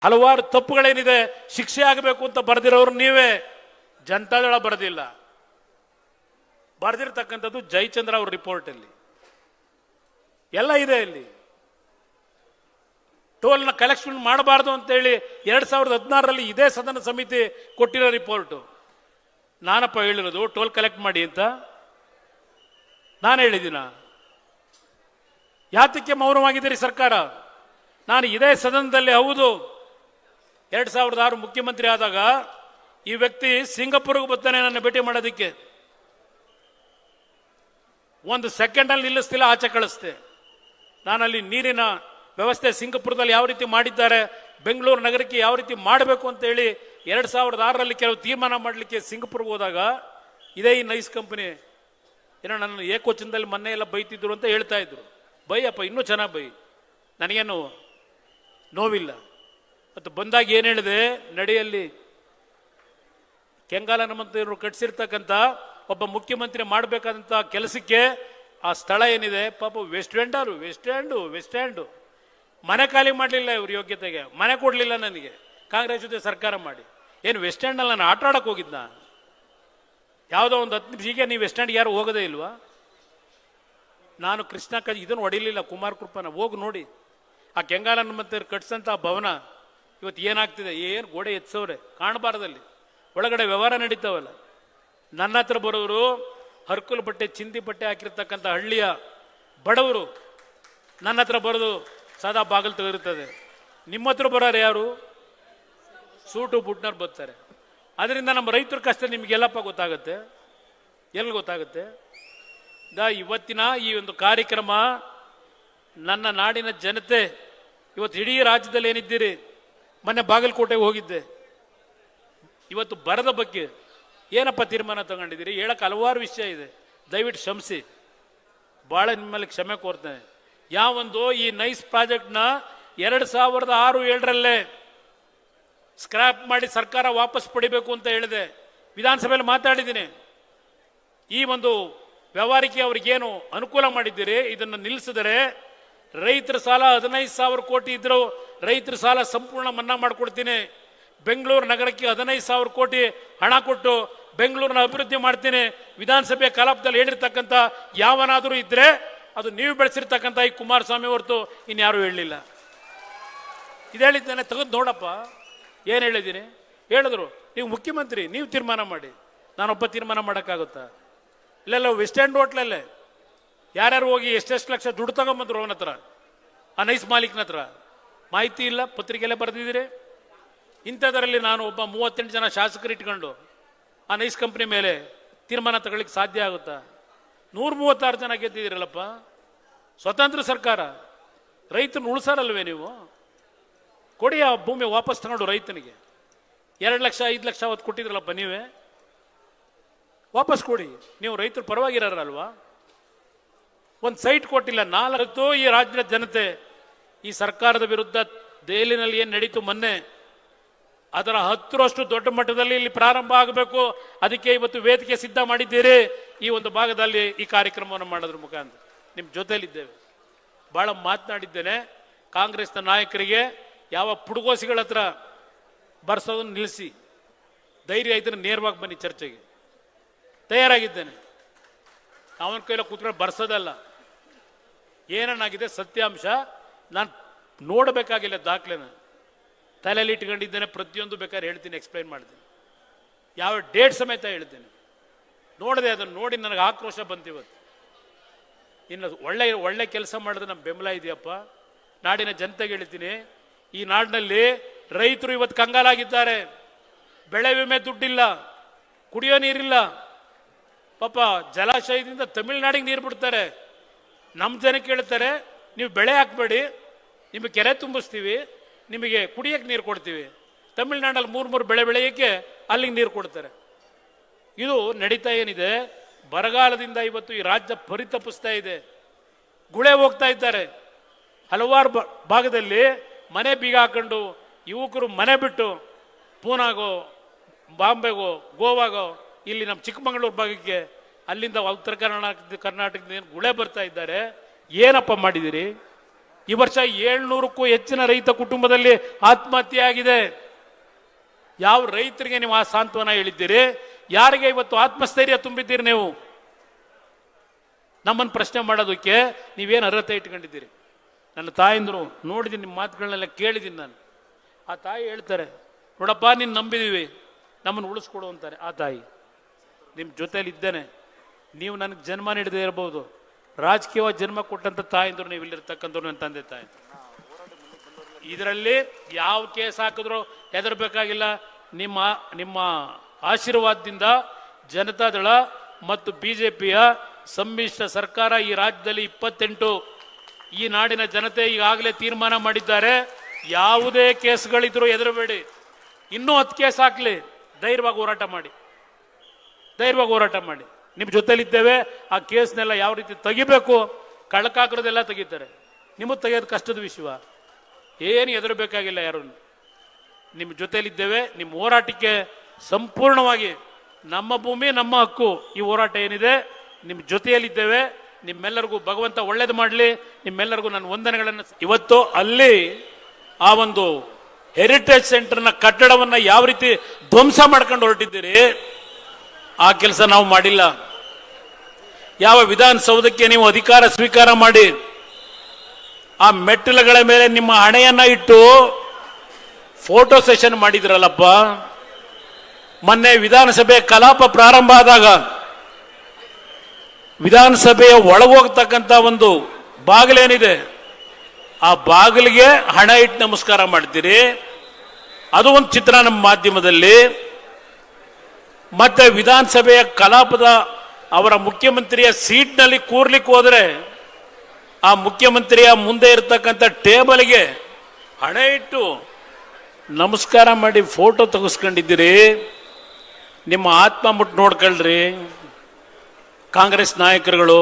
ಹಲವಾರು ತಪ್ಪುಗಳೇನಿದೆ ಶಿಕ್ಷೆ ಆಗಬೇಕು ಅಂತ ಬರೆದಿರೋರು ನೀವೇ, ಜನತಾದಳ ಬರೆದಿಲ್ಲ. ಬರೆದಿರ್ತಕ್ಕಂಥದ್ದು ಜಯಚಂದ್ರ ಅವ್ರ ರಿಪೋರ್ಟ್ ಅಲ್ಲಿ ಎಲ್ಲ ಇದೆ. ಇಲ್ಲಿ ಟೋಲ್ನ ಕಲೆಕ್ಷನ್ ಮಾಡಬಾರ್ದು ಅಂತೇಳಿ 2016ರಲ್ಲಿ ಇದೇ ಸದನ ಸಮಿತಿ ಕೊಟ್ಟಿರೋ ರಿಪೋರ್ಟು. ನಾನಪ್ಪ ಹೇಳಿರೋದು ಟೋಲ್ ಕಲೆಕ್ಟ್ ಮಾಡಿ ಅಂತ? ನಾನು ಹೇಳಿದ್ದೀನ? ಯಾತಕ್ಕೆ ಮೌನವಾಗಿದ್ದೀರಿ ಸರ್ಕಾರ? ನಾನು ಇದೇ ಸದನದಲ್ಲಿ ಹೌದು 2006 ಮುಖ್ಯಮಂತ್ರಿ ಆದಾಗ ಈ ವ್ಯಕ್ತಿ ಸಿಂಗಾಪುರ್ಗೆ ಬರ್ತಾನೆ ನನ್ನ ಭೇಟಿ ಮಾಡೋದಕ್ಕೆ. ಒಂದು ಸೆಕೆಂಡಲ್ಲಿ ನಿಲ್ಲಿಸ್ತಿಲ್ಲ, ಆಚೆ ಕಳಿಸ್ತೆ. ನಾನಲ್ಲಿ ನೀರಿನ ವ್ಯವಸ್ಥೆ ಸಿಂಗಾಪುರದಲ್ಲಿ ಯಾವ ರೀತಿ ಮಾಡಿದ್ದಾರೆ, ಬೆಂಗಳೂರು ನಗರಕ್ಕೆ ಯಾವ ರೀತಿ ಮಾಡಬೇಕು ಅಂತ ಹೇಳಿ 2006ರಲ್ಲಿ ಕೆಲವು ತೀರ್ಮಾನ ಮಾಡಲಿಕ್ಕೆ ಸಿಂಗಾಪುರ್ಗೆ ಹೋದಾಗ ಇದೇ ಈ ನೈಸ್ ಕಂಪನಿ ಏನೋ ನನ್ನ ಏಕೋಚನದಲ್ಲಿ ಮೊನ್ನೆ ಎಲ್ಲ ಬೈತಿದ್ರು ಅಂತ ಹೇಳ್ತಾ ಇದ್ರು. ಬೈಯಪ್ಪ, ಇನ್ನೂ ಚೆನ್ನಾಗಿ ಬೈ, ನನಗೇನು ನೋವಿಲ್ಲ. ಮತ್ತು ಬಂದಾಗ ಏನು ಹೇಳಿದೆ, ನಡೆಯಲ್ಲಿ ಕೆಂಗಾಲ ಹನುಮಂತರು ಕಟ್ಟಿಸಿರ್ತಕ್ಕಂಥ ಒಬ್ಬ ಮುಖ್ಯಮಂತ್ರಿ ಮಾಡಬೇಕಾದಂಥ ಕೆಲಸಕ್ಕೆ ಆ ಸ್ಥಳ ಏನಿದೆ ಪಾಪ ವೆಸ್ಟ್ ಹ್ಯಾಂಡು ಮನೆ ಖಾಲಿ ಮಾಡಲಿಲ್ಲ ಇವ್ರ ಯೋಗ್ಯತೆಗೆ, ಮನೆ ಕೊಡಲಿಲ್ಲ ನನಗೆ. ಕಾಂಗ್ರೆಸ್ ಜೊತೆ ಸರ್ಕಾರ ಮಾಡಿ ಏನು ವೆಸ್ಟ್ ಸ್ಟ್ಯಾಂಡಲ್ಲಿ ನಾನು ಆಟ ಆಡಕ್ಕೆ ಹೋಗಿದ್ದ? ಯಾವುದೋ ಒಂದು 10 ನಿಮಿಷಕ್ಕೆ ನೀವು ವೆಸ್ಟ್ ಸ್ಟ್ಯಾಂಡ್ಗೆ ಯಾರು ಹೋಗೋದೇ ಇಲ್ವಾ? ನಾನು ಕೃಷ್ಣ ಇದನ್ನು ಹೊಡಿಲಿಲ್ಲ, ಕುಮಾರ್ ಕೃಪನ ಹೋಗಿ ನೋಡಿ. ಆ ಕೆಂಗಾಲ ಹನುಮಂತರು ಕಟ್ಸಂತ ಭವನ ಇವತ್ತು ಏನಾಗ್ತಿದೆ, ಏನು ಗೋಡೆ ಎತ್ಸವ್ರೆ ಕಾಣಬಾರ್ದಲ್ಲಿ, ಒಳಗಡೆ ವ್ಯವಹಾರ ನಡೀತಾವಲ್ಲ. ನನ್ನ ಹತ್ರ ಬರೋರು ಹರ್ಕುಲ್ ಬಟ್ಟೆ ಚಿಂದಿ ಬಟ್ಟೆ ಹಾಕಿರ್ತಕ್ಕಂಥ ಹಳ್ಳಿಯ ಬಡವರು ನನ್ನ ಹತ್ರ ಬರೋದು ಸದಾ ಬಾಗಿಲು ತೆಗಿರ್ತದೆ. ನಿಮ್ಮ ಹತ್ರ ಬರೋರು ಯಾರು? ಸೂಟು ಬುಟ್ನರ್ ಬರ್ತಾರೆ. ಅದರಿಂದ ನಮ್ಮ ರೈತರ ಕಷ್ಟ ನಿಮಗೆಲ್ಲಪ್ಪ ಗೊತ್ತಾಗುತ್ತೆ, ಎಲ್ಲಿ ಗೊತ್ತಾಗುತ್ತೆ? ಇವತ್ತಿನ ಈ ಒಂದು ಕಾರ್ಯಕ್ರಮ ನನ್ನ ನಾಡಿನ ಜನತೆ ಇವತ್ತು ಇಡೀ ರಾಜ್ಯದಲ್ಲಿ ಏನಿದ್ದೀರಿ, ಮೊನ್ನೆ ಬಾಗಲಕೋಟೆಗೆ ಹೋಗಿದ್ದೆ. ಇವತ್ತು ಬರದ ಬಗ್ಗೆ ಏನಪ್ಪ ತೀರ್ಮಾನ ತಗೊಂಡಿದ್ದೀರಿ ಹೇಳಕ್ಕೆ ಹಲವಾರು ವಿಷಯ ಇದೆ, ದಯವಿಟ್ಟು ಕ್ಷಮಿಸಿ, ಭಾಳ ನಿಮ್ಮಲ್ಲಿ ಕ್ಷಮೆ ಕೋರ್ತೇನೆ. ಯಾವೊಂದು ಈ ನೈಸ್ ಪ್ರಾಜೆಕ್ಟ್ನ 2006-7ರಲ್ಲೇ ಸ್ಕ್ರಾಪ್ ಮಾಡಿ ಸರ್ಕಾರ ವಾಪಸ್ ಪಡಿಬೇಕು ಅಂತ ಹೇಳಿದೆ, ವಿಧಾನಸಭೆಯಲ್ಲಿ ಮಾತಾಡಿದ್ದೀನಿ. ಈ ಒಂದು ವ್ಯವಹಾರಕ್ಕೆ ಅವ್ರಿಗೇನು ಅನುಕೂಲ ಮಾಡಿದ್ದೀರಿ, ಇದನ್ನು ನಿಲ್ಲಿಸಿದರೆ ರೈತರ ಸಾಲ 15,000 ಕೋಟಿ ಇದ್ರು ರೈತರ ಸಾಲ ಸಂಪೂರ್ಣ ಮನ್ನಾ ಮಾಡಿಕೊಡ್ತೀನಿ. ಬೆಂಗಳೂರು ನಗರಕ್ಕೆ 15,000 ಕೋಟಿ ಹಣ ಕೊಟ್ಟು ಬೆಂಗಳೂರನ್ನ ಅಭಿವೃದ್ಧಿ ಮಾಡ್ತೀನಿ. ವಿಧಾನಸಭೆ ಕಲಾಪದಲ್ಲಿ ಹೇಳಿರ್ತಕ್ಕಂಥ ಯಾವನಾದರೂ ಇದ್ರೆ ಅದು ನೀವು ಬೆಳೆಸಿರ್ತಕ್ಕಂಥ ಈ ಕುಮಾರಸ್ವಾಮಿ ಹೊರತು ಇನ್ಯಾರೂ ಹೇಳಲಿಲ್ಲ. ಇದು ಹೇಳಿದ್ದೇನೆ, ತೆಗೆದು ನೋಡಪ್ಪ ಏನು ಹೇಳಿದ್ದೀನಿ. ಹೇಳಿದ್ರು ನೀವು ಮುಖ್ಯಮಂತ್ರಿ, ನೀವು ತೀರ್ಮಾನ ಮಾಡಿ. ನಾನೊಬ್ಬ ತೀರ್ಮಾನ ಮಾಡೋಕ್ಕಾಗುತ್ತಾ? ಇಲ್ಲೆಲ್ಲ ವೆಸ್ಟ್ ಎಂಡ್ ಹೋಟ್ಲಲ್ಲೇ ಯಾರ್ಯಾರು ಹೋಗಿ ಎಷ್ಟೆಷ್ಟು ಲಕ್ಷ ದುಡ್ಡು ತಗೊಂಬಂದ್ರು ಅವನ ಹತ್ರ, ಆ ನೈಸ್ ಮಾಲೀಕನ ಹತ್ರ. ಮಾಹಿತಿ ಇಲ್ಲ, ಪತ್ರಿಕೆಯಲ್ಲೇ ಬರೆದಿದ್ದೀರಿ. ಇಂಥದರಲ್ಲಿ ನಾನು ಒಬ್ಬ 38 ಜನ ಶಾಸಕರು ಇಟ್ಕೊಂಡು ಆ ನೈಸ್ ಕಂಪ್ನಿ ಮೇಲೆ ತೀರ್ಮಾನ ತಗೊಳ್ಳಿಕ್ಕೆ ಸಾಧ್ಯ ಆಗುತ್ತಾ? 136 ಜನ ಗೆದ್ದಿದ್ದೀರಲ್ಲಪ್ಪ. ಸ್ವತಂತ್ರ ಸರ್ಕಾರ, ರೈತನ ಉಳಿಸಾರಲ್ವೇ ನೀವು? ಕೊಡಿ ಆ ಭೂಮಿ ವಾಪಸ್ ತಗೊಂಡು ರೈತನಿಗೆ. 2 ಲಕ್ಷ 5 ಲಕ್ಷ ಅವತ್ತು ಕೊಟ್ಟಿದ್ರಲ್ಲಪ್ಪ ನೀವೇ, ವಾಪಸ್ ಕೊಡಿ. ನೀವು ರೈತರು ಪರವಾಗಿರಲ್ವಾ? ಒಂದು ಸೈಟ್ ಕೊಟ್ಟಿಲ್ಲ. 4 ಈ ರಾಜ್ಯದ ಜನತೆ ಈ ಸರ್ಕಾರದ ವಿರುದ್ಧ ದೆಹಲಿನಲ್ಲಿ ಏನು ನಡೀತು ಮೊನ್ನೆ, ಅದರ 10ರಷ್ಟು ದೊಡ್ಡ ಮಟ್ಟದಲ್ಲಿ ಇಲ್ಲಿ ಪ್ರಾರಂಭ ಆಗಬೇಕು. ಅದಕ್ಕೆ ಇವತ್ತು ವೇದಿಕೆ ಸಿದ್ಧ ಮಾಡಿದ್ದೀರಿ. ಈ ಒಂದು ಭಾಗದಲ್ಲಿ ಈ ಕಾರ್ಯಕ್ರಮವನ್ನು ಮಾಡೋದ್ರ ಮುಖಾಂತರ ನಿಮ್ಮ ಜೊತೆಯಲ್ಲಿದ್ದೇವೆ. ಭಾಳ ಮಾತನಾಡಿದ್ದೇನೆ. ಕಾಂಗ್ರೆಸ್ನ ನಾಯಕರಿಗೆ ಯಾವ ಪುಡುಗೋಸಿಗಳ ಹತ್ರ ಬರ್ಸೋದನ್ನು ನಿಲ್ಲಿಸಿ, ಧೈರ್ಯ ಇದ್ರೆ ನೇರವಾಗಿ ಬನ್ನಿ ಚರ್ಚೆಗೆ, ತಯಾರಾಗಿದ್ದೇನೆ. ಅವನ ಕೈಲ ಕೂತ್ಕೊಂಡು ಬರ್ಸೋದಲ್ಲ, ಏನನ್ನಾಗಿದೆ ಸತ್ಯಾಂಶ ನಾನು ನೋಡಬೇಕಾಗಿಲ್ಲ. ದಾಖಲೆನ ತಲೆಯಲ್ಲಿ ಇಟ್ಕೊಂಡಿದ್ದೇನೆ, ಪ್ರತಿಯೊಂದು ಬೇಕಾದ್ರೆ ಹೇಳ್ತೀನಿ, ಎಕ್ಸ್ಪ್ಲೈನ್ ಮಾಡ್ತೀನಿ, ಯಾವ ಡೇಟ್ ಸಮೇತ ಹೇಳ್ತೀನಿ. ನೋಡಿದೆ, ಅದನ್ನು ನೋಡಿ ನನಗೆ ಆಕ್ರೋಶ ಬಂತು. ಇವತ್ತು ಇನ್ನು ಒಳ್ಳೆ ಕೆಲಸ ಮಾಡಿದ್ರೆ ನಮ್ಮ ಬೆಂಬಲ ಇದೆಯಪ್ಪ. ನಾಡಿನ ಜನತೆಗೆ ಹೇಳ್ತೀನಿ, ಈ ನಾಡಿನಲ್ಲಿ ರೈತರು ಇವತ್ತು ಕಂಗಾಲಾಗಿದ್ದಾರೆ. ಬೆಳೆ ವಿಮೆ ದುಡ್ಡಿಲ್ಲ, ಕುಡಿಯೋ ನೀರಿಲ್ಲ. ಪಾಪ ಜಲಾಶಯದಿಂದ ತಮಿಳುನಾಡಿಗೆ ನೀರು ಬಿಡ್ತಾರೆ. ನಮ್ಮ ಜನಕ್ಕೆ ಹೇಳ್ತಾರೆ, ನೀವು ಬೆಳೆ ಹಾಕ್ಬೇಡಿ, ನಿಮಗೆ ಕೆರೆ ತುಂಬಿಸ್ತೀವಿ, ನಿಮಗೆ ಕುಡಿಯೋಕ್ಕೆ ನೀರು ಕೊಡ್ತೀವಿ. ತಮಿಳುನಾಡಲ್ಲಿ 3 ಬೆಳೆ ಬೆಳೆಯೋಕ್ಕೆ ಅಲ್ಲಿಗೆ ನೀರು ಕೊಡ್ತಾರೆ. ಇದು ನಡೀತಾ ಏನಿದೆ, ಬರಗಾಲದಿಂದ ಇವತ್ತು ಈ ರಾಜ್ಯ ಪರಿತಪಿಸ್ತಾ ಇದೆ. ಗುಳೆ ಹೋಗ್ತಾ ಇದ್ದಾರೆ. ಹಲವಾರು ಭಾಗದಲ್ಲಿ ಮನೆ ಬೀಗ ಹಾಕೊಂಡು ಯುವಕರು ಮನೆ ಬಿಟ್ಟು ಪೂನಾಗೋ, ಬಾಂಬೆಗೋ, ಗೋವಾಗೋ, ಇಲ್ಲಿ ನಮ್ಮ ಚಿಕ್ಕಮಗಳೂರು ಭಾಗಕ್ಕೆ, ಅಲ್ಲಿಂದ ಉತ್ತರ ಕರ್ನಾಟಕದಿಂದ ಗುಳೆ ಬರ್ತಾ ಇದ್ದಾರೆ. ಏನಪ್ಪ ಮಾಡಿದಿರಿ? ಈ ವರ್ಷ 700ಕ್ಕೂ ಹೆಚ್ಚಿನ ರೈತ ಕುಟುಂಬದಲ್ಲಿ ಆತ್ಮಹತ್ಯೆ ಆಗಿದೆ. ಯಾವ ರೈತರಿಗೆ ನೀವು ಆ ಸಾಂತ್ವನ ಹೇಳಿದ್ದೀರಿ? ಯಾರಿಗೆ ಇವತ್ತು ಆತ್ಮಸ್ಥೈರ್ಯ ತುಂಬಿದ್ದೀರಿ? ನೀವು ನಮ್ಮನ್ನು ಪ್ರಶ್ನೆ ಮಾಡೋದಕ್ಕೆ ನೀವೇನು ಅರ್ಹತೆ ಇಟ್ಕೊಂಡಿದ್ದೀರಿ? ನನ್ನ ತಾಯಿಂದರು ನೋಡಿದ್ದೀನಿ, ನಿಮ್ಮ ಮಾತುಗಳನ್ನೆಲ್ಲ ಕೇಳಿದ್ದೀನಿ ನಾನು. ಆ ತಾಯಿ ಹೇಳ್ತಾರೆ, ನೋಡಪ್ಪ ನೀನು ನಂಬಿದೀವಿ, ನಮ್ಮನ್ನು ಉಳಿಸ್ಕೊಡು ಅಂತಾರೆ. ಆ ತಾಯಿ ನಿಮ್ಮ ಜೊತೆಲಿ ಇದ್ದೇನೆ, ನೀವು ನನಗೆ ಜನ್ಮ ನೀಡದೇ ಇರಬಹುದು, ರಾಜಕೀಯವಾಗಿ ಜನ್ಮ ಕೊಟ್ಟಂತ ತಾಯಿಂದ್ರು ನೀವು ಇಲ್ಲಿರ್ತಕ್ಕಂಥವ್ರು, ನನ್ನ ತಂದೆ ತಾಯಿ. ಇದರಲ್ಲಿ ಯಾವ ಕೇಸ್ ಹಾಕಿದ್ರು ಹೆದರ್ಬೇಕಾಗಿಲ್ಲ. ನಿಮ್ಮ ಆಶೀರ್ವಾದದಿಂದ ಜನತಾದಳ ಮತ್ತು ಬಿಜೆಪಿಯ ಸಮ್ಮಿಶ್ರ ಸರ್ಕಾರ ಈ ರಾಜ್ಯದಲ್ಲಿ 28 ಈ ನಾಡಿನ ಜನತೆ ಈಗಾಗಲೇ ತೀರ್ಮಾನ ಮಾಡಿದ್ದಾರೆ. ಯಾವುದೇ ಕೇಸ್ಗಳಿದ್ರು ಹೆದರಬೇಡಿ, ಇನ್ನೂ 10 ಕೇಸ್ ಹಾಕ್ಲಿ, ಧೈರ್ಯವಾಗಿ ಹೋರಾಟ ಮಾಡಿ, ಧೈರ್ಯವಾಗಿ ಹೋರಾಟ ಮಾಡಿ. ನಿಮ್ಮ ಜೊತೆಲಿದ್ದೇವೆ. ಆ ಕೇಸ್ನೆಲ್ಲ ಯಾವ ರೀತಿ ತೆಗಿಬೇಕು, ಕಳಕಾಕರದೆಲ್ಲ ತೆಗಿತಾರೆ. ನಿಮಗೆ ತೆಗೆಯೋದು ಕಷ್ಟದ ವಿಷಯ, ಏನು ಹೆದರಬೇಕಾಗಿಲ್ಲ ಯಾರು. ನಿಮ್ಮ ಜೊತೆಲಿದ್ದೇವೆ. ನಿಮ್ಮ ಹೋರಾಟಕ್ಕೆ ಸಂಪೂರ್ಣವಾಗಿ ನಮ್ಮ ಭೂಮಿ ನಮ್ಮ ಹಕ್ಕು ಈ ಹೋರಾಟ ಏನಿದೆ ನಿಮ್ಮ ಜೊತೆಯಲ್ಲಿದ್ದೇವೆ. ನಿಮ್ಮೆಲ್ಲರಿಗೂ ಭಗವಂತ ಒಳ್ಳೇದು ಮಾಡಲಿ. ನಿಮ್ಮೆಲ್ಲರಿಗೂ ನಾನು ವಂದನೆಗಳನ್ನು. ಇವತ್ತು ಅಲ್ಲಿ ಆ ಒಂದು ಹೆರಿಟೇಜ್ ಸೆಂಟರ್ನ ಕಟ್ಟಡವನ್ನು ಯಾವ ರೀತಿ ಧ್ವಂಸ ಮಾಡ್ಕೊಂಡು ಹೊರಟಿದ್ದೀರಿ, ಆ ಕೆಲಸ ನಾವು ಮಾಡಿಲ್ಲ. ಯಾವ ವಿಧಾನಸೌಧಕ್ಕೆ ನೀವು ಅಧಿಕಾರ ಸ್ವೀಕಾರ ಮಾಡಿ ಆ ಮೆಟ್ಟಿಲುಗಳ ಮೇಲೆ ನಿಮ್ಮ ಹಣೆಯನ್ನ ಇಟ್ಟು ಫೋಟೋ ಸೆಷನ್ ಮಾಡಿದ್ರಲ್ಲಪ್ಪ. ಮೊನ್ನೆ ವಿಧಾನಸಭೆ ಕಲಾಪ ಪ್ರಾರಂಭ ಆದಾಗ ವಿಧಾನಸಭೆಯ ಒಳಗೋಗ್ತಕ್ಕಂಥ ಒಂದು ಬಾಗಿಲೇನಿದೆ, ಆ ಬಾಗಿಲಿಗೆ ಹಣ ಇಟ್ಟು ನಮಸ್ಕಾರ ಮಾಡ್ತೀರಿ. ಅದು ಒಂದು ಚಿತ್ರ ನಮ್ಮ ಮಾಧ್ಯಮದಲ್ಲಿ. ಮತ್ತೆ ವಿಧಾನಸಭೆಯ ಕಲಾಪದ ಅವರ ಮುಖ್ಯಮಂತ್ರಿಯ ಸೀಟ್ನಲ್ಲಿ ಕೂರ್ಲಿಕ್ಕೆ ಹೋದ್ರೆ ಆ ಮುಖ್ಯಮಂತ್ರಿಯ ಮುಂದೆ ಇರತಕ್ಕಂಥ ಟೇಬಲ್ಗೆ ಹಣ ಇಟ್ಟು ನಮಸ್ಕಾರ ಮಾಡಿ ಫೋಟೋ ತೆಗೆಸ್ಕೊಂಡಿದ್ದೀರಿ. ನಿಮ್ಮ ಆತ್ಮ ಮುಟ್ಟು ನೋಡ್ಕೊಳ್ರಿ ಕಾಂಗ್ರೆಸ್ ನಾಯಕರುಗಳು.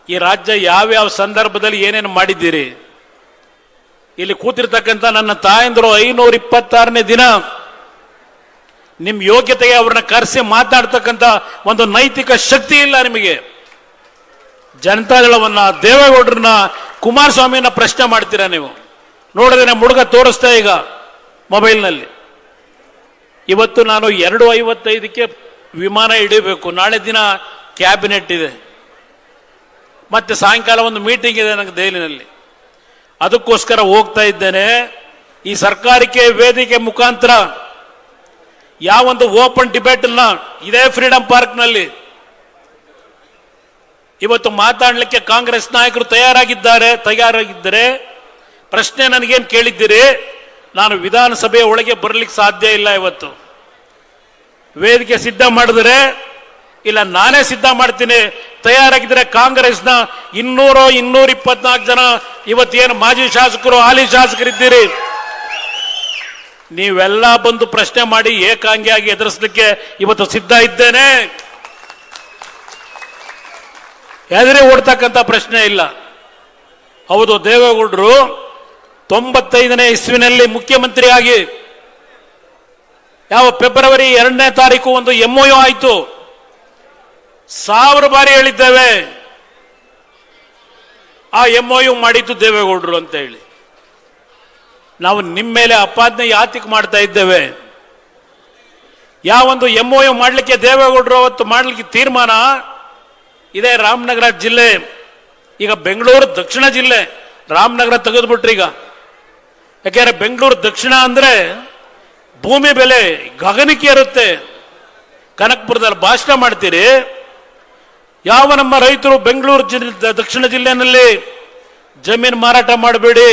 ಈ ರಾಜ್ಯ ಯಾವ್ಯಾವ ಸಂದರ್ಭದಲ್ಲಿ ಏನೇನು ಮಾಡಿದ್ದೀರಿ. ಇಲ್ಲಿ ಕೂತಿರ್ತಕ್ಕಂಥ ನನ್ನ ತಾಯಂದರು 526ನೇ ದಿನ ನಿಮ್ಮ ಯೋಗ್ಯತೆಗೆ ಅವ್ರನ್ನ ಕರೆಸಿ ಮಾತಾಡ್ತಕ್ಕಂಥ ಒಂದು ನೈತಿಕ ಶಕ್ತಿ ಇಲ್ಲ ನಿಮಗೆ. ಜನತಾದಳವನ್ನ, ದೇವೇಗೌಡರನ್ನ, ಕುಮಾರಸ್ವಾಮಿಯನ್ನ ಪ್ರಶ್ನೆ ಮಾಡ್ತೀರಾ ನೀವು. ನೋಡಿದ್ರೆ ಹುಡುಗ ತೋರಿಸ್ತಾ ಈಗ ಮೊಬೈಲ್ನಲ್ಲಿ. ಇವತ್ತು ನಾನು 2:55ಕ್ಕೆ ವಿಮಾನ ಹಿಡಿಬೇಕು. ನಾಳೆ ದಿನ ಕ್ಯಾಬಿನೆಟ್ ಇದೆ, ಮತ್ತೆ ಸಾಯಂಕಾಲ ಒಂದು ಮೀಟಿಂಗ್ ಇದೆ ನನಗೆ ದೆಹಲಿನಲ್ಲಿ. ಅದಕ್ಕೋಸ್ಕರ ಹೋಗ್ತಾ ಇದ್ದೇನೆ. ಈ ಸರ್ಕಾರಕ್ಕೆ ವೇದಿಕೆ ಮುಖಾಂತರ ಯಾವೊಂದು ಓಪನ್ ಡಿಬೇಟ್ ಅನ್ನ ಇದೇ ಫ್ರೀಡಂ ಪಾರ್ಕ್ ನಲ್ಲಿ ಇವತ್ತು ಮಾತಾಡಲಿಕ್ಕೆ ಕಾಂಗ್ರೆಸ್ ನಾಯಕರು ತಯಾರಾಗಿದ್ದರೆ ಪ್ರಶ್ನೆ ನನಗೇನು ಕೇಳಿದ್ದೀರಿ? ನಾನು ವಿಧಾನಸಭೆಯ ಒಳಗೆ ಬರಲಿಕ್ಕೆ ಸಾಧ್ಯ ಇಲ್ಲ. ಇವತ್ತು ವೇದಿಕೆ ಸಿದ್ಧ ಮಾಡಿದ್ರೆ ಇಲ್ಲ ನಾನೇ ಸಿದ್ಧ ಮಾಡ್ತೀನಿ. ತಯಾರಾಗಿದ್ರೆ ಕಾಂಗ್ರೆಸ್ನ 224 ಜನ ಇವತ್ತೇನು ಮಾಜಿ ಶಾಸಕರು, ಹಾಲಿ ಶಾಸಕರಿದ್ದೀರಿ, ನೀವೆಲ್ಲ ಬಂದು ಪ್ರಶ್ನೆ ಮಾಡಿ ಏಕಾಂಗಿಯಾಗಿ ಎದುರಿಸಲಿಕ್ಕೆ ಇವತ್ತು ಸಿದ್ಧ ಇದ್ದೇನೆ. ಹೆದರಿ ಓಡ್ತಕ್ಕಂಥ ಪ್ರಶ್ನೆ ಇಲ್ಲ. ಹೌದು, ದೇವೇಗೌಡರು 95ನೇ ಇಸ್ವಿನಲ್ಲಿ ಮುಖ್ಯಮಂತ್ರಿಯಾಗಿ ಯಾವ ಫೆಬ್ರವರಿ 2ನೇ ತಾರೀಕು ಒಂದು MOU ಆಯಿತು. 1000 ಬಾರಿ ಹೇಳಿದ್ದೇವೆ ಆ MOU ಮಾಡಿದ್ದು ದೇವೇಗೌಡರು ಅಂತ ಹೇಳಿ. ನಾವು ನಿಮ್ಮ ಮೇಲೆ ಅಪಾದನೆ ಯಾತಿಗೆ ಮಾಡ್ತಾ ಇದ್ದೇವೆ? ಯಾವೊಂದು MOU ಮಾಡಲಿಕ್ಕೆ ದೇವೇಗೌಡರು ಅವತ್ತು ಮಾಡಲಿಕ್ಕೆ ತೀರ್ಮಾನ ಇದೇ ರಾಮನಗರ ಜಿಲ್ಲೆ, ಈಗ ಬೆಂಗಳೂರು ದಕ್ಷಿಣ ಜಿಲ್ಲೆ, ರಾಮನಗರ ತೆಗೆದುಬಿಟ್ರಿ ಈಗ. ಯಾಕೆಂದ್ರೆ ಬೆಂಗಳೂರು ದಕ್ಷಿಣ ಅಂದ್ರೆ ಭೂಮಿ ಬೆಲೆ ಗಗನಕ್ಕೆ ಇರುತ್ತೆ. ಕನಕಪುರದಲ್ಲಿ ಭಾಷಣ ಮಾಡ್ತೀರಿ. ಯಾವ ನಮ್ಮ ರೈತರು ಬೆಂಗಳೂರು ದಕ್ಷಿಣ ಜಿಲ್ಲೆನಲ್ಲಿ ಜಮೀನು ಮಾರಾಟ ಮಾಡಬೇಡಿ,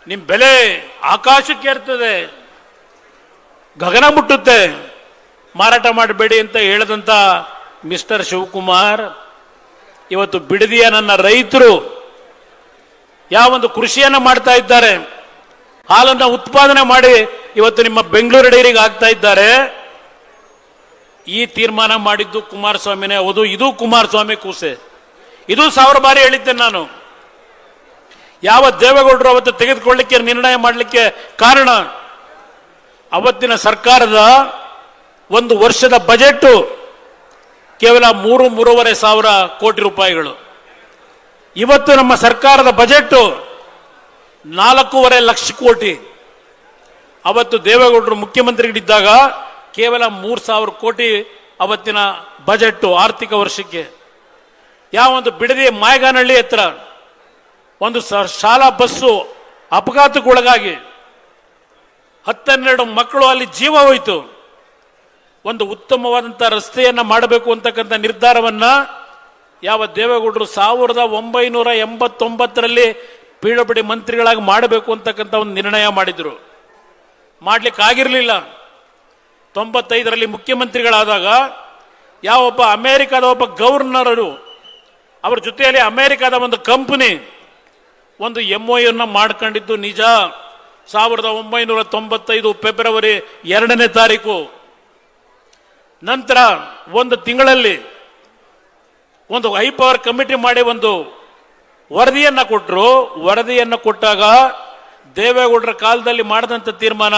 ನಿಮ್ಮ ಬೆಲೆ ಆಕಾಶಕ್ಕೆ ಇರ್ತದೆ, ಗಗನ ಮುಟ್ಟುತ್ತೆ, ಮಾರಾಟ ಮಾಡಬೇಡಿ ಅಂತ ಹೇಳದಂತ ಮಿಸ್ಟರ್ ಶಿವಕುಮಾರ್ ಇವತ್ತು ಬಿಡದಿಯ ನನ್ನ ರೈತರು ಯಾವೊಂದು ಕೃಷಿಯನ್ನ ಮಾಡ್ತಾ ಇದ್ದಾರೆ, ಹಾಲನ್ನ ಉತ್ಪಾದನೆ ಮಾಡಿ ಇವತ್ತು ನಿಮ್ಮ ಬೆಂಗಳೂರು ಡೈರಿಗೆ ಆಗ್ತಾ ಇದ್ದಾರೆ. ಈ ತೀರ್ಮಾನ ಮಾಡಿದ್ದು ಕುಮಾರಸ್ವಾಮಿನೇ. ಹೌದು, ಇದು ಕುಮಾರಸ್ವಾಮಿ ಕೂಸೆ. ಇದು 1000 ಬಾರಿ ಹೇಳಿದ್ದೆ ನಾನು. ಯಾವ ದೇವೇಗೌಡರು ಅವತ್ತು ತೆಗೆದುಕೊಳ್ಳಲಿಕ್ಕೆ ನಿರ್ಣಯ ಮಾಡಲಿಕ್ಕೆ ಕಾರಣ, ಅವತ್ತಿನ ಸರ್ಕಾರದ ಒಂದು ವರ್ಷದ ಬಜೆಟ್ ಕೇವಲ 3-3.5 ಸಾವಿರ ಕೋಟಿ ರೂಪಾಯಿಗಳು. ಇವತ್ತು ನಮ್ಮ ಸರ್ಕಾರದ ಬಜೆಟ್ 4.5 ಲಕ್ಷ ಕೋಟಿ. ಅವತ್ತು ದೇವೇಗೌಡರು ಮುಖ್ಯಮಂತ್ರಿಗಳಿದ್ದಾಗ ಕೇವಲ 3,000 ಕೋಟಿ ಅವತ್ತಿನ ಬಜೆಟ್ ಆರ್ಥಿಕ ವರ್ಷಕ್ಕೆ. ಯಾವೊಂದು ಬಿಡದಿ ಮಾಯಗಾನಹಳ್ಳಿ ಹತ್ರ ಒಂದು ಶಾಲಾ ಬಸ್ಸು ಅಪಘಾತಕ್ಕೊಳಗಾಗಿ 10-12 ಮಕ್ಕಳು ಅಲ್ಲಿ ಜೀವ ಹೋಯಿತು. ಒಂದು ಉತ್ತಮವಾದಂಥ ರಸ್ತೆಯನ್ನು ಮಾಡಬೇಕು ಅಂತಕ್ಕಂಥ ನಿರ್ಧಾರವನ್ನ ಯಾವ ದೇವೇಗೌಡರು 1989ರಲ್ಲಿ ಪಿಡಬ್ಲ್ಯೂಡಿ ಮಂತ್ರಿಗಳಾಗಿ ಮಾಡಬೇಕು ಅಂತಕ್ಕಂಥ ಒಂದು ನಿರ್ಣಯ ಮಾಡಿದ್ರು. ಮಾಡ್ಲಿಕ್ಕೆ ಆಗಿರಲಿಲ್ಲ. 95ರಲ್ಲಿ ಮುಖ್ಯಮಂತ್ರಿಗಳಾದಾಗ ಯಾವೊಬ್ಬ ಅಮೆರಿಕದ ಒಬ್ಬ ಗವರ್ನರು ಅವರ ಜೊತೆಯಲ್ಲಿ ಅಮೆರಿಕದ ಒಂದು ಕಂಪನಿ ಒಂದು MOU ಮಾಡ್ಕೊಂಡಿದ್ದು ನಿಜ. 1995 ಫೆಬ್ರವರಿ 2ನೇ ತಾರೀಕು. ನಂತರ ಒಂದು ತಿಂಗಳಲ್ಲಿ ಒಂದು ಹೈ ಪವರ್ ಕಮಿಟಿ ಮಾಡಿ ಒಂದು ವರದಿಯನ್ನ ಕೊಟ್ಟರು. ವರದಿಯನ್ನು ಕೊಟ್ಟಾಗ ದೇವೇಗೌಡರ ಕಾಲದಲ್ಲಿ ಮಾಡಿದಂಥ ತೀರ್ಮಾನ,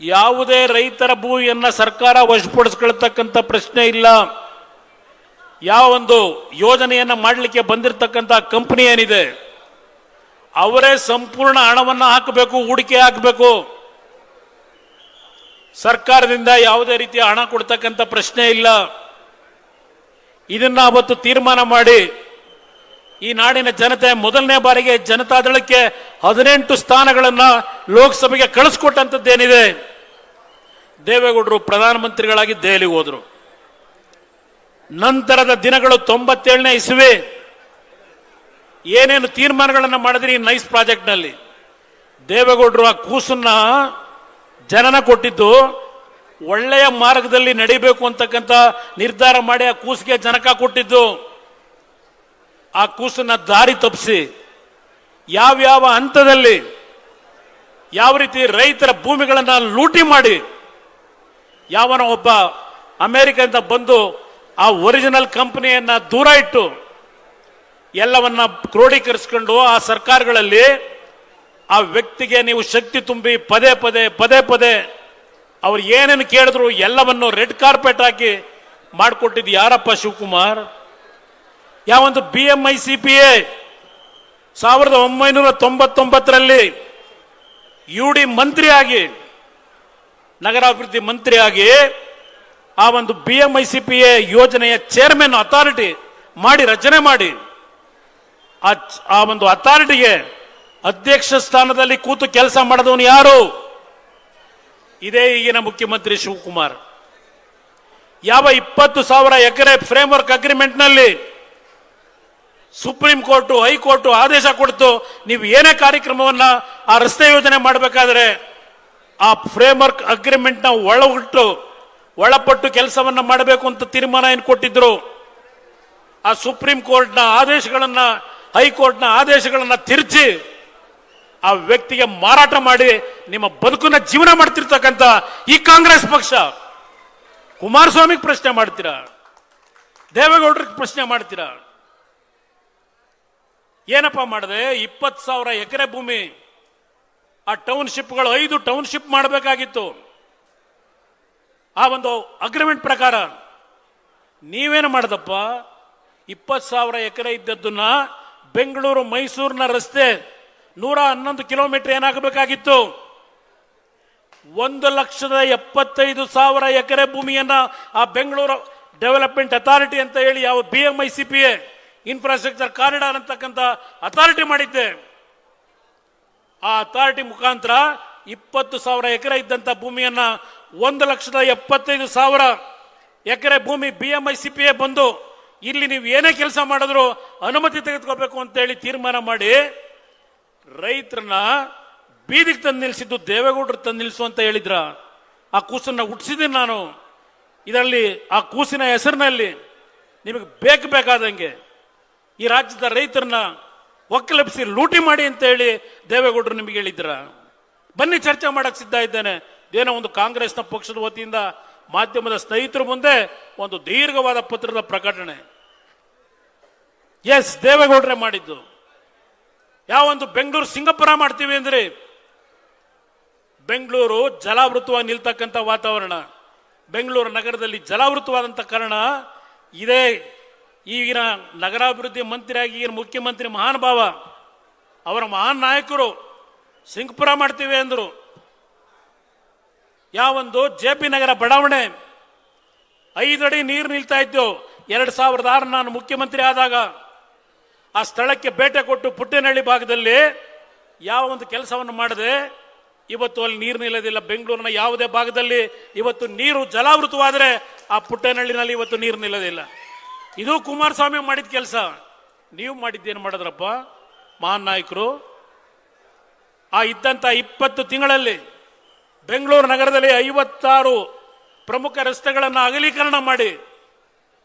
ಯಾವುದೇ ರೈತರ ಭೂಮಿಯನ್ನ ಸರ್ಕಾರ ವಶಪಡಿಸಿಕೊಳ್ಳತಕ್ಕಂಥ ಪ್ರಶ್ನೆ ಇಲ್ಲ. ಯಾವ ಒಂದು ಯೋಜನೆಯನ್ನ ಮಾಡಲಿಕ್ಕೆ ಬಂದಿರತಕ್ಕಂಥ ಕಂಪನಿ ಏನಿದೆ ಅವರೇ ಸಂಪೂರ್ಣ ಹಣವನ್ನು ಹಾಕಬೇಕು, ಹೂಡಿಕೆ ಹಾಕಬೇಕು. ಸರ್ಕಾರದಿಂದ ಯಾವುದೇ ರೀತಿಯ ಹಣ ಕೊಡ್ತಕ್ಕಂಥ ಪ್ರಶ್ನೆ ಇಲ್ಲ. ಇದನ್ನ ಅವತ್ತು ತೀರ್ಮಾನ ಮಾಡಿ ಈ ನಾಡಿನ ಜನತೆ ಮೊದಲನೇ ಬಾರಿಗೆ ಜನತಾದಳಕ್ಕೆ 18 ಸ್ಥಾನಗಳನ್ನ ಲೋಕಸಭೆಗೆ ಕಳಿಸ್ಕೊಟ್ಟಂತದ್ದೇನಿದೆ. ದೇವೇಗೌಡರು ಪ್ರಧಾನಮಂತ್ರಿಗಳಾಗಿ ದೆಹಲಿಗೆ ಹೋದ್ರು. ನಂತರದ ದಿನಗಳು 97ನೇ ಇಸ್ವಿ ಏನೇನು ತೀರ್ಮಾನಗಳನ್ನು ಮಾಡಿದ್ರಿ ಈ ನೈಸ್ ಪ್ರಾಜೆಕ್ಟ್ ನಲ್ಲಿ, ದೇವೇಗೌಡರು ಆ ಕೂಸನ್ನ ಜನನ ಕೊಟ್ಟಿದ್ದು ಒಳ್ಳೆಯ ಮಾರ್ಗದಲ್ಲಿ ನಡಿಬೇಕು ಅಂತಕ್ಕಂಥ ನಿರ್ಧಾರ ಮಾಡಿ ಆ ಕೂಸಿಗೆ ಜನಕ ಕೊಟ್ಟಿದ್ದು. ಆ ಕೂಸನ್ನ ದಾರಿ ತಪ್ಪಿಸಿ ಯಾವ್ಯಾವ ಹಂತದಲ್ಲಿ ಯಾವ ರೀತಿ ರೈತರ ಭೂಮಿಗಳನ್ನ ಲೂಟಿ ಮಾಡಿ ಯಾವನ ಒಬ್ಬ ಅಮೆರಿಕದಿಂದ ಬಂದು ಆ ಒರಿಜಿನಲ್ ಕಂಪನಿಯನ್ನ ದೂರ ಇಟ್ಟು ಎಲ್ಲವನ್ನ ಕ್ರೋಢೀಕರಿಸಿಕೊಂಡು ಆ ಸರ್ಕಾರಗಳಲ್ಲಿ ಆ ವ್ಯಕ್ತಿಗೆ ನೀವು ಶಕ್ತಿ ತುಂಬಿ ಪದೇ ಪದೇ ಅವ್ರು ಏನೇನು ಕೇಳಿದ್ರು ಎಲ್ಲವನ್ನು ರೆಡ್ ಕಾರ್ಪೆಟ್ ಹಾಕಿ ಮಾಡಿಕೊಟ್ಟಿದ್ದು ಯಾರಪ್ಪ? ಶಿವಕುಮಾರ್. ಯಾವೊಂದು BMICPA 1999ರಲ್ಲಿ UD ಮಂತ್ರಿಯಾಗಿ ನಗರಾಭಿವೃದ್ಧಿ ಮಂತ್ರಿಯಾಗಿ ಆ ಒಂದು BMICPA ಯೋಜನೆಯ ಚೇರ್ಮನ್ ಅಥಾರಿಟಿ ಮಾಡಿ ರಚನೆ ಮಾಡಿ ಆ ಒಂದು ಅಥಾರಿಟಿಗೆ ಅಧ್ಯಕ್ಷ ಸ್ಥಾನದಲ್ಲಿ ಕೂತು ಕೆಲಸ ಮಾಡಿದವನು ಯಾರು? ಇದೇ ಈಗಿನ ಮುಖ್ಯಮಂತ್ರಿ ಶಿವಕುಮಾರ್. ಯಾವ 20,000 ಎಕರೆ ಫ್ರೇಮ್ವರ್ಕ್ ಅಗ್ರಿಮೆಂಟ್ ನಲ್ಲಿ ಸುಪ್ರೀಂ ಕೋರ್ಟ್ ಹೈಕೋರ್ಟ್ ಆದೇಶ ಕೊಡ್ತು, ನೀವು ಏನೇ ಕಾರ್ಯಕ್ರಮವನ್ನ ಆ ರಸ್ತೆ ಯೋಜನೆ ಮಾಡಬೇಕಾದ್ರೆ ಆ ಫ್ರೇಮ್ವರ್ಕ್ ಅಗ್ರಿಮೆಂಟ್ ನ ಒಳಪಟ್ಟು ಕೆಲಸವನ್ನ ಮಾಡಬೇಕು ಅಂತ ತೀರ್ಮಾನ ಏನು ಕೊಟ್ಟಿದ್ರು. ಆ ಸುಪ್ರೀಂ ಕೋರ್ಟ್ನ ಆದೇಶಗಳನ್ನ ಹೈಕೋರ್ಟ್ನ ಆದೇಶಗಳನ್ನ ತಿರುಚಿ ಆ ವ್ಯಕ್ತಿಗೆ ಮಾರಾಟ ಮಾಡಿ ನಿಮ್ಮ ಬದುಕನ್ನ ಜೀವನ ಮಾಡ್ತಿರ್ತಕ್ಕಂಥ ಈ ಕಾಂಗ್ರೆಸ್ ಪಕ್ಷ ಕುಮಾರಸ್ವಾಮಿಗೆ ಪ್ರಶ್ನೆ ಮಾಡ್ತೀರಾ? ದೇವೇಗೌಡರಿಗೆ ಪ್ರಶ್ನೆ ಮಾಡ್ತೀರಾ? ಏನಪ್ಪ ಮಾಡಿದೆ? 20,000 ಎಕರೆ ಭೂಮಿ ಆ ಟೌನ್ಶಿಪ್ಗಳು 5 ಟೌನ್ಶಿಪ್ ಮಾಡಬೇಕಾಗಿತ್ತು. ಆ ಒಂದು ಅಗ್ರಿಮೆಂಟ್ ಪ್ರಕಾರ ನೀವೇನು ಮಾಡದಪ್ಪ? 20,000 ಎಕರೆ ಇದ್ದದ್ದನ್ನ ಬೆಂಗಳೂರು ಮೈಸೂರಿನ ರಸ್ತೆ 111 ಕಿಲೋಮೀಟರ್ ಏನಾಗಬೇಕಾಗಿತ್ತು? 1,75,000 ಎಕರೆ ಭೂಮಿಯನ್ನ ಆ ಬೆಂಗಳೂರು ಡೆವಲಪ್ಮೆಂಟ್ ಅಥಾರಿಟಿ ಅಂತ ಹೇಳಿ ಯಾವ BMICPA ಇನ್ಫ್ರಾಸ್ಟ್ರಕ್ಚರ್ ಕಾರಿಡಾರ್ ಅಂತಕ್ಕಂಥ ಅಥಾರಿಟಿ ಮಾಡಿದ್ದೆ. ಆ ಅಥಾರಿಟಿ ಮುಖಾಂತರ 20,000 ಎಕರೆ ಇದ್ದಂತ ಭೂಮಿಯನ್ನ 1,75,000 ಎಕರೆ ಭೂಮಿ BMICPA ಬಂದು ಇಲ್ಲಿ ನೀವು ಏನೇ ಕೆಲಸ ಮಾಡಿದ್ರು ಅನುಮತಿ ತೆಗೆದುಕೋಬೇಕು ಅಂತ ಹೇಳಿ ತೀರ್ಮಾನ ಮಾಡಿ ರೈತರನ್ನ ಬೀದಿಗೆ ತಂದು ನಿಲ್ಲಿಸಿದ್ದು ದೇವೇಗೌಡರು ತಂದು ನಿಲ್ಲಿಸು ಅಂತ ಹೇಳಿದ್ರ. ಆ ಕೂಸನ್ನ ಹುಟ್ಟಿಸಿದ್ದೀನಿ ನಾನು. ಇದರಲ್ಲಿ ಆ ಕೂಸಿನ ಹೆಸರಿನಲ್ಲಿ ನಿಮಗೆ ಬೇಕಾದಂಗೆ ಈ ರಾಜ್ಯದ ರೈತರನ್ನ ಒಕ್ಕಲೆಬ್ಸಿ ಲೂಟಿ ಮಾಡಿ ಅಂತ ಹೇಳಿ ದೇವೇಗೌಡರು ನಿಮಗೆ ಹೇಳಿದ್ರ. ಬನ್ನಿ ಚರ್ಚೆ ಮಾಡಕ್ ಸಿದ್ಧ ಇದ್ದೇನೆ. ಏನೋ ಒಂದು ಕಾಂಗ್ರೆಸ್ನ ಪಕ್ಷದ ವತಿಯಿಂದ ಮಾಧ್ಯಮದ ಸ್ನೇಹಿತರ ಮುಂದೆ ಒಂದು ದೀರ್ಘವಾದ ಪತ್ರದ ಪ್ರಕಟಣೆ. ಎಸ್, ದೇವೇಗೌಡರೇ ಮಾಡಿದ್ದು. ಯಾವೊಂದು ಬೆಂಗಳೂರು ಸಿಂಗಪುರ ಮಾಡ್ತೀವಿ ಅಂದ್ರೆ ಬೆಂಗಳೂರು ಜಲಾವೃತವಾಗಿ ನಿಲ್ತಕ್ಕಂಥ ವಾತಾವರಣ, ಬೆಂಗಳೂರು ನಗರದಲ್ಲಿ ಜಲಾವೃತವಾದಂಥ ಕಾರಣ ಇದೇ ಈಗಿನ ನಗರಾಭಿವೃದ್ಧಿ ಮಂತ್ರಿಯಾಗಿ ಈಗಿನ ಮುಖ್ಯಮಂತ್ರಿ ಮಹಾನುಭಾವ ಅವರ ಮಹಾನ್ ನಾಯಕರು ಸಿಂಗ್ಪುರ ಮಾಡ್ತೀವಿ ಅಂದರು. ಯಾವೊಂದು JP ನಗರ ಬಡಾವಣೆ 5 ಅಡಿ ನೀರು ನಿಲ್ತಾ ಇದ್ದು 2006 ನಾನು ಮುಖ್ಯಮಂತ್ರಿ ಆದಾಗ ಆ ಸ್ಥಳಕ್ಕೆ ಭೇಟಿ ಕೊಟ್ಟು ಪುಟ್ಟೇನಹಳ್ಳಿ ಭಾಗದಲ್ಲಿ ಯಾವ ಒಂದು ಕೆಲಸವನ್ನು ಮಾಡದೆ ಇವತ್ತು ಅಲ್ಲಿ ನೀರು ನಿಲ್ಲೋದಿಲ್ಲ. ಬೆಂಗಳೂರಿನ ಯಾವುದೇ ಭಾಗದಲ್ಲಿ ಇವತ್ತು ನೀರು ಜಲಾವೃತವಾದರೆ ಆ ಪುಟ್ಟೇನಹಳ್ಳಿನಲ್ಲಿ ಇವತ್ತು ನೀರು ನಿಲ್ಲೋದಿಲ್ಲ. ಇದು ಕುಮಾರಸ್ವಾಮಿ ಮಾಡಿದ ಕೆಲಸ. ನೀವು ಮಾಡಿದ್ದೇನು ಮಾಡಿದ್ರಪ್ಪ ಮಹಾನ್ ನಾಯಕರು? ಆ ಇದ್ದಂತ 20 ತಿಂಗಳಲ್ಲಿ ಬೆಂಗಳೂರು ನಗರದಲ್ಲಿ 56 ಪ್ರಮುಖ ರಸ್ತೆಗಳನ್ನು ಅಗಲೀಕರಣ ಮಾಡಿ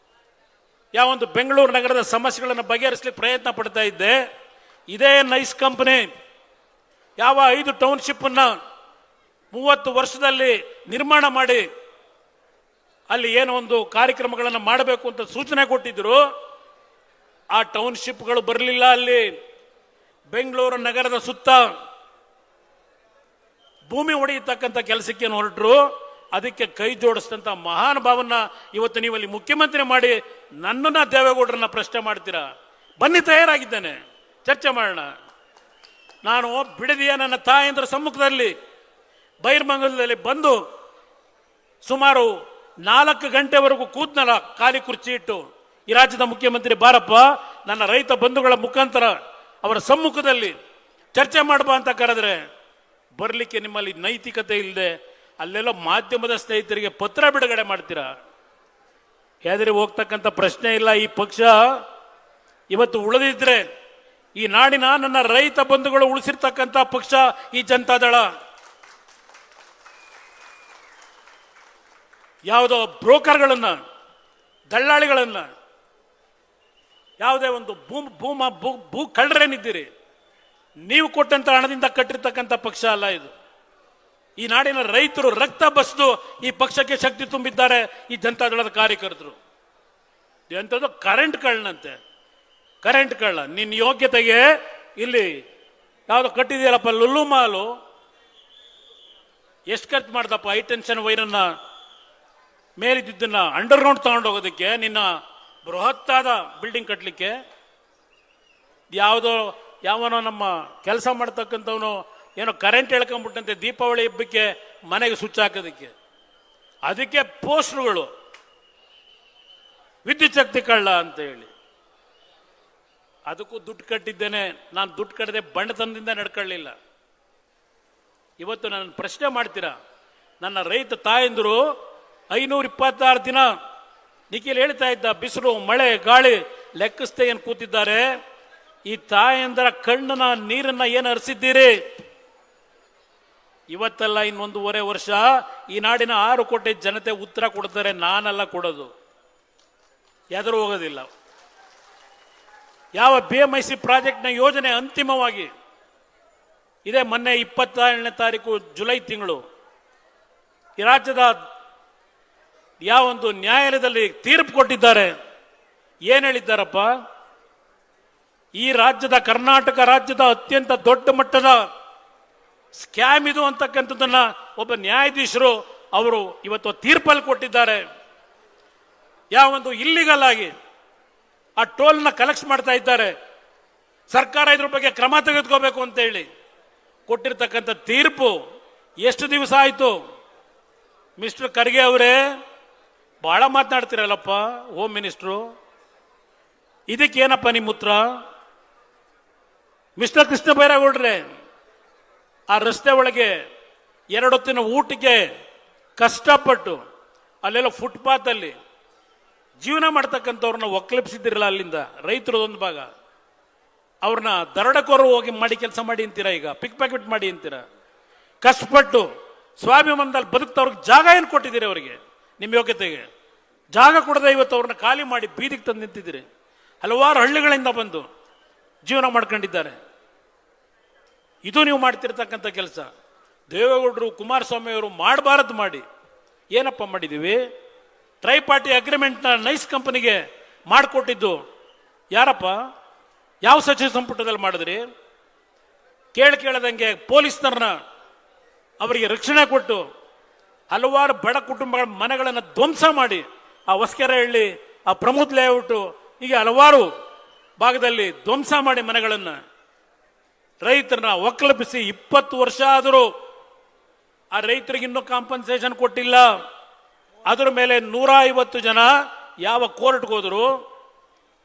ಯಾವೊಂದು ಬೆಂಗಳೂರು ನಗರದ ಸಮಸ್ಯೆಗಳನ್ನು ಬಗೆಹರಿಸಲಿಕ್ಕೆ ಪ್ರಯತ್ನ ಪಡ್ತಾ ಇದ್ದೆ. ಇದೇ ನೈಸ್ ಕಂಪನಿ ಯಾವ 5 ಟೌನ್ಶಿಪ್ ಅನ್ನ 30 ವರ್ಷದಲ್ಲಿ ನಿರ್ಮಾಣ ಮಾಡಿ ಅಲ್ಲಿ ಏನೋ ಒಂದು ಕಾರ್ಯಕ್ರಮಗಳನ್ನು ಮಾಡಬೇಕು ಅಂತ ಸೂಚನೆ ಕೊಟ್ಟಿದ್ರು. ಆ ಟೌನ್ಶಿಪ್ಗಳು ಬರಲಿಲ್ಲ. ಅಲ್ಲಿ ಬೆಂಗಳೂರು ನಗರದ ಸುತ್ತ ಭೂಮಿ ಹೊಡೆಯತಕ್ಕಂಥ ಕೆಲಸಕ್ಕೆ ಹೊರಟರು. ಅದಕ್ಕೆ ಕೈ ಜೋಡಿಸಿದಂಥ ಮಹಾನ್ ಭಾವನ ಇವತ್ತು ನೀವು ಅಲ್ಲಿ ಮುಖ್ಯಮಂತ್ರಿ ಮಾಡಿ ನನ್ನನ್ನ ದೇವೇಗೌಡರನ್ನ ಪ್ರಶ್ನೆ ಮಾಡ್ತೀರಾ? ಬನ್ನಿ, ತಯಾರಾಗಿದ್ದೇನೆ, ಚರ್ಚೆ ಮಾಡೋಣ. ನಾನು ಬಿಡದಿಯ ನನ್ನ ತಾಯಂದ್ರ ಸಮ್ಮುಖದಲ್ಲಿ ಬೈರ್ಮಂಗಲದಲ್ಲಿ ಬಂದು ಸುಮಾರು 4 ಗಂಟೆವರೆಗೂ ಕೂತ್ನಲ್ಲ ಖಾಲಿ ಕುರ್ಚಿ ಇಟ್ಟು. ಈ ರಾಜ್ಯದ ಮುಖ್ಯಮಂತ್ರಿ ಬಾರಪ್ಪ, ನನ್ನ ರೈತ ಬಂಧುಗಳ ಮುಖಾಂತರ ಅವರ ಸಮ್ಮುಖದಲ್ಲಿ ಚರ್ಚೆ ಮಾಡಬಾ ಅಂತ ಕರೆದ್ರೆ ಬರಲಿಕ್ಕೆ ನಿಮ್ಮಲ್ಲಿ ನೈತಿಕತೆ ಇಲ್ಲದೆ ಅಲ್ಲೆಲ್ಲ ಮಾಧ್ಯಮದ ಸ್ನೇಹಿತರಿಗೆ ಪತ್ರ ಬಿಡುಗಡೆ ಮಾಡ್ತೀರಾ? ಹೆದರಿ ಹೋಗ್ತಕ್ಕಂಥ ಪ್ರಶ್ನೆ ಇಲ್ಲ. ಈ ಪಕ್ಷ ಇವತ್ತು ಉಳಿದಿದ್ರೆ ಈ ನಾಡಿನ ನನ್ನ ರೈತ ಬಂಧುಗಳು ಉಳಿಸಿರ್ತಕ್ಕಂಥ ಪಕ್ಷ ಈ ಜನತಾದಳ. ಯಾವುದೋ ಬ್ರೋಕರ್ಗಳನ್ನ, ದಳ್ಳಾಳಿಗಳನ್ನ, ಯಾವುದೇ ಒಂದು ಭೂ ಕಳ್ಳರೇನಿದ್ದೀರಿ, ನೀವು ಕೊಟ್ಟಂತ ಹಣದಿಂದ ಕಟ್ಟಿರ್ತಕ್ಕಂಥ ಪಕ್ಷ ಅಲ್ಲ ಇದು. ಈ ನಾಡಿನ ರೈತರು ರಕ್ತ ಬಸ್ದು ಈ ಪಕ್ಷಕ್ಕೆ ಶಕ್ತಿ ತುಂಬಿದ್ದಾರೆ ಈ ಜನತಾದಳದ ಕಾರ್ಯಕರ್ತರು. ಎಂಥದ್ದು ಕರೆಂಟ್ ಕಳ್ಳನಂತೆ, ಕರೆಂಟ್ ಕಳ್ಳ. ನಿನ್ನ ಯೋಗ್ಯತೆಗೆ ಇಲ್ಲಿ ಯಾವ್ದು ಕಟ್ಟಿದೆಯಲ್ಲಪ್ಪ ಲುಲ್ಲು ಮಾಲು, ಎಷ್ಟು ಖರ್ಚು ಮಾಡ್ದಪ್ಪ ಹೈ ಟೆನ್ಷನ್ ವೈರನ್ನ ಮೇಲಿದ್ದನ್ನ ಅಂಡರ್ ಗ್ರೌಂಡ್ ತಗೊಂಡು ಹೋಗೋದಕ್ಕೆ, ನಿನ್ನ ಬೃಹತ್ತಾದ ಬಿಲ್ಡಿಂಗ್ ಕಟ್ಟಲಿಕ್ಕೆ. ಯಾವನೋ ನಮ್ಮ ಕೆಲಸ ಮಾಡ್ತಕ್ಕಂಥವನು ಏನೋ ಕರೆಂಟ್ ಎಳ್ಕೊಂಡ್ಬಿಟ್ಟಂತೆ ದೀಪಾವಳಿ ಹಬ್ಬಕ್ಕೆ ಮನೆಗೆ ಸ್ವಿಚ್ ಹಾಕೋದಕ್ಕೆ. ಅದಕ್ಕೆ ಪೋಸ್ಟರ್ಗಳು ವಿದ್ಯುತ್ ಶಕ್ತಿ ಕಳ್ಳ ಅಂತ ಹೇಳಿ. ಅದಕ್ಕೂ ದುಡ್ಡು ಕಟ್ಟಿದ್ದೇನೆ ನಾನು. ದುಡ್ಡು ಕಟ್ಟದೆ ಬಂಡತನದಿಂದ ನಡ್ಕೊಳ್ಳಿಲ್ಲ. ಇವತ್ತು ನನ್ನ ಪ್ರಶ್ನೆ ಮಾಡ್ತೀರಾ? ನನ್ನ ರೈತ ತಾಯಂದರು 526 ದಿನ ನಿಖಿಲ್ ಹೇಳ್ತಾ ಇದ್ದ, ಬಿಸಿಲು ಮಳೆ ಗಾಳಿ ಲೆಕ್ಕಿಸ್ತೆ ಏನು ಕೂತಿದ್ದಾರೆ. ಈ ತಾಯಂದರ ಕಣ್ಣನ ನೀರನ್ನ ಏನು ಹರಿಸಿದ್ದೀರಿ? ಇವತ್ತೆಲ್ಲ 1.5 ವರ್ಷ ಈ ನಾಡಿನ 6 ಕೋಟಿ ಜನತೆ ಉತ್ತರ ಕೊಡ್ತಾರೆ. ನಾನೆಲ್ಲ ಕೊಡೋದು, ಎದುರು ಹೋಗೋದಿಲ್ಲ. ಯಾವ BMIC ಪ್ರಾಜೆಕ್ಟ್ನ ಯೋಜನೆ ಅಂತಿಮವಾಗಿ ಇದೇ ಮೊನ್ನೆ 27ನೇ ತಾರೀಕು ಜುಲೈ ತಿಂಗಳು ಈ ರಾಜ್ಯದ ಯಾವೊಂದು ನ್ಯಾಯಾಲಯದಲ್ಲಿ ತೀರ್ಪು ಕೊಟ್ಟಿದ್ದಾರೆ. ಏನ್ ಹೇಳಿದ್ದಾರಪ್ಪ? ಈ ರಾಜ್ಯದ ಕರ್ನಾಟಕ ರಾಜ್ಯದ ಅತ್ಯಂತ ದೊಡ್ಡ ಮಟ್ಟದ ಸ್ಕ್ಯಾಮ್ ಇದು ಅಂತಕ್ಕಂಥದ್ದನ್ನ ಒಬ್ಬ ನ್ಯಾಯಾಧೀಶರು ಅವರು ಇವತ್ತು ತೀರ್ಪಲ್ಲಿ ಕೊಟ್ಟಿದ್ದಾರೆ. ಯಾವೊಂದು ಇಲ್ಲಿಗಲ್ ಆಗಿ ಆ ಟೋಲ್ನ ಕಲೆಕ್ಟ್ ಮಾಡ್ತಾ ಇದ್ದಾರೆ, ಸರ್ಕಾರ ಇದ್ರ ಬಗ್ಗೆ ಕ್ರಮ ತೆಗೆದುಕೋಬೇಕು ಅಂತ ಹೇಳಿ ಕೊಟ್ಟಿರ್ತಕ್ಕಂಥ ತೀರ್ಪು ಎಷ್ಟು ದಿವಸ ಆಯ್ತು? ಮಿಸ್ಟರ್ ಖರ್ಗೆ ಅವರೇ, ಬಹಳ ಮಾತನಾಡ್ತಿರಲ್ಲಪ್ಪ ಹೋಮ್ ಮಿನಿಸ್ಟ್ರು, ಇದಕ್ಕೇನಪ್ಪ ನಿಮ್ಮ ಉತ್ತರ? ಮಿಸ್ಟರ್ ಕೃಷ್ಣ ಬೈರೇಗೌಡ್ರೆ, ಆ ರಸ್ತೆ ಒಳಗೆ 2 ಹೊತ್ತಿನ ಊಟಕ್ಕೆ ಕಷ್ಟಪಟ್ಟು ಅಲ್ಲೆಲ್ಲ ಫುಟ್ಪಾತ್ ಅಲ್ಲಿ ಜೀವನ ಮಾಡ್ತಕ್ಕಂಥವ್ರನ್ನ ಒಕ್ಕಲಿಪಿಸಿದಿರಲ್ಲ, ಅಲ್ಲಿಂದ ರೈತರು ಒಂದು ಭಾಗ, ಅವ್ರನ್ನ ದರೋಡೆಕೋರು ಹೋಗಿ ಮಾಡಿ ಕೆಲಸ ಮಾಡಿ ಅಂತೀರಾ, ಈಗ ಪಿಕ್ ಪ್ಯಾಕೆಟ್ ಮಾಡಿ ಅಂತೀರಾ. ಕಷ್ಟಪಟ್ಟು ಸ್ವಾಭಿಮಾನದಲ್ಲಿ ಬದುಕ್ತವ್ರಿಗೆ ಜಾಗ ಏನು ಕೊಟ್ಟಿದ್ದೀರಿ? ಅವರಿಗೆ ನಿಮ್ಮ ಯೋಗ್ಯತೆಗೆ ಜಾಗ ಕೊಡದೆ ಇವತ್ತು ಅವ್ರನ್ನ ಖಾಲಿ ಮಾಡಿ ಬೀದಿಗೆ ತಂದು ನಿಂತಿದ್ದೀರಿ. ಹಲವಾರು ಹಳ್ಳಿಗಳಿಂದ ಬಂದು ಜೀವನ ಮಾಡ್ಕೊಂಡಿದ್ದಾರೆ. ಇದು ನೀವು ಮಾಡ್ತಿರ್ತಕ್ಕಂಥ ಕೆಲಸ. ದೇವೇಗೌಡರು ಕುಮಾರಸ್ವಾಮಿ ಅವರು ಮಾಡಬಾರದು ಮಾಡಿ ಏನಪ್ಪ ಮಾಡಿದ್ದೀವಿ? ಟ್ರೈಪಾರ್ಟಿ ಅಗ್ರಿಮೆಂಟ್ನ ನೈಸ್ ಕಂಪನಿಗೆ ಮಾಡಿಕೊಟ್ಟಿದ್ದು ಯಾರಪ್ಪ? ಯಾವ ಸಚಿವ ಸಂಪುಟದಲ್ಲಿ ಮಾಡಿದ್ರಿ? ಕೇಳದಂಗೆ ಪೊಲೀಸ್ನವ್ರನ್ನ ಅವರಿಗೆ ರಕ್ಷಣೆ ಕೊಟ್ಟು ಹಲವಾರು ಬಡ ಕುಟುಂಬಗಳ ಮನೆಗಳನ್ನು ಧ್ವಂಸ ಮಾಡಿ ಆ ಹೊಸಕೆರೆಹಳ್ಳಿ, ಆ ಪ್ರಮೋದ್ ಲೇಔಟು, ಹೀಗೆ ಹಲವಾರು ಭಾಗದಲ್ಲಿ ಧ್ವಂಸ ಮಾಡಿ ಮನೆಗಳನ್ನು ರೈತರನ್ನ ಒಕ್ಕಲಪಿಸಿ 20 ವರ್ಷ ಆದರೂ ಆ ರೈತರಿಗೆ ಇನ್ನೂ ಕಾಂಪನ್ಸೇಷನ್ ಕೊಟ್ಟಿಲ್ಲ. ಅದರ ಮೇಲೆ 150 ಜನ ಯಾವ ಕೋರ್ಟ್ಗೆ ಹೋದ್ರು,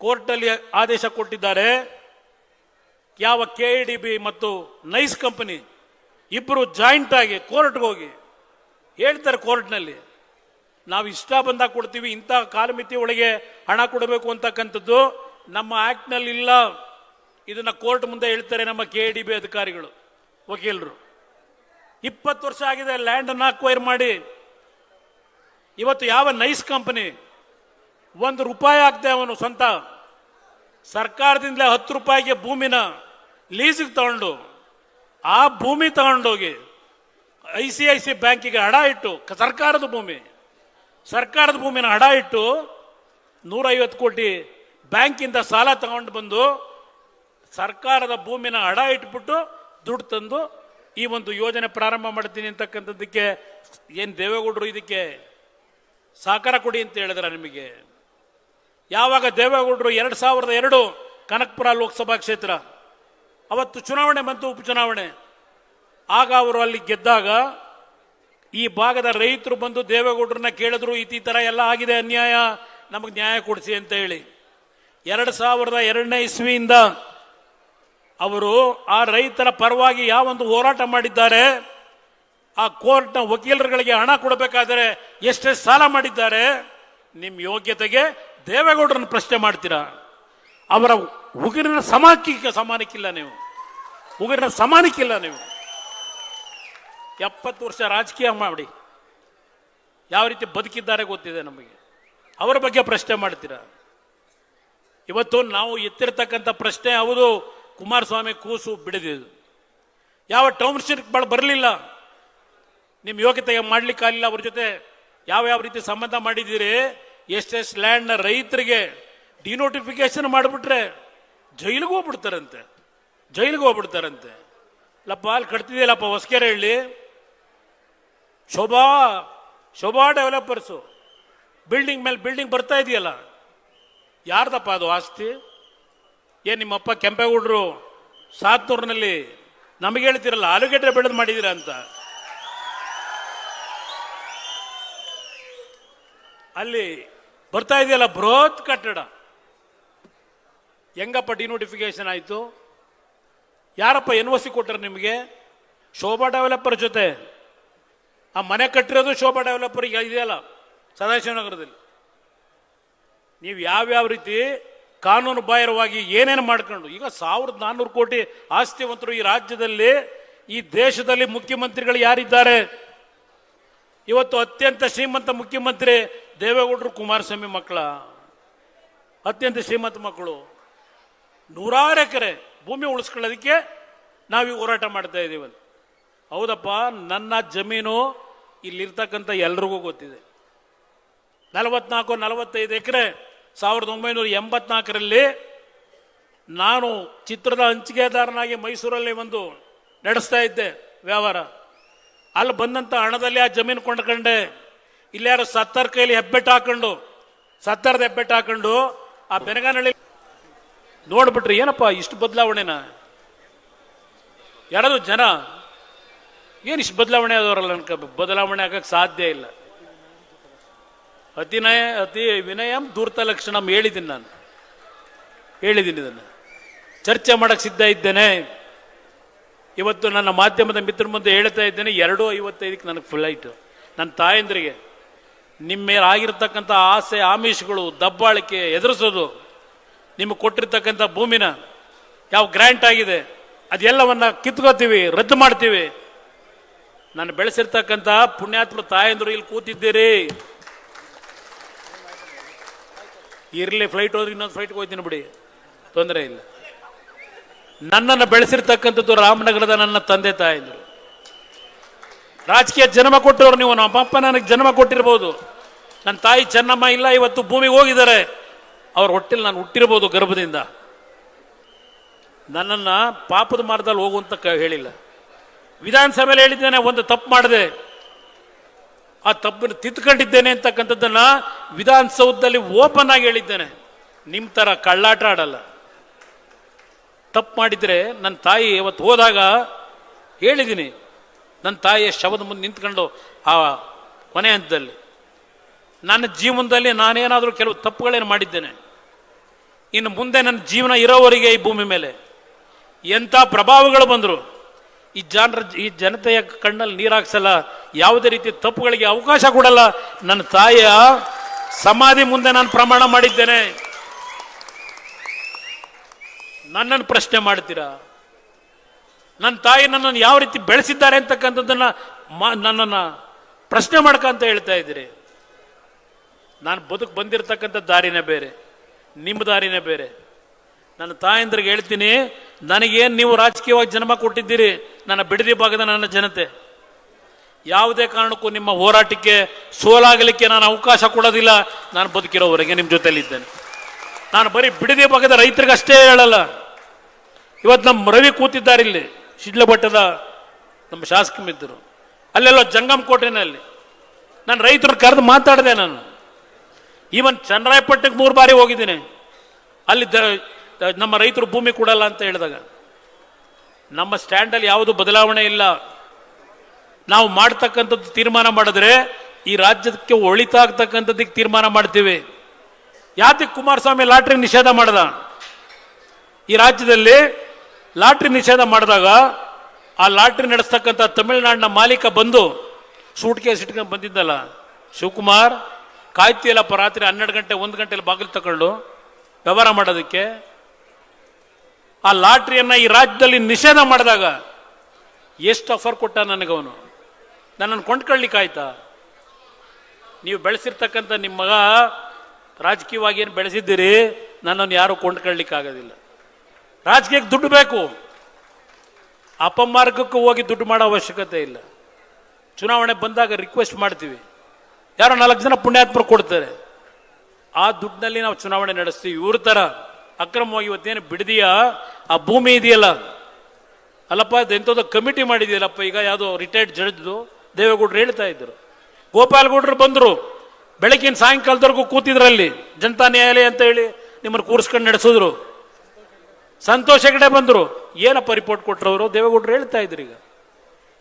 ಕೋರ್ಟಲ್ಲಿ ಆದೇಶ ಕೊಟ್ಟಿದ್ದಾರೆ. ಯಾವ KEDB ಮತ್ತು ನೈಸ್ ಕಂಪನಿ ಇಬ್ಬರು ಜಾಯಿಂಟ್ ಆಗಿ ಕೋರ್ಟ್ಗೆ ಹೋಗಿ ಹೇಳ್ತಾರೆ, ಕೋರ್ಟ್ನಲ್ಲಿ ನಾವು ಇಷ್ಟ ಬಂದಾಗ ಕೊಡ್ತೀವಿ, ಇಂಥ ಕಾಲಮಿತಿ ಒಳಗೆ ಹಣ ಕೊಡಬೇಕು ಅಂತಕ್ಕಂಥದ್ದು ನಮ್ಮ ಆಕ್ಟ್ನಲ್ಲಿ ಇಲ್ಲ. ಇದನ್ನ ಕೋರ್ಟ್ ಮುಂದೆ ಹೇಳ್ತಾರೆ ನಮ್ಮ KEDB ಅಧಿಕಾರಿಗಳು, ವಕೀಲರು. 20 ವರ್ಷ ಆಗಿದೆ ಲ್ಯಾಂಡ್ ಅನ್ನು ಅಕ್ವೈರ್ ಮಾಡಿ. ಇವತ್ತು ಯಾವ ನೈಸ್ ಕಂಪನಿ ₹1 ಆಗದೆ ಅವನು ಸ್ವಂತ ಸರ್ಕಾರದಿಂದಲೇ 10 ರೂಪಾಯಿಗೆ ಭೂಮಿನ ಲೀಸಿಗೆ ತಗೊಂಡು ಆ ಭೂಮಿ ತಗೊಂಡೋಗಿ ICICI ಬ್ಯಾಂಕಿಗೆ ಹಡ ಇಟ್ಟು, ಸರ್ಕಾರದ ಭೂಮಿನ ಹಡ ಇಟ್ಟು 150 ಕೋಟಿ ಬ್ಯಾಂಕಿಂದ ಸಾಲ ತಗೊಂಡು ಬಂದು ಸರ್ಕಾರದ ಭೂಮಿನ ಹಡ ಇಟ್ಬಿಟ್ಟು ದುಡ್ಡು ತಂದು ಈ ಒಂದು ಯೋಜನೆ ಪ್ರಾರಂಭ ಮಾಡ್ತೀನಿ ಅಂತಕ್ಕಂಥದ್ದಕ್ಕೆ ಏನು ದೇವೇಗೌಡರು ಇದಕ್ಕೆ ಸಹಕಾರ ಕೊಡಿ ಅಂತ ಹೇಳಿದ್ರ ನಿಮಗೆ? ಯಾವಾಗ ದೇವೇಗೌಡರು 2002 ಕನಕಪುರ ಲೋಕಸಭಾ ಕ್ಷೇತ್ರ ಅವತ್ತು ಚುನಾವಣೆ ಬಂತು, ಉಪಚುನಾವಣೆ. ಆಗ ಅವರು ಅಲ್ಲಿ ಗೆದ್ದಾಗ ಈ ಭಾಗದ ರೈತರು ಬಂದು ದೇವೇಗೌಡರನ್ನ ಕೇಳಿದ್ರು, ಈ ತರ ಎಲ್ಲ ಆಗಿದೆ ಅನ್ಯಾಯ, ನಮಗೆ ನ್ಯಾಯ ಕೊಡಿಸಿ ಅಂತ ಹೇಳಿ. 2002ನೇ ಇಸ್ವಿಯಿಂದ ಅವರು ಆ ರೈತರ ಪರವಾಗಿ ಯಾವೊಂದು ಹೋರಾಟ ಮಾಡಿದ್ದಾರೆ, ಆ ಕೋರ್ಟ್ನ ವಕೀಲರುಗಳಿಗೆ ಹಣ ಕೊಡಬೇಕಾದರೆ ಎಷ್ಟೆಷ್ಟು ಸಾಲ ಮಾಡಿದ್ದಾರೆ, ನಿಮ್ಮ ಯೋಗ್ಯತೆಗೆ ದೇವೇಗೌಡರನ್ನು ಪ್ರಶ್ನೆ ಮಾಡ್ತೀರಾ? ಅವರ ಉಗುರಿನ ಸಮಾನಕ್ಕಿಲ್ಲ ನೀವು, ಉಗುರಿನ ಸಮಾನಕ್ಕಿಲ್ಲ ನೀವು. 70 ವರ್ಷ ರಾಜಕೀಯ ಮಾಡಿ ಯಾವ ರೀತಿ ಬದುಕಿದ್ದಾರೆ ಗೊತ್ತಿದೆ ನಮಗೆ. ಅವರ ಬಗ್ಗೆ ಪ್ರಶ್ನೆ ಮಾಡ್ತೀರಾ? ಇವತ್ತು ನಾವು ಎತ್ತಿರ್ತಕ್ಕಂಥ ಪ್ರಶ್ನೆ, ಹೌದು ಕುಮಾರಸ್ವಾಮಿ ಕೂಸು ಬಿಡದಿದ್ದು, ಯಾವ ಟೌನ್ಶಿಪ್ ಬರಲಿಲ್ಲ, ನಿಮ್ಮ ಯೋಗ್ಯತೆಗೆ ಮಾಡ್ಲಿಕ್ಕಾಗಲಿಲ್ಲ. ಅವ್ರ ಜೊತೆ ಯಾವ ರೀತಿ ಸಂಬಂಧ ಮಾಡಿದ್ದೀರಿ? ಎಷ್ಟೆಷ್ಟು ಲ್ಯಾಂಡ್ನ ರೈತರಿಗೆ ಡಿನೋಟಿಫಿಕೇಶನ್ ಮಾಡಿಬಿಟ್ರೆ ಜೈಲಿಗೆ ಹೋಗ್ಬಿಡ್ತಾರಂತೆ. ಲಪ್ಪ ಅಲ್ಲಿ ಕಟ್ತಿದೆಯಲ್ಲಪ್ಪ ಹೊಸಕೆರೆ ಹಳ್ಳಿ ಶೋಭಾ ಡೆವಲಪರ್ಸು ಬಿಲ್ಡಿಂಗ್ ಮೇಲೆ ಬಿಲ್ಡಿಂಗ್ ಬರ್ತಾ ಇದೆಯಲ್ಲ, ಯಾರ್ದಪ್ಪ ಅದು ಆಸ್ತಿ? ಏನ್ ನಿಮ್ಮಪ್ಪ ಕೆಂಪೇಗೌಡರು ಸಾತ್ನೂರಿನಲ್ಲಿ ನಮಗೆ ಹೇಳ್ತಿರಲ್ಲ ಆಲೂಗೆಡ್ಡೆ ಬೆಳೆದು ಮಾಡಿದಿರ ಅಂತ. ಅಲ್ಲಿ ಬರ್ತಾ ಇದೆಯಲ್ಲ ಬೃಹತ್ ಕಟ್ಟಡ, ಹೆಂಗಪ್ಪ ಡಿನೋಟಿಫಿಕೇಶನ್ ಆಯ್ತು? ಯಾರಪ್ಪ NOC ಕೊಟ್ಟರು ನಿಮಗೆ? ಶೋಭಾ ಡೆವಲಪರ್ ಜೊತೆ ಆ ಮನೆ ಕಟ್ಟಿರೋದು ಶೋಭಾ ಡೆವಲಪರ್ ಇದೆಯಲ್ಲ ಸದಾಶಿವನಗರದಲ್ಲಿ. ನೀವು ಯಾವ್ಯಾವ ರೀತಿ ಕಾನೂನು ಬಾಹಿರವಾಗಿ ಏನೇನು ಮಾಡ್ಕೊಂಡು, ಈಗ 1400 ಕೋಟಿ ಆಸ್ತಿವಂತರು ಈ ರಾಜ್ಯದಲ್ಲಿ, ಈ ದೇಶದಲ್ಲಿ ಮುಖ್ಯಮಂತ್ರಿಗಳು ಯಾರಿದ್ದಾರೆ? ಇವತ್ತು ಅತ್ಯಂತ ಶ್ರೀಮಂತ ಮುಖ್ಯಮಂತ್ರಿ ದೇವೇಗೌಡರು, ಕುಮಾರಸ್ವಾಮಿ ಮಕ್ಕಳ ಅತ್ಯಂತ ಶ್ರೀಮಂತ ಮಕ್ಕಳು. 100 ಎಕರೆ ಭೂಮಿ ಉಳಿಸ್ಕೊಳ್ಳೋದಕ್ಕೆ ನಾವೀಗ ಹೋರಾಟ ಮಾಡ್ತಾ ಇದ್ದೀವಿ. ಹೌದಪ್ಪ, ನನ್ನ ಜಮೀನು ಇಲ್ಲಿರ್ತಕ್ಕಂಥ ಎಲ್ರಿಗೂ ಗೊತ್ತಿದೆ. 44-45 ಎಕರೆ 1984ರಲ್ಲಿ ನಾನು ಚಿತ್ರದ ಹಂಚಿಕೆದಾರನಾಗಿ ಮೈಸೂರಲ್ಲಿ ಒಂದು ನಡೆಸ್ತಾ ಇದ್ದೆ ವ್ಯವಹಾರ. ಅಲ್ಲಿ ಬಂದಂಥ ಹಣದಲ್ಲಿ ಆ ಜಮೀನು ಕೊಂಡ್ಕೊಂಡೆ. ಇಲ್ಲಾರು ಸತ್ತರ್ ಕೈಲಿ ಸತ್ತರದ ಹೆಬ್ಬೆಟ್ಟು ಹಾಕೊಂಡು ಆ ಬೆನಗಾನಹಳ್ಳಿ ನೋಡ್ಬಿಟ್ರಿ, ಏನಪ್ಪ ಇಷ್ಟು ಬದಲಾವಣೆನ? ಯಾರಾದ್ರು ಜನ ಏನು ಇಷ್ಟು ಬದಲಾವಣೆ ಆದವರಲ್ಲ ಬದಲಾವಣೆ ಆಗಕ್ಕೆ ಸಾಧ್ಯ ಇಲ್ಲ. ಅತಿ ವಿನಯಂ ಧೂರ್ತ ಲಕ್ಷಣಂ ಹೇಳಿದ್ದೀನಿ ನಾನು, ಇದನ್ನು ಚರ್ಚೆ ಮಾಡಕ್ಕೆ ಸಿದ್ಧ ಇದ್ದೇನೆ. ಇವತ್ತು ನನ್ನ ಮಾಧ್ಯಮದ ಮಿತ್ರ ಮುಂದೆ ಹೇಳ್ತಾ ಇದ್ದೇನೆ, 2:55ಕ್ಕೆ ನನಗೆ ಫ್ಲೈಟ್. ನನ್ನ ತಾಯಂದ್ರಿಗೆ ನಿಮ್ಮ ಮೇಲೆ ಆಗಿರ್ತಕ್ಕಂಥ ಆಸೆ ಆಮಿಷಗಳು, ದಬ್ಬಾಳಿಕೆ ಎದುರಿಸೋದು, ನಿಮಗೆ ಕೊಟ್ಟಿರ್ತಕ್ಕಂಥ ಭೂಮಿನ ಯಾವ ಗ್ರ್ಯಾಂಟ್ ಆಗಿದೆ ಅದೆಲ್ಲವನ್ನ ಕಿತ್ಕೋತೀವಿ, ರದ್ದು ಮಾಡ್ತೀವಿ. ನಾನು ಬೆಳೆಸಿರ್ತಕ್ಕಂಥ ಪುಣ್ಯಾತ್ಮ ತಾಯಂದ್ರು ಇಲ್ಲಿ ಕೂತಿದ್ದೀರಿ. ಇರಲಿ, ಫ್ಲೈಟ್ ಹೋದ್ರೆ ಇನ್ನೊಂದು ಫ್ಲೈಟ್ಗೆ ಹೋಗ್ತೀನಿ ಬಿಡಿ, ತೊಂದರೆ ಇಲ್ಲ. ನನ್ನನ್ನು ಬೆಳೆಸಿರ್ತಕ್ಕಂಥದ್ದು ರಾಮನಗರದ ನನ್ನ ತಂದೆ ತಾಯಂದ್ರು. ರಾಜಕೀಯ ಜನ್ಮ ಕೊಟ್ಟವರು ನೀವು. ನಮ್ಮಪ್ಪ ನನಗೆ ಜನ್ಮ ಕೊಟ್ಟಿರ್ಬೋದು, ನನ್ನ ತಾಯಿ ಚೆನ್ನಮ್ಮ ಇಲ್ಲ, ಇವತ್ತು ಭೂಮಿಗೆ ಹೋಗಿದ್ದಾರೆ. ಅವ್ರ ಹೊಟ್ಟೆಲಿ ನಾನು ಹುಟ್ಟಿರ್ಬೋದು ಗರ್ಭದಿಂದ. ನನ್ನನ್ನ ಪಾಪದ ಮಾರ್ಗದಲ್ಲಿ ಹೋಗುವಂತ ಹೇಳಿಲ್ಲ. ವಿಧಾನಸಭೆಯಲ್ಲಿ ಹೇಳಿದ್ದೇನೆ, ಒಂದು ತಪ್ಪು ಮಾಡಿದೆ, ಆ ತಪ್ಪನ್ನು ತಿದ್ದುಕೊಂಡಿದ್ದೇನೆ ಅಂತಕ್ಕಂಥದ್ದನ್ನ ವಿಧಾನಸೌಧದಲ್ಲಿ ಓಪನ್ ಆಗಿ ಹೇಳಿದ್ದೇನೆ. ನಿಮ್ಮ ಥರ ಕಳ್ಳಾಟ ಆಡಲ್ಲ. ತಪ್ಪು ಮಾಡಿದರೆ ನನ್ನ ತಾಯಿ ಇವತ್ತು ಹೋದಾಗ ಹೇಳಿದ್ದೀನಿ, ನನ್ನ ತಾಯಿಯ ಶವದ ಮುಂದೆ ನಿಂತ್ಕೊಂಡು ಆ ಕೊನೆ ಹಂತದಲ್ಲಿ ನನ್ನ ಜೀವನದಲ್ಲಿ ನಾನೇನಾದರೂ ಕೆಲವು ತಪ್ಪುಗಳೇನು ಮಾಡಿದ್ದೇನೆ. ಇನ್ನು ಮುಂದೆ ನನ್ನ ಜೀವನ ಇರೋವರೆಗೆ ಈ ಭೂಮಿ ಮೇಲೆ ಎಂಥ ಪ್ರಭಾವಗಳು ಬಂದರು ಈ ಜನತೆಯ ಕಣ್ಣಲ್ಲಿ ನೀರಾಕ್ಸಲ್ಲ, ಯಾವುದೇ ರೀತಿ ತಪ್ಪುಗಳಿಗೆ ಅವಕಾಶ ಕೊಡಲ್ಲ. ನನ್ನ ತಾಯಿಯ ಸಮಾಧಿ ಮುಂದೆ ನಾನು ಪ್ರಮಾಣ ಮಾಡಿದ್ದೇನೆ. ನನ್ನನ್ನು ಪ್ರಶ್ನೆ ಮಾಡ್ತೀರಾ? ನನ್ನ ತಾಯಿ ನನ್ನನ್ನು ಯಾವ ರೀತಿ ಬೆಳೆಸಿದ್ದಾರೆ ಅಂತಕ್ಕಂಥದ್ದನ್ನು ನನ್ನನ್ನು ಪ್ರಶ್ನೆ ಮಾಡ್ಕಂತ ಹೇಳ್ತಾ ಇದ್ದೀರಿ. ನಾನು ಬಂದಿರತಕ್ಕಂಥ ದಾರಿನೇ ಬೇರೆ, ನಿಮ್ಮ ದಾರಿನೇ ಬೇರೆ. ನನ್ನ ತಾಯಂದ್ರಿಗೆ ಹೇಳ್ತೀನಿ, ನನಗೇನು ನೀವು ರಾಜಕೀಯವಾಗಿ ಜನ್ಮ ಕೊಟ್ಟಿದ್ದೀರಿ, ನನ್ನ ಬಿಡದಿ ಭಾಗದ ನನ್ನ ಜನತೆ, ಯಾವುದೇ ಕಾರಣಕ್ಕೂ ನಿಮ್ಮ ಹೋರಾಟಕ್ಕೆ ಸೋಲಾಗಲಿಕ್ಕೆ ನಾನು ಅವಕಾಶ ಕೊಡೋದಿಲ್ಲ. ನಾನು ಬದುಕಿರೋವರೆಗೆ ನಿಮ್ಮ ಜೊತೆಲಿದ್ದೇನೆ. ನಾನು ಬರೀ ಬಿಡದಿ ಭಾಗದ ರೈತರಿಗಷ್ಟೇ ಹೇಳಲ್ಲ. ಇವತ್ತು ನಮ್ಮ ರವಿ ಕೂತಿದ್ದಾರೆ ಇಲ್ಲಿ ಶಿಡ್ಲಘಟ್ಟದ ನಮ್ಮ ಶಾಸಕ ಮಿತ್ರರು, ಅಲ್ಲೆಲ್ಲ ಜಂಗಮ್ ಕೋಟೆನಲ್ಲಿ ನಾನು ರೈತರನ್ನ ಕರೆದು ಮಾತಾಡಿದೆ. ನಾನು ಈವನ್ ಚನ್ನರಾಯಪಟ್ಟಣಕ್ಕೆ 3 ಬಾರಿ ಹೋಗಿದ್ದೀನಿ. ಅಲ್ಲಿ ನಮ್ಮ ರೈತರು ಭೂಮಿ ಕೊಡಲ್ಲ ಅಂತ ಹೇಳಿದಾಗ ನಮ್ಮ ಸ್ಟ್ಯಾಂಡಲ್ಲಿ ಯಾವುದು ಬದಲಾವಣೆ ಇಲ್ಲ. ನಾವು ಮಾಡ್ತಕ್ಕಂಥದ್ದು ತೀರ್ಮಾನ ಮಾಡಿದ್ರೆ ಈ ರಾಜ್ಯಕ್ಕೆ ಒಳಿತಾಗ್ತಕ್ಕಂಥದ್ದಕ್ಕೆ ತೀರ್ಮಾನ ಮಾಡ್ತೀವಿ. ಯಾತಕ್ಕೆ ಕುಮಾರಸ್ವಾಮಿ ಲಾಟ್ರಿ ನಿಷೇಧ ಮಾಡ್ದ? ಈ ರಾಜ್ಯದಲ್ಲಿ ಲಾಟ್ರಿ ನಿಷೇಧ ಮಾಡಿದಾಗ ಆ ಲಾಟ್ರಿ ನಡೆಸ್ತಕ್ಕಂಥ ತಮಿಳುನಾಡಿನ ಮಾಲೀಕ ಬಂದು ಸೂಟ್ ಕೇಸ್ ಇಟ್ಕೊಂಡು ಬಂದಿದ್ದಲ್ಲ, ಶಿವಕುಮಾರ್ ಕಾಯ್ತಿಯಲ್ಲಪ್ಪ ರಾತ್ರಿ 12 ಗಂಟೆ 1 ಗಂಟೆಯಲ್ಲಿ ಬಾಗಿಲು ತಗೊಂಡು ವ್ಯವಹಾರ ಮಾಡೋದಕ್ಕೆ. ಆ ಲಾಟ್ರಿಯನ್ನ ಈ ರಾಜ್ಯದಲ್ಲಿ ನಿಷೇಧ ಮಾಡಿದಾಗ ಎಷ್ಟು ಆಫರ್ ಕೊಟ್ಟ ನನಗವನು, ನನ್ನನ್ನು ಕೊಂಡ್ಕೊಳ್ಳಿಕ್ಕಾಯ್ತಾ? ನೀವು ಬೆಳೆಸಿರ್ತಕ್ಕಂಥ ನಿಮ್ಮ ಮಗ ರಾಜಕೀಯವಾಗಿ ಏನು ಬೆಳೆಸಿದ್ದೀರಿ, ನನ್ನನ್ನು ಯಾರು ಕೊಂಡ್ಕೊಳ್ಳಿಕ್ಕಾಗೋದಿಲ್ಲ. ರಾಜಕೀಯಕ್ಕೆ ದುಡ್ಡು ಬೇಕು, ಅಪಮಾರ್ಗಕ್ಕೂ ಹೋಗಿ ದುಡ್ಡು ಮಾಡೋ ಅವಶ್ಯಕತೆ ಇಲ್ಲ. ಚುನಾವಣೆ ಬಂದಾಗ ರಿಕ್ವೆಸ್ಟ್ ಮಾಡ್ತೀವಿ, ಯಾರೋ 4 ಜನ ಪುಣ್ಯಾತ್ಮರು ಕೊಡ್ತಾರೆ, ಆ ದುಡ್ಡಿನಲ್ಲಿ ನಾವು ಚುನಾವಣೆ ನಡೆಸ್ತೀವಿ. ಇವ್ರ ಥರ ಅಕ್ರಮವಾಗಿ ಇವತ್ತೇನು ಬಿಡದಿಯ ಆ ಭೂಮಿ ಇದೆಯಲ್ಲ, ಅಲ್ಲಪ್ಪ ಎಂಥದ್ದು ಕಮಿಟಿ ಮಾಡಿದೆಯಲ್ಲಪ್ಪ, ಈಗ ಯಾವುದೋ ರಿಟೈರ್ಡ್ ಜಡ್ಜ್ದು ದೇವೇಗೌಡರು ಹೇಳ್ತಾ ಇದ್ರು. ಗೋಪಾಲಗೌಡರು ಬಂದರು, ಬೆಳಗಿನ ಸಾಯಂಕಾಲದವರೆಗೂ ಕೂತಿದ್ರಲ್ಲಿ, ಜನತಾ ನ್ಯಾಯಾಲಯ ಅಂತ ಹೇಳಿ ನಿಮ್ಮನ್ನು ಕೂರಿಸ್ಕೊಂಡು ನಡೆಸಿದ್ರು. ಸಂತೋಷ್ ಹೆಗಡೆ ಬಂದರು, ಏನಪ್ಪ ರಿಪೋರ್ಟ್ ಕೊಟ್ಟರವರು? ದೇವೇಗೌಡರು ಹೇಳ್ತಾ ಇದ್ರು.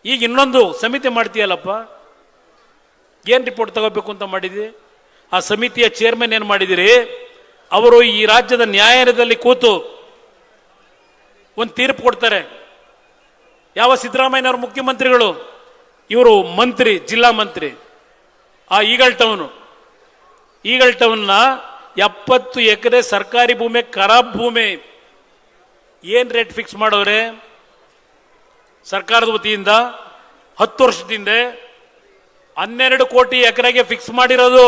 ಈಗ ಇನ್ನೊಂದು ಸಮಿತಿ ಮಾಡ್ತೀಯಲ್ಲಪ್ಪ, ಏನು ರಿಪೋರ್ಟ್ ತಗೋಬೇಕು ಅಂತ ಮಾಡಿದ್ವಿ? ಆ ಸಮಿತಿಯ ಚೇರ್ಮನ್ ಏನು ಮಾಡಿದಿರಿ? ಅವರು ಈ ರಾಜ್ಯದ ನ್ಯಾಯಾಲಯದಲ್ಲಿ ಕೂತು ಒಂದು ತೀರ್ಪು ಕೊಡ್ತಾರೆ. ಯಾವ ಸಿದ್ದರಾಮಯ್ಯನವರು ಮುಖ್ಯಮಂತ್ರಿಗಳು, ಇವರು ಮಂತ್ರಿ, ಜಿಲ್ಲಾ ಮಂತ್ರಿ. ಆ ಈಗಲ್ ಟೌನ್ನ 70 ಎಕರೆ ಸರ್ಕಾರಿ ಭೂಮಿ, ಖರಾಬ್ ಭೂಮಿ, ಏನ್ ರೇಟ್ ಫಿಕ್ಸ್ ಮಾಡೋರೆ ಸರ್ಕಾರದ ವತಿಯಿಂದ 10 ವರ್ಷದಿಂದ 12 ಕೋಟಿ ಎಕರೆಗೆ ಫಿಕ್ಸ್ ಮಾಡಿರೋದು.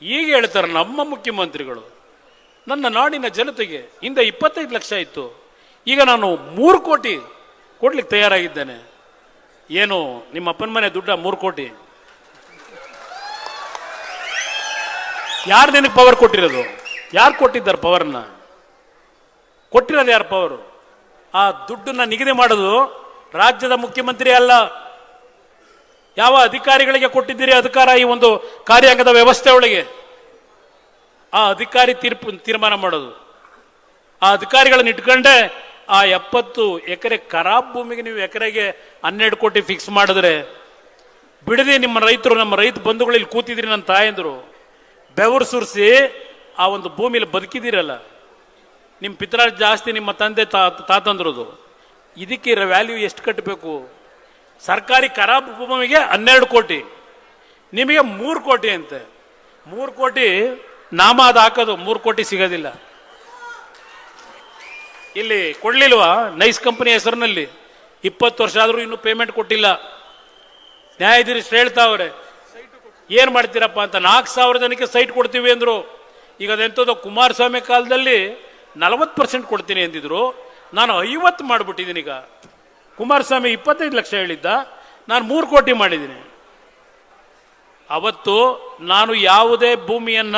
ಈಗ ಹೇಳ್ತಾರೆ ನಮ್ಮ ಮುಖ್ಯಮಂತ್ರಿಗಳು, ನನ್ನ ನಾಡಿನ ಜನತೆಗೆ ಹಿಂದೆ 25 ಲಕ್ಷ ಇತ್ತು, ಈಗ ನಾನು 3 ಕೋಟಿ ಕೊಡ್ಲಿಕ್ಕೆ ತಯಾರಾಗಿದ್ದೇನೆ. ಏನು ನಿಮ್ಮ ಅಪ್ಪನ ಮನೆ ದುಡ್ಡ 3 ಕೋಟಿ? ಯಾರು ನಿನಗೆ ಪವರ್ ಕೊಟ್ಟಿರೋದು? ಯಾರು ಕೊಟ್ಟಿದ್ದಾರೆ ಪವರ್ನ? ಕೊಟ್ಟಿರೋದು ಯಾರು ಪವರು? ಆ ದುಡ್ಡನ್ನ ನಿಗದಿ ಮಾಡೋದು ರಾಜ್ಯದ ಮುಖ್ಯಮಂತ್ರಿ ಅಲ್ಲ. ಯಾವ ಅಧಿಕಾರಿಗಳಿಗೆ ಕೊಟ್ಟಿದ್ದೀರಿ ಅಧಿಕಾರ ಈ ಒಂದು ಕಾರ್ಯಾಂಗದ ವ್ಯವಸ್ಥೆ ಒಳಗೆ? ಆ ಅಧಿಕಾರಿ ತೀರ್ಮಾನ ಮಾಡೋದು. ಆ ಅಧಿಕಾರಿಗಳನ್ನ ಇಟ್ಕೊಂಡೆ ಆ 70 ಎಕರೆ ಖರಾಬ್ ಭೂಮಿಗೆ ನೀವು ಎಕರೆಗೆ 12 ಕೋಟಿ ಫಿಕ್ಸ್ ಮಾಡಿದ್ರೆ ಬಿಡದೆ ನಿಮ್ಮ ರೈತರು, ನಮ್ಮ ರೈತ ಬಂಧುಗಳು ಇಲ್ಲಿ ಕೂತಿದ್ರಿ, ನನ್ನ ತಾಯಂದ್ರು ಬೆವರು ಸುರಿಸಿ ಆ ಒಂದು ಭೂಮಿಲಿ ಬದುಕಿದಿರಲ್ಲ. ನಿಮ್ಮ ಪಿತ್ರಾರ್ಜ ಜಾಸ್ತಿ, ನಿಮ್ಮ ತಂದೆ ತಾತಂದ್ರದು. ಇದಕ್ಕೆ ವ್ಯಾಲ್ಯೂ ಎಷ್ಟು ಕಟ್ಟಬೇಕು? ಸರ್ಕಾರಿ ಖರಾಬ್ ಭೂಮಿಗೆ 12 ಕೋಟಿ, ನಿಮಗೆ 3 ಕೋಟಿ ಅಂತೆ. 3 ಕೋಟಿ ನಾಮ ಅದು ಹಾಕೋದು, 3 ಕೋಟಿ ಸಿಗೋದಿಲ್ಲ. ಇಲ್ಲಿ ಕೊಡ್ಲಿಲ್ವಾ? ನೈಸ್ ಕಂಪನಿ ಹೆಸರಿನಲ್ಲಿ 20 ವರ್ಷ ಆದರೂ ಇನ್ನೂ ಪೇಮೆಂಟ್ ಕೊಟ್ಟಿಲ್ಲ. ನ್ಯಾಯಾಧೀಶರು ಹೇಳ್ತಾವ್ರೆ, ಏನ್ ಮಾಡ್ತೀರಪ್ಪ ಅಂತ. 4,000 ಜನಕ್ಕೆ ಸೈಟ್ ಕೊಡ್ತೀವಿ ಅಂದ್ರು. ಈಗ ಅದೆಂಥದ್ದು ಕುಮಾರಸ್ವಾಮಿ ಕಾಲದಲ್ಲಿ 40% ಕೊಡ್ತೀನಿ ಅಂದಿದ್ರು, ನಾನು 50 ಮಾಡಿಬಿಟ್ಟಿದ್ದೀನಿ. ಈಗ ಕುಮಾರಸ್ವಾಮಿ 25 ಲಕ್ಷ ಹೇಳಿದ್ದ, ನಾನು 3 ಕೋಟಿ ಮಾಡಿದ್ದೀನಿ. ಅವತ್ತು ನಾನು ಯಾವುದೇ ಭೂಮಿಯನ್ನ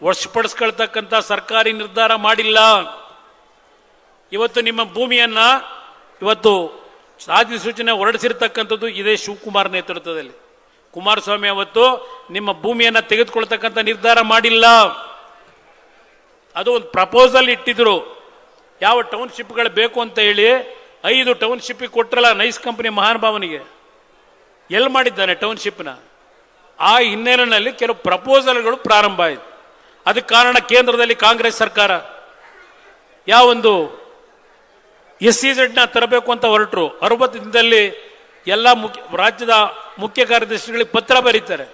ವಶಪಡಿಸ್ಕೊಳ್ತಕ್ಕಂಥ ಸರ್ಕಾರಿ ನಿರ್ಧಾರ ಮಾಡಿಲ್ಲ. ಇವತ್ತು ನಿಮ್ಮ ಭೂಮಿಯನ್ನ ಇವತ್ತು ಅಧಿಸೂಚನೆ ಹೊರಡಿಸಿರ್ತಕ್ಕಂಥದ್ದು ಇದೇ ಶಿವಕುಮಾರ್ ನೇತೃತ್ವದಲ್ಲಿ. ಕುಮಾರಸ್ವಾಮಿ ಅವತ್ತು ನಿಮ್ಮ ಭೂಮಿಯನ್ನು ತೆಗೆದುಕೊಳ್ತಕ್ಕಂಥ ನಿರ್ಧಾರ ಮಾಡಿಲ್ಲ. ಅದು ಒಂದು ಪ್ರಪೋಸಲ್ ಇಟ್ಟಿದ್ರು, ಯಾವ ಟೌನ್ಶಿಪ್ಗಳು ಬೇಕು ಅಂತ ಹೇಳಿ 5 ಟೌನ್ಶಿಪ್ ಕೊಟ್ರಲ್ಲ ನೈಸ್ ಕಂಪನಿ ಮಹಾನುಭಾವನಿಗೆ. ಎಲ್ಲಿ ಮಾಡಿದ್ದಾನೆ ಟೌನ್ಶಿಪ್ನ? ಆ ಹಿನ್ನೆಲೆಯಲ್ಲಿ ಕೆಲವು ಪ್ರಪೋಸಲ್ಗಳು ಪ್ರಾರಂಭ ಆಯಿತು. ಅದಕ್ಕೆ ಕಾರಣ ಕೇಂದ್ರದಲ್ಲಿ ಕಾಂಗ್ರೆಸ್ ಸರ್ಕಾರ ಯಾವೊಂದು SEZ ತರಬೇಕು ಅಂತ ಹೊರಟರು. 60 ದಿನದಲ್ಲಿ ಎಲ್ಲ ರಾಜ್ಯದ ಮುಖ್ಯ ಕಾರ್ಯದರ್ಶಿಗಳಿಗೆ ಪತ್ರ ಬರೀತಾರೆ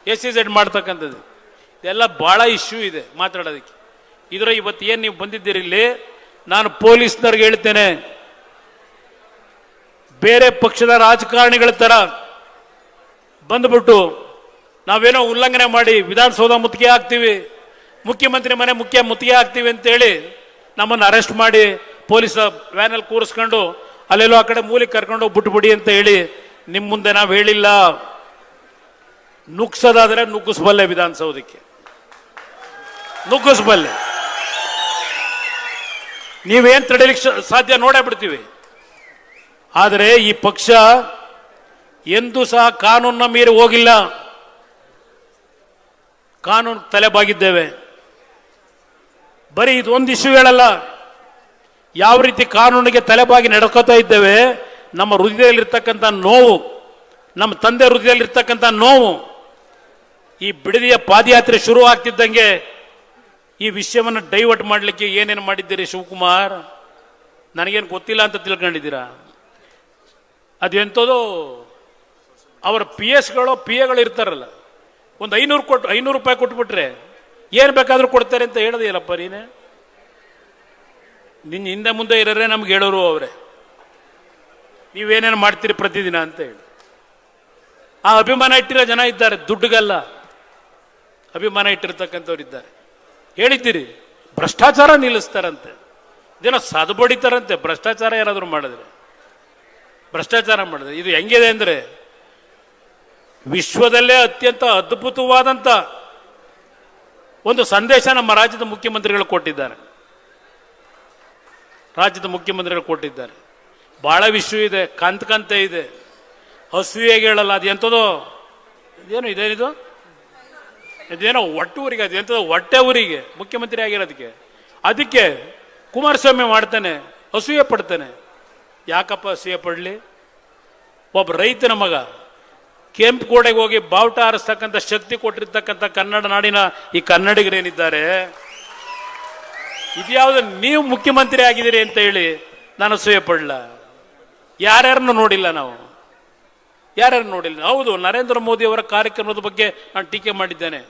SEZ ಮಾಡ್ತಕ್ಕಂಥದ್ದು. ಇದೆಲ್ಲ ಬಹಳ ಇಶ್ಯೂ ಇದೆ ಮಾತಾಡೋದಕ್ಕೆ. ಇದರ ಇವತ್ತು ಏನು ನೀವು ಬಂದಿದ್ದೀರಿ ಇಲ್ಲಿ, ನಾನು ಪೊಲೀಸ್ನವ್ರಿಗೆ ಹೇಳ್ತೇನೆ, ಬೇರೆ ಪಕ್ಷದ ರಾಜಕಾರಣಿಗಳ ತರ ಬಂದ್ಬಿಟ್ಟು ನಾವೇನೋ ಉಲ್ಲಂಘನೆ ಮಾಡಿ ವಿಧಾನಸೌಧ ಮುತ್ತಿಗೆ ಹಾಕ್ತೀವಿ, ಮುಖ್ಯಮಂತ್ರಿ ಮನೆ ಮುತ್ತಿಗೆ ಹಾಕ್ತೀವಿ ಅಂತೇಳಿ ನಮ್ಮನ್ನು ಅರೆಸ್ಟ್ ಮಾಡಿ ಪೊಲೀಸ್ ವ್ಯಾನಲ್ಲಿ ಕೂರಿಸ್ಕೊಂಡು ಅಲ್ಲೆಲ್ಲೋ ಆ ಕಡೆ ಮೂಲಿಗೆ ಕರ್ಕೊಂಡು ಬಿಟ್ಬಿಡಿ ಅಂತ ಹೇಳಿ ನಿಮ್ಮ ಮುಂದೆ ನಾವು ಹೇಳಿಲ್ಲ. ನುಗ್ಸೋದಾದ್ರೆ ನುಗ್ಗಿಸ್ಬಲ್ಲೆ, ವಿಧಾನಸೌಧಕ್ಕೆ ನುಗ್ಗಿಸ್ಬಲ್ಲೆ. ನೀವೇನ್ ತಡೆಯಲಿಕ್ಕೆ ಸಾಧ್ಯ ನೋಡೇ ಬಿಡ್ತೀವಿ. ಆದರೆ ಈ ಪಕ್ಷ ಎಂದೂ ಸಹ ಕಾನೂನನ್ನ ಮೀರಿ ಹೋಗಿಲ್ಲ. ಕಾನೂನು ತಲೆಬಾಗಿದ್ದೇವೆ. ಬರೀ ಇದೊಂದು ಇಶ್ಯೂ ಹೇಳಲ್ಲ, ಯಾವ ರೀತಿ ಕಾನೂನಿಗೆ ತಲೆಬಾಗಿ ನಡ್ಕೋತಾ ಇದ್ದೇವೆ. ನಮ್ಮ ಹೃದಯದಲ್ಲಿರ್ತಕ್ಕಂಥ ನೋವು, ನಮ್ಮ ತಂದೆ ಹೃದಯದಲ್ಲಿರ್ತಕ್ಕಂಥ ನೋವು, ಈ ಬಿಡದಿಯ ಪಾದಯಾತ್ರೆ ಶುರು ಆಗ್ತಿದ್ದಂಗೆ ಈ ವಿಷಯವನ್ನು ಡೈವರ್ಟ್ ಮಾಡಲಿಕ್ಕೆ ಏನೇನು ಮಾಡಿದ್ದೀರಿ ಶಿವಕುಮಾರ್? ನನಗೇನು ಗೊತ್ತಿಲ್ಲ ಅಂತ ತಿಳ್ಕೊಂಡಿದ್ದೀರಾ? ಅದೆಂಥದ್ದು ಅವರ PSಗಳು PAಗಳು ಇರ್ತಾರಲ್ಲ, ಒಂದು 500 ರೂಪಾಯಿ ಕೊಟ್ಬಿಟ್ರೆ ಏನು ಬೇಕಾದರೂ ಕೊಡ್ತಾರೆ ಅಂತ ಹೇಳೋದಿಲ್ಲಪ್ಪ ನೀನೆ. ನಿನ್ನ ಹಿಂದೆ ಮುಂದೆ ಇರೋರೆ ನಮ್ಗೆ ಹೇಳೋರು ಅವರೇ, ನೀವೇನೇನು ಮಾಡ್ತೀರಿ ಪ್ರತಿದಿನ ಅಂತ ಹೇಳಿ. ಆ ಅಭಿಮಾನ ಇಟ್ಟಿರೋ ಜನ ಇದ್ದಾರೆ, ದುಡ್ಡುಗಲ್ಲ ಅಭಿಮಾನ ಇಟ್ಟಿರ್ತಕ್ಕಂಥವ್ರು ಇದ್ದಾರೆ. ಹೇಳಿದ್ದೀರಿ ಭ್ರಷ್ಟಾಚಾರ ನಿಲ್ಲಿಸ್ತಾರಂತೆ, ಇದೇನೋ ಸದ್ಬಡಿತಾರಂತೆ. ಭ್ರಷ್ಟಾಚಾರ ಯಾರಾದರೂ ಮಾಡಿದ್ರೆ, ಭ್ರಷ್ಟಾಚಾರ ಮಾಡಿದ್ರೆ ಇದು ಹೆಂಗಿದೆ ಅಂದ್ರೆ ವಿಶ್ವದಲ್ಲೇ ಅತ್ಯಂತ ಅದ್ಭುತವಾದಂಥ ಒಂದು ಸಂದೇಶ ನಮ್ಮ ರಾಜ್ಯದ ಮುಖ್ಯಮಂತ್ರಿಗಳು ಕೊಟ್ಟಿದ್ದಾರೆ. ಬಹಳ ವಿಷಯ ಇದೆ, ಕಂತೆ ಇದೆ. ಹಸುವಿಗೆ ಹೇಳಲ್ಲ, ಅದು ಎಂಥದೋ ಇದೇನಿದು ಇದೇನೋ ಹೊಟ್ಟೆ ಊರಿಗೆ, ಅದು ಎಂಥದೋ ಹೊಟ್ಟೆ ಊರಿಗೆ ಮುಖ್ಯಮಂತ್ರಿ ಆಗಿರೋದಕ್ಕೆ. ಅದಕ್ಕೆ ಕುಮಾರಸ್ವಾಮಿ ಮಾಡ್ತಾನೆ, ಅಸೂಯೆ ಪಡ್ತಾನೆ. ಯಾಕಪ್ಪ ಅಸೂಯೆ ಪಡಲಿ? ಒಬ್ಬ ರೈತನ ಮಗ ಕೆಂಪುಕೋಟೆಗೆ ಹೋಗಿ ಬಾವುಟ ಹಾರಿಸ್ತಕ್ಕಂಥ ಶಕ್ತಿ ಕೊಟ್ಟಿರ್ತಕ್ಕಂಥ ಕನ್ನಡ ನಾಡಿನ ಈ ಕನ್ನಡಿಗರೇನಿದ್ದಾರೆ, ಇದ್ಯಾವುದು ನೀವು ಮುಖ್ಯಮಂತ್ರಿ ಆಗಿದ್ದೀರಿ ಅಂತ ಹೇಳಿ ನಾನು ಅಸೂಯೆ ಪಡಲ್ಲ. ಯಾರ್ಯಾರನ್ನು ನೋಡಿಲ್ಲ ನಾವು, ಹೌದು, ನರೇಂದ್ರ ಮೋದಿ ಅವರ ಕಾರ್ಯಕ್ರಮದ ಬಗ್ಗೆ ನಾನು ಟೀಕೆ ಮಾಡಿದ್ದೇನೆ.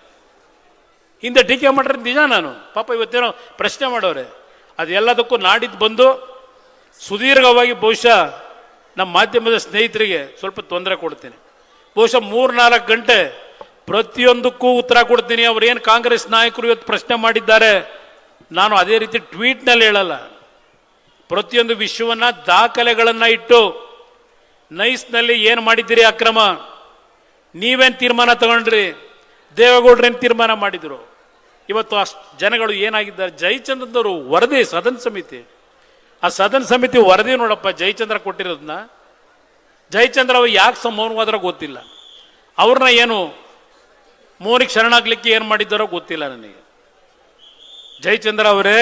ಹಿಂದೆ ಟೀಕೆ ಮಾಡಿದ್ರೆ ನಿಜ. ನಾನು ಪಾಪ ಇವತ್ತೇನೋ ಪ್ರಶ್ನೆ ಮಾಡೋರೆ. ಅದೆಲ್ಲದಕ್ಕೂ ನಾಡಿದ್ದು ಬಂದು ಸುದೀರ್ಘವಾಗಿ ಬಹುಶಃ ನಮ್ಮ ಮಾಧ್ಯಮದ ಸ್ನೇಹಿತರಿಗೆ ಸ್ವಲ್ಪ ತೊಂದರೆ ಕೊಡ್ತೀನಿ. ಬಹುಶಃ 3-4 ಗಂಟೆ ಪ್ರತಿಯೊಂದಕ್ಕೂ ಉತ್ತರ ಕೊಡ್ತೀನಿ. ಅವ್ರೇನು ಕಾಂಗ್ರೆಸ್ ನಾಯಕರು ಇವತ್ತು ಪ್ರಶ್ನೆ ಮಾಡಿದ್ದಾರೆ, ನಾನು ಅದೇ ರೀತಿ ಟ್ವೀಟ್ನಲ್ಲಿ ಹೇಳಲ್ಲ. ಪ್ರತಿಯೊಂದು ವಿಷಯವನ್ನ ದಾಖಲೆಗಳನ್ನ ಇಟ್ಟು ನೈಸ್ನಲ್ಲಿ ಏನು ಮಾಡಿದ್ದೀರಿ ಅಕ್ರಮ, ನೀವೇನು ತೀರ್ಮಾನ ತಗೊಂಡ್ರಿ, ದೇವೇಗೌಡರೇನು ತೀರ್ಮಾನ ಮಾಡಿದ್ರು. ಇವತ್ತು ಅಷ್ಟು ಜನಗಳು ಏನಾಗಿದ್ದಾರೆ, ಜಯಚಂದ್ರದವರು ವರದಿ ಸದನ ಸಮಿತಿ, ಆ ಸದನ ಸಮಿತಿ ವರದಿ ನೋಡಪ್ಪ ಜಯಚಂದ್ರ ಕೊಟ್ಟಿರೋದನ್ನ. ಜಯಚಂದ್ರ ಅವ್ರು ಯಾಕೆ ಮೌನವಾದ್ರೂ ಗೊತ್ತಿಲ್ಲ. ಅವ್ರನ್ನ ಏನು ಮೌನಿಗೆ ಶರಣಾಗ್ಲಿಕ್ಕೆ ಏನು ಮಾಡಿದ್ದಾರೋ ಗೊತ್ತಿಲ್ಲ ನನಗೆ. ಜಯಚಂದ್ರ ಅವರೇ,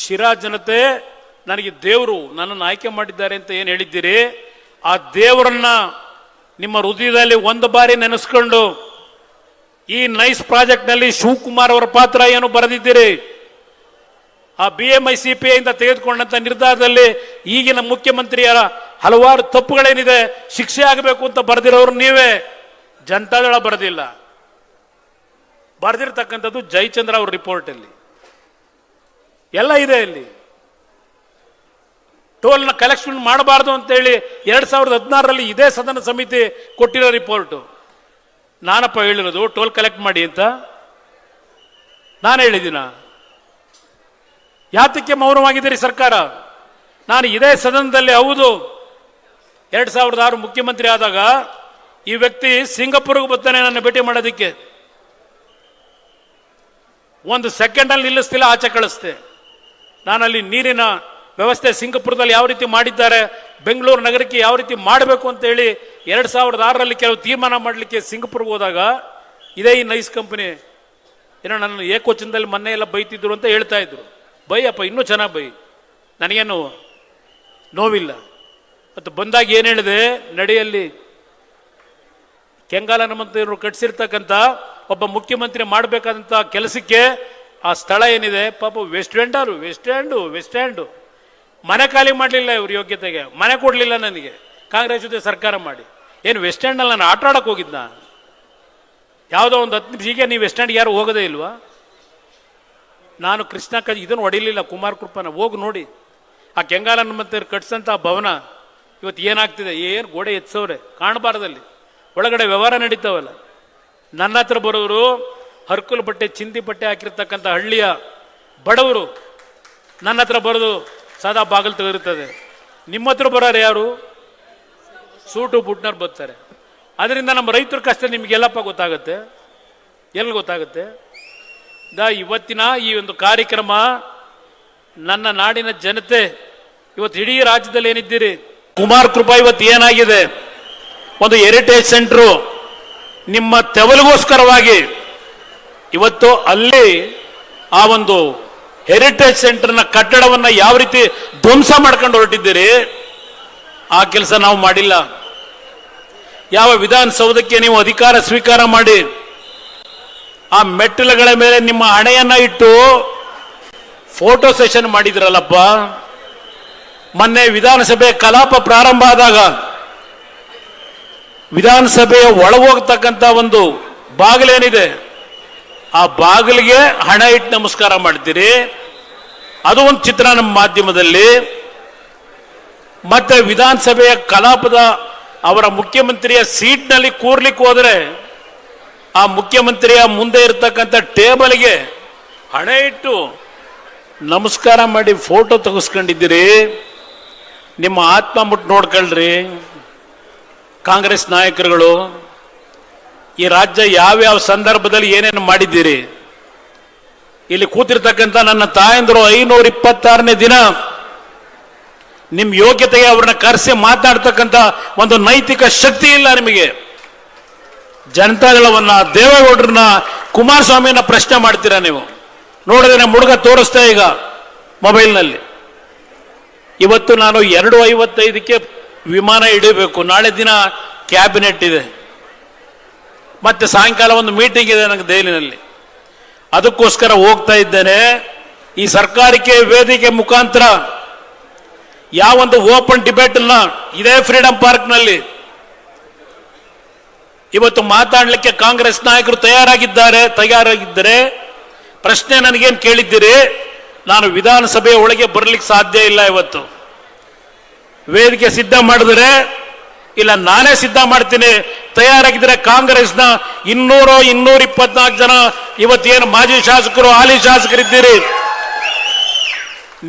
ಶಿರಾ ಜನತೆ ನನಗೆ ದೇವರು ನನ್ನನ್ನು ಆಯ್ಕೆ ಮಾಡಿದ್ದಾರೆ ಅಂತ ಏನು ಹೇಳಿದ್ದೀರಿ, ಆ ದೇವರನ್ನ ನಿಮ್ಮ ಹೃದಯದಲ್ಲಿ ಒಂದು ಬಾರಿ ನೆನೆಸ್ಕೊಂಡು ಈ ನೈಸ್ ಪ್ರಾಜೆಕ್ಟ್ನಲ್ಲಿ ಶಿವಕುಮಾರ್ ಅವರ ಪಾತ್ರ ಏನು ಬರೆದಿದ್ದೀರಿ, ಆ BMI-CPI ಇಂದ ತೆಗೆದುಕೊಂಡಂತ ನಿರ್ಧಾರದಲ್ಲಿ ಈಗಿನ ಮುಖ್ಯಮಂತ್ರಿಯರ ಹಲವಾರು ತಪ್ಪುಗಳೇನಿದೆ ಶಿಕ್ಷೆ ಆಗಬೇಕು ಅಂತ ಬರೆದಿರೋರು ನೀವೇ, ಜನತಾದಳ ಬರೆದಿಲ್ಲ. ಬರೆದಿರ್ತಕ್ಕಂಥದ್ದು ಜಯಚಂದ್ರ ಅವ್ರ ರಿಪೋರ್ಟ್ ಅಲ್ಲಿ ಎಲ್ಲ ಇದೆ. ಇಲ್ಲಿ ಟೋಲ್ನ ಕಲೆಕ್ಷನ್ ಮಾಡಬಾರ್ದು ಅಂತೇಳಿ 2016ರಲ್ಲಿ ಇದೇ ಸದನ ಸಮಿತಿ ಕೊಟ್ಟಿರೋ ರಿಪೋರ್ಟ್. ನಾನಪ್ಪ ಹೇಳಿರೋದು ಟೋಲ್ ಕಲೆಕ್ಟ್ ಮಾಡಿ ಅಂತ? ನಾನು ಹೇಳಿದ್ದೀನ? ಯಾತಕ್ಕೆ ಮೌನವಾಗಿದ್ದೀರಿ ಸರ್ಕಾರ? ನಾನು ಇದೇ ಸದನದಲ್ಲಿ, ಹೌದು, 2006 ಮುಖ್ಯಮಂತ್ರಿ ಆದಾಗ ಈ ವ್ಯಕ್ತಿ ಸಿಂಗಾಪುರ್ಗೆ ಬರ್ತಾನೆ ನನ್ನ ಭೇಟಿ ಮಾಡೋದಕ್ಕೆ. 1 ಸೆಕೆಂಡ್ ಅಲ್ಲಿ ನಿಲ್ಲಿಸ್ತಿಲ್ಲ, ಆಚೆ ಕಳಿಸ್ತೆ. ನಾನಲ್ಲಿ ನೀರಿನ ವ್ಯವಸ್ಥೆ ಸಿಂಗಾಪುರದಲ್ಲಿ ಯಾವ ರೀತಿ ಮಾಡಿದ್ದಾರೆ, ಬೆಂಗಳೂರು ನಗರಕ್ಕೆ ಯಾವ ರೀತಿ ಮಾಡಬೇಕು ಅಂತ ಹೇಳಿ 2006ರಲ್ಲಿ ಕೆಲವು ತೀರ್ಮಾನ ಮಾಡಲಿಕ್ಕೆ ಸಿಂಗಾಪುರ್ಗೆ ಹೋದಾಗ ಇದೇ ಈ ನೈಸ್ ಕಂಪನಿ ಏನೋ ನನ್ನ ಏಕವಚನದಲ್ಲಿ ಮೊನ್ನೆ ಎಲ್ಲ ಬೈತಿದ್ರು ಅಂತ ಹೇಳ್ತಾ ಇದ್ರು. ಬೈಯಪ್ಪ, ಇನ್ನೂ ಚೆನ್ನಾಗಿ ಬೈ, ನನಗೇನು ನೋವಿಲ್ಲ. ಮತ್ತು ಬಂದಾಗ ಏನು ಹೇಳಿದೆ, ನಡೆಯಲ್ಲಿ ಕೆಂಗಾಲ ಹನುಮಂತರು ಕಟ್ಟಿಸಿರ್ತಕ್ಕಂಥ ಒಬ್ಬ ಮುಖ್ಯಮಂತ್ರಿ ಮಾಡಬೇಕಾದಂಥ ಕೆಲಸಕ್ಕೆ ಆ ಸ್ಥಳ ಏನಿದೆ ಪಾಪ ವೆಸ್ಟ್ ಸ್ಟ್ಯಾಂಡು ಮನೆ ಖಾಲಿ ಮಾಡಲಿಲ್ಲ. ಇವ್ರ ಯೋಗ್ಯತೆಗೆ ಮನೆ ಕೊಡಲಿಲ್ಲ ನನಗೆ, ಕಾಂಗ್ರೆಸ್ ಜೊತೆ ಸರ್ಕಾರ ಮಾಡಿ. ಏನು ವೆಸ್ಟ್ ಸ್ಟ್ಯಾಂಡಲ್ಲಿ ನಾನು ಆಟ ಆಡೋಕೆ ಹೋಗಿದ್ದ? ಯಾವುದೋ ಒಂದು 10 ನಿಮಿಷ, ಈಗ ನೀವು ವೆಸ್ಟ್ ಸ್ಟ್ಯಾಂಡ್ಗೆ ಯಾರು ಹೋಗೋದೇ ಇಲ್ವಾ? ನಾನು ಕೃಷ್ಣ ಇದನ್ನು ಹೊಡಿಲಿಲ್ಲ, ಕುಮಾರ್ ಕೃಪನ ಹೋಗಿ ನೋಡಿ. ಆ ಕೆಂಗಾಲ ಹನುಮಂತರು ಕಟ್ಸಂತ ಭವನ ಇವತ್ತು ಏನಾಗ್ತಿದೆ, ಏನು ಗೋಡೆ ಎತ್ಸವ್ರೆ ಕಾಣಬಾರ್ದಲ್ಲಿ, ಒಳಗಡೆ ವ್ಯವಹಾರ ನಡೀತಾವಲ್ಲ. ನನ್ನ ಹತ್ರ ಬರೋರು ಹರ್ಕುಲ್ ಬಟ್ಟೆ ಚಿಂದಿ ಬಟ್ಟೆ ಹಾಕಿರ್ತಕ್ಕಂಥ ಹಳ್ಳಿಯ ಬಡವರು ನನ್ನ ಹತ್ರ ಬರೋದು ಸಾದಾ ಬಾಗಿಲು ತೆಗೆದಿರ್ತದೆ. ನಿಮ್ಮ ಹತ್ರ ಬರೋರು ಯಾರು? ಸೂಟು ಬುಟ್ನರ್ ಬರ್ತಾರೆ. ಅದರಿಂದ ನಮ್ಮ ರೈತರ ಕಷ್ಟ ನಿಮಗೆಲ್ಲಪ್ಪ ಗೊತ್ತಾಗುತ್ತೆ, ಎಲ್ಲಿ ಗೊತ್ತಾಗುತ್ತೆ? ಇವತ್ತಿನ ಈ ಒಂದು ಕಾರ್ಯಕ್ರಮ ನನ್ನ ನಾಡಿನ ಜನತೆ ಇವತ್ತು ಇಡೀ ರಾಜ್ಯದಲ್ಲಿ ಏನಿದ್ದೀರಿ, ಕುಮಾರ್ ಕೃಪಾ ಇವತ್ತು ಏನಾಗಿದೆ, ಒಂದು ಹೆರಿಟೇಜ್ ಸೆಂಟ್ರು ನಿಮ್ಮ ತೆವಲಿಗೋಸ್ಕರವಾಗಿ ಇವತ್ತು ಅಲ್ಲಿ ಆ ಒಂದು ಹೆರಿಟೇಜ್ ಸೆಂಟರ್ನ ಕಟ್ಟಡವನ್ನು ಯಾವ ರೀತಿ ಧ್ವಂಸ ಮಾಡ್ಕೊಂಡು ಹೊರಟಿದ್ದೀರಿ, ಆ ಕೆಲಸ ನಾವು ಮಾಡಿಲ್ಲ. ಯಾವ ವಿಧಾನಸೌಧಕ್ಕೆ ನೀವು ಅಧಿಕಾರ ಸ್ವೀಕಾರ ಮಾಡಿ ಆ ಮೆಟ್ಟಿಲುಗಳ ಮೇಲೆ ನಿಮ್ಮ ಹಣೆಯನ್ನ ಇಟ್ಟು ಫೋಟೋ ಸೆಷನ್ ಮಾಡಿದ್ರಲ್ಲಪ್ಪ. ಮೊನ್ನೆ ವಿಧಾನಸಭೆ ಕಲಾಪ ಪ್ರಾರಂಭ ಆದಾಗ ವಿಧಾನಸಭೆಯ ಒಳಗೋಗ್ತಕ್ಕಂಥ ಒಂದು ಬಾಗಿಲೇನಿದೆ, ಆ ಬಾಗಿಲಿಗೆ ಹಣ ಇಟ್ಟು ನಮಸ್ಕಾರ ಮಾಡ್ತೀರಿ. ಅದು ಒಂದು ಚಿತ್ರ ನಮ್ಮ ಮಾಧ್ಯಮದಲ್ಲಿ. ಮತ್ತೆ ವಿಧಾನಸಭೆಯ ಕಲಾಪದ ಅವರ ಮುಖ್ಯಮಂತ್ರಿಯ ಸೀಟ್ನಲ್ಲಿ ಕೂರ್ಲಿಕ್ಕೆ ಹೋದರೆ ಆ ಮುಖ್ಯಮಂತ್ರಿಯ ಮುಂದೆ ಇರತಕ್ಕಂಥ ಟೇಬಲ್ಗೆ ಹಣ ಇಟ್ಟು ನಮಸ್ಕಾರ ಮಾಡಿ ಫೋಟೋ ತೆಗೆಸ್ಕೊಂಡಿದ್ದೀರಿ. ನಿಮ್ಮ ಆತ್ಮ ಮುಟ್ಟು ನೋಡ್ಕೊಳ್ರಿ ಕಾಂಗ್ರೆಸ್ ನಾಯಕರುಗಳು. ಈ ರಾಜ್ಯ ಯಾವ್ಯಾವ ಸಂದರ್ಭದಲ್ಲಿ ಏನೇನು ಮಾಡಿದ್ದೀರಿ. ಇಲ್ಲಿ ಕೂತಿರ್ತಕ್ಕಂಥ ನನ್ನ ತಾಯಂದರು 526ನೇ ದಿನ ನಿಮ್ಮ ಯೋಗ್ಯತೆಗೆ ಅವ್ರನ್ನ ಕರೆಸಿ ಮಾತಾಡ್ತಕ್ಕಂಥ ಒಂದು ನೈತಿಕ ಶಕ್ತಿ ಇಲ್ಲ ನಿಮಗೆ. ಜನತಾದಳವನ್ನ, ದೇವೇಗೌಡರನ್ನ, ಕುಮಾರಸ್ವಾಮಿಯನ್ನ ಪ್ರಶ್ನೆ ಮಾಡ್ತೀರಾ ನೀವು? ನೋಡಿದ್ರೆ ಮುಡುಗ ತೋರಿಸ್ತಾ ಈಗ ಮೊಬೈಲ್ನಲ್ಲಿ. ಇವತ್ತು ನಾನು 2:55ಕ್ಕೆ ವಿಮಾನ ಇಡಬೇಕು. ನಾಳೆ ದಿನ ಕ್ಯಾಬಿನೆಟ್ ಇದೆ, ಮತ್ತೆ ಸಾಯಂಕಾಲ ಒಂದು ಮೀಟಿಂಗ್ ಇದೆ ನನಗೆ ದೆಹಲಿನಲ್ಲಿ. ಅದಕ್ಕೋಸ್ಕರ ಹೋಗ್ತಾ ಇದ್ದೇನೆ. ಈ ಸರ್ಕಾರಕ್ಕೆ ವೇದಿಕೆ ಮುಖಾಂತರ ಯಾವೊಂದು ಓಪನ್ ಡಿಬೇಟ್ ಅನ್ನ ಇದೇ ಫ್ರೀಡಂ ಪಾರ್ಕ್ನಲ್ಲಿ ಇವತ್ತು ಮಾತಾಡಲಿಕ್ಕೆ ಕಾಂಗ್ರೆಸ್ ನಾಯಕರು ತಯಾರಾಗಿದ್ದರೆ ಪ್ರಶ್ನೆ ನನಗೇನು ಕೇಳಿದ್ದೀರಿ? ನಾನು ವಿಧಾನಸಭೆಯ ಒಳಗೆ ಬರಲಿಕ್ಕೆ ಸಾಧ್ಯ ಇಲ್ಲ. ಇವತ್ತು ವೇದಿಕೆ ಸಿದ್ಧ ಮಾಡಿದ್ರೆ ಇಲ್ಲ ನಾನೇ ಸಿದ್ಧ ಮಾಡ್ತೀನಿ. ತಯಾರಾಗಿದ್ರೆ ಕಾಂಗ್ರೆಸ್ನ 224 ಜನ ಇವತ್ತೇನು ಮಾಜಿ ಶಾಸಕರು, ಹಾಲಿ ಶಾಸಕರಿದ್ದೀರಿ,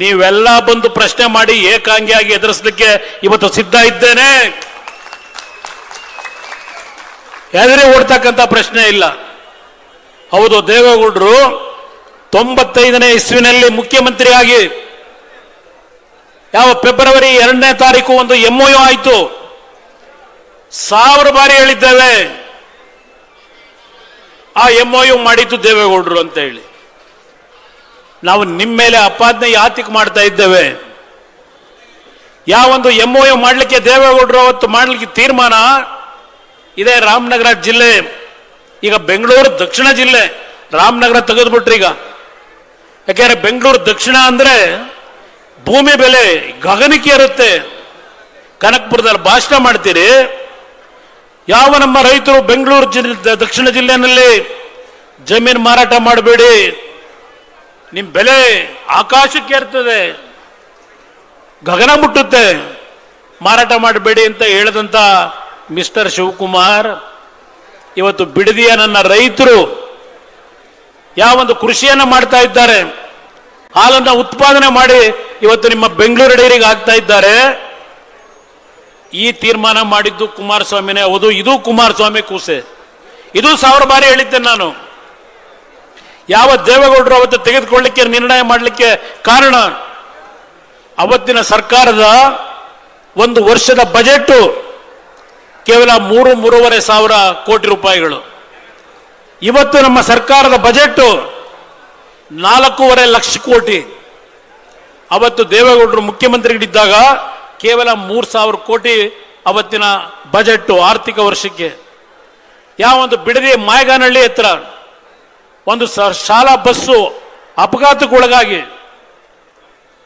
ನೀವೆಲ್ಲ ಬಂದು ಪ್ರಶ್ನೆ ಮಾಡಿ ಏಕಾಂಗಿಯಾಗಿ ಎದುರಿಸಲಿಕ್ಕೆ ಇವತ್ತು ಸಿದ್ಧ ಇದ್ದೇನೆ. ಹೆದರಿ ಓಡ್ತಕ್ಕಂಥ ಪ್ರಶ್ನೆ ಇಲ್ಲ. ಹೌದು, ದೇವೇಗೌಡರು 95ನೇ ಇಸ್ವಿನಲ್ಲಿ ಮುಖ್ಯಮಂತ್ರಿಯಾಗಿ ಯಾವ ಫೆಬ್ರವರಿ 2ನೇ ತಾರೀಕು ಒಂದು MOU ಆಯಿತು. 1000 ಬಾರಿ ಹೇಳಿದ್ದೇವೆ ಆ MOU ಮಾಡಿದ್ದು ದೇವೇಗೌಡರು ಅಂತ ಹೇಳಿ. ನಾವು ನಿಮ್ಮ ಮೇಲೆ ಅಪಾದನೆ ಯಾತಿಗೆ ಮಾಡ್ತಾ ಇದ್ದೇವೆ? ಯಾವೊಂದು MOU ಮಾಡಲಿಕ್ಕೆ ದೇವೇಗೌಡರು ಅವತ್ತು ಮಾಡಲಿಕ್ಕೆ ತೀರ್ಮಾನ ಇದೇ ರಾಮನಗರ ಜಿಲ್ಲೆ, ಈಗ ಬೆಂಗಳೂರು ದಕ್ಷಿಣ ಜಿಲ್ಲೆ, ರಾಮನಗರ ತೆಗೆದುಬಿಟ್ರಿ ಈಗ. ಯಾಕೆಂದ್ರೆ ಬೆಂಗಳೂರು ದಕ್ಷಿಣ ಅಂದ್ರೆ ಭೂಮಿ ಬೆಲೆ ಗಗನಕ್ಕೆ ಇರುತ್ತೆ. ಕನಕಪುರದಲ್ಲಿ ಭಾಷಣ ಮಾಡ್ತೀರಿ. ಯಾವ ನಮ್ಮ ರೈತರು ಬೆಂಗಳೂರು ದಕ್ಷಿಣ ಜಿಲ್ಲೆನಲ್ಲಿ ಜಮೀನು ಮಾರಾಟ ಮಾಡಬೇಡಿ, ನಿಮ್ಮ ಬೆಲೆ ಆಕಾಶಕ್ಕೆ ಇರ್ತದೆ, ಗಗನ ಮುಟ್ಟುತ್ತೆ, ಮಾರಾಟ ಮಾಡಬೇಡಿ ಅಂತ ಹೇಳದಂತ ಮಿಸ್ಟರ್ ಶಿವಕುಮಾರ್ ಇವತ್ತು ಬಿಡದಿಯ ನನ್ನ ರೈತರು ಯಾವೊಂದು ಕೃಷಿಯನ್ನು ಮಾಡ್ತಾ ಇದ್ದಾರೆ, ಹಾಲನ್ನು ಉತ್ಪಾದನೆ ಮಾಡಿ ಇವತ್ತು ನಿಮ್ಮ ಬೆಂಗಳೂರು ಡೈರಿಗೆ ಆಗ್ತಾ ಇದ್ದಾರೆ. ಈ ತೀರ್ಮಾನ ಮಾಡಿದ್ದು ಕುಮಾರಸ್ವಾಮಿನೇ ಹೌದು. ಇದು ಕುಮಾರಸ್ವಾಮಿ ಕೂಸೆ. ಇದು 1000 ಬಾರಿ ಹೇಳಿದ್ದೇನೆ ನಾನು. ಯಾವ ದೇವೇಗೌಡರು ಅವತ್ತು ತೆಗೆದುಕೊಳ್ಳಲಿಕ್ಕೆ ನಿರ್ಣಯ ಮಾಡಲಿಕ್ಕೆ ಕಾರಣ ಅವತ್ತಿನ ಸರ್ಕಾರದ ಒಂದು ವರ್ಷದ ಬಜೆಟ್ ಕೇವಲ 3-3.5 ಸಾವಿರ ಕೋಟಿ ರೂಪಾಯಿಗಳು. ಇವತ್ತು ನಮ್ಮ ಸರ್ಕಾರದ ಬಜೆಟ್ 4.5 ಲಕ್ಷ ಕೋಟಿ. ಅವತ್ತು ದೇವೇಗೌಡರು ಮುಖ್ಯಮಂತ್ರಿಗಳಿದ್ದಾಗ ಕೇವಲ 3,000 ಕೋಟಿ ಅವತ್ತಿನ ಬಜೆಟ್ ಆರ್ಥಿಕ ವರ್ಷಕ್ಕೆ. ಯಾವ ಒಂದು ಬಿಡದಿ ಮಾಯಗಾನಹಳ್ಳಿ ಹತ್ರ ಒಂದು ಶಾಲಾ ಬಸ್ಸು ಅಪಘಾತಕ್ಕೊಳಗಾಗಿ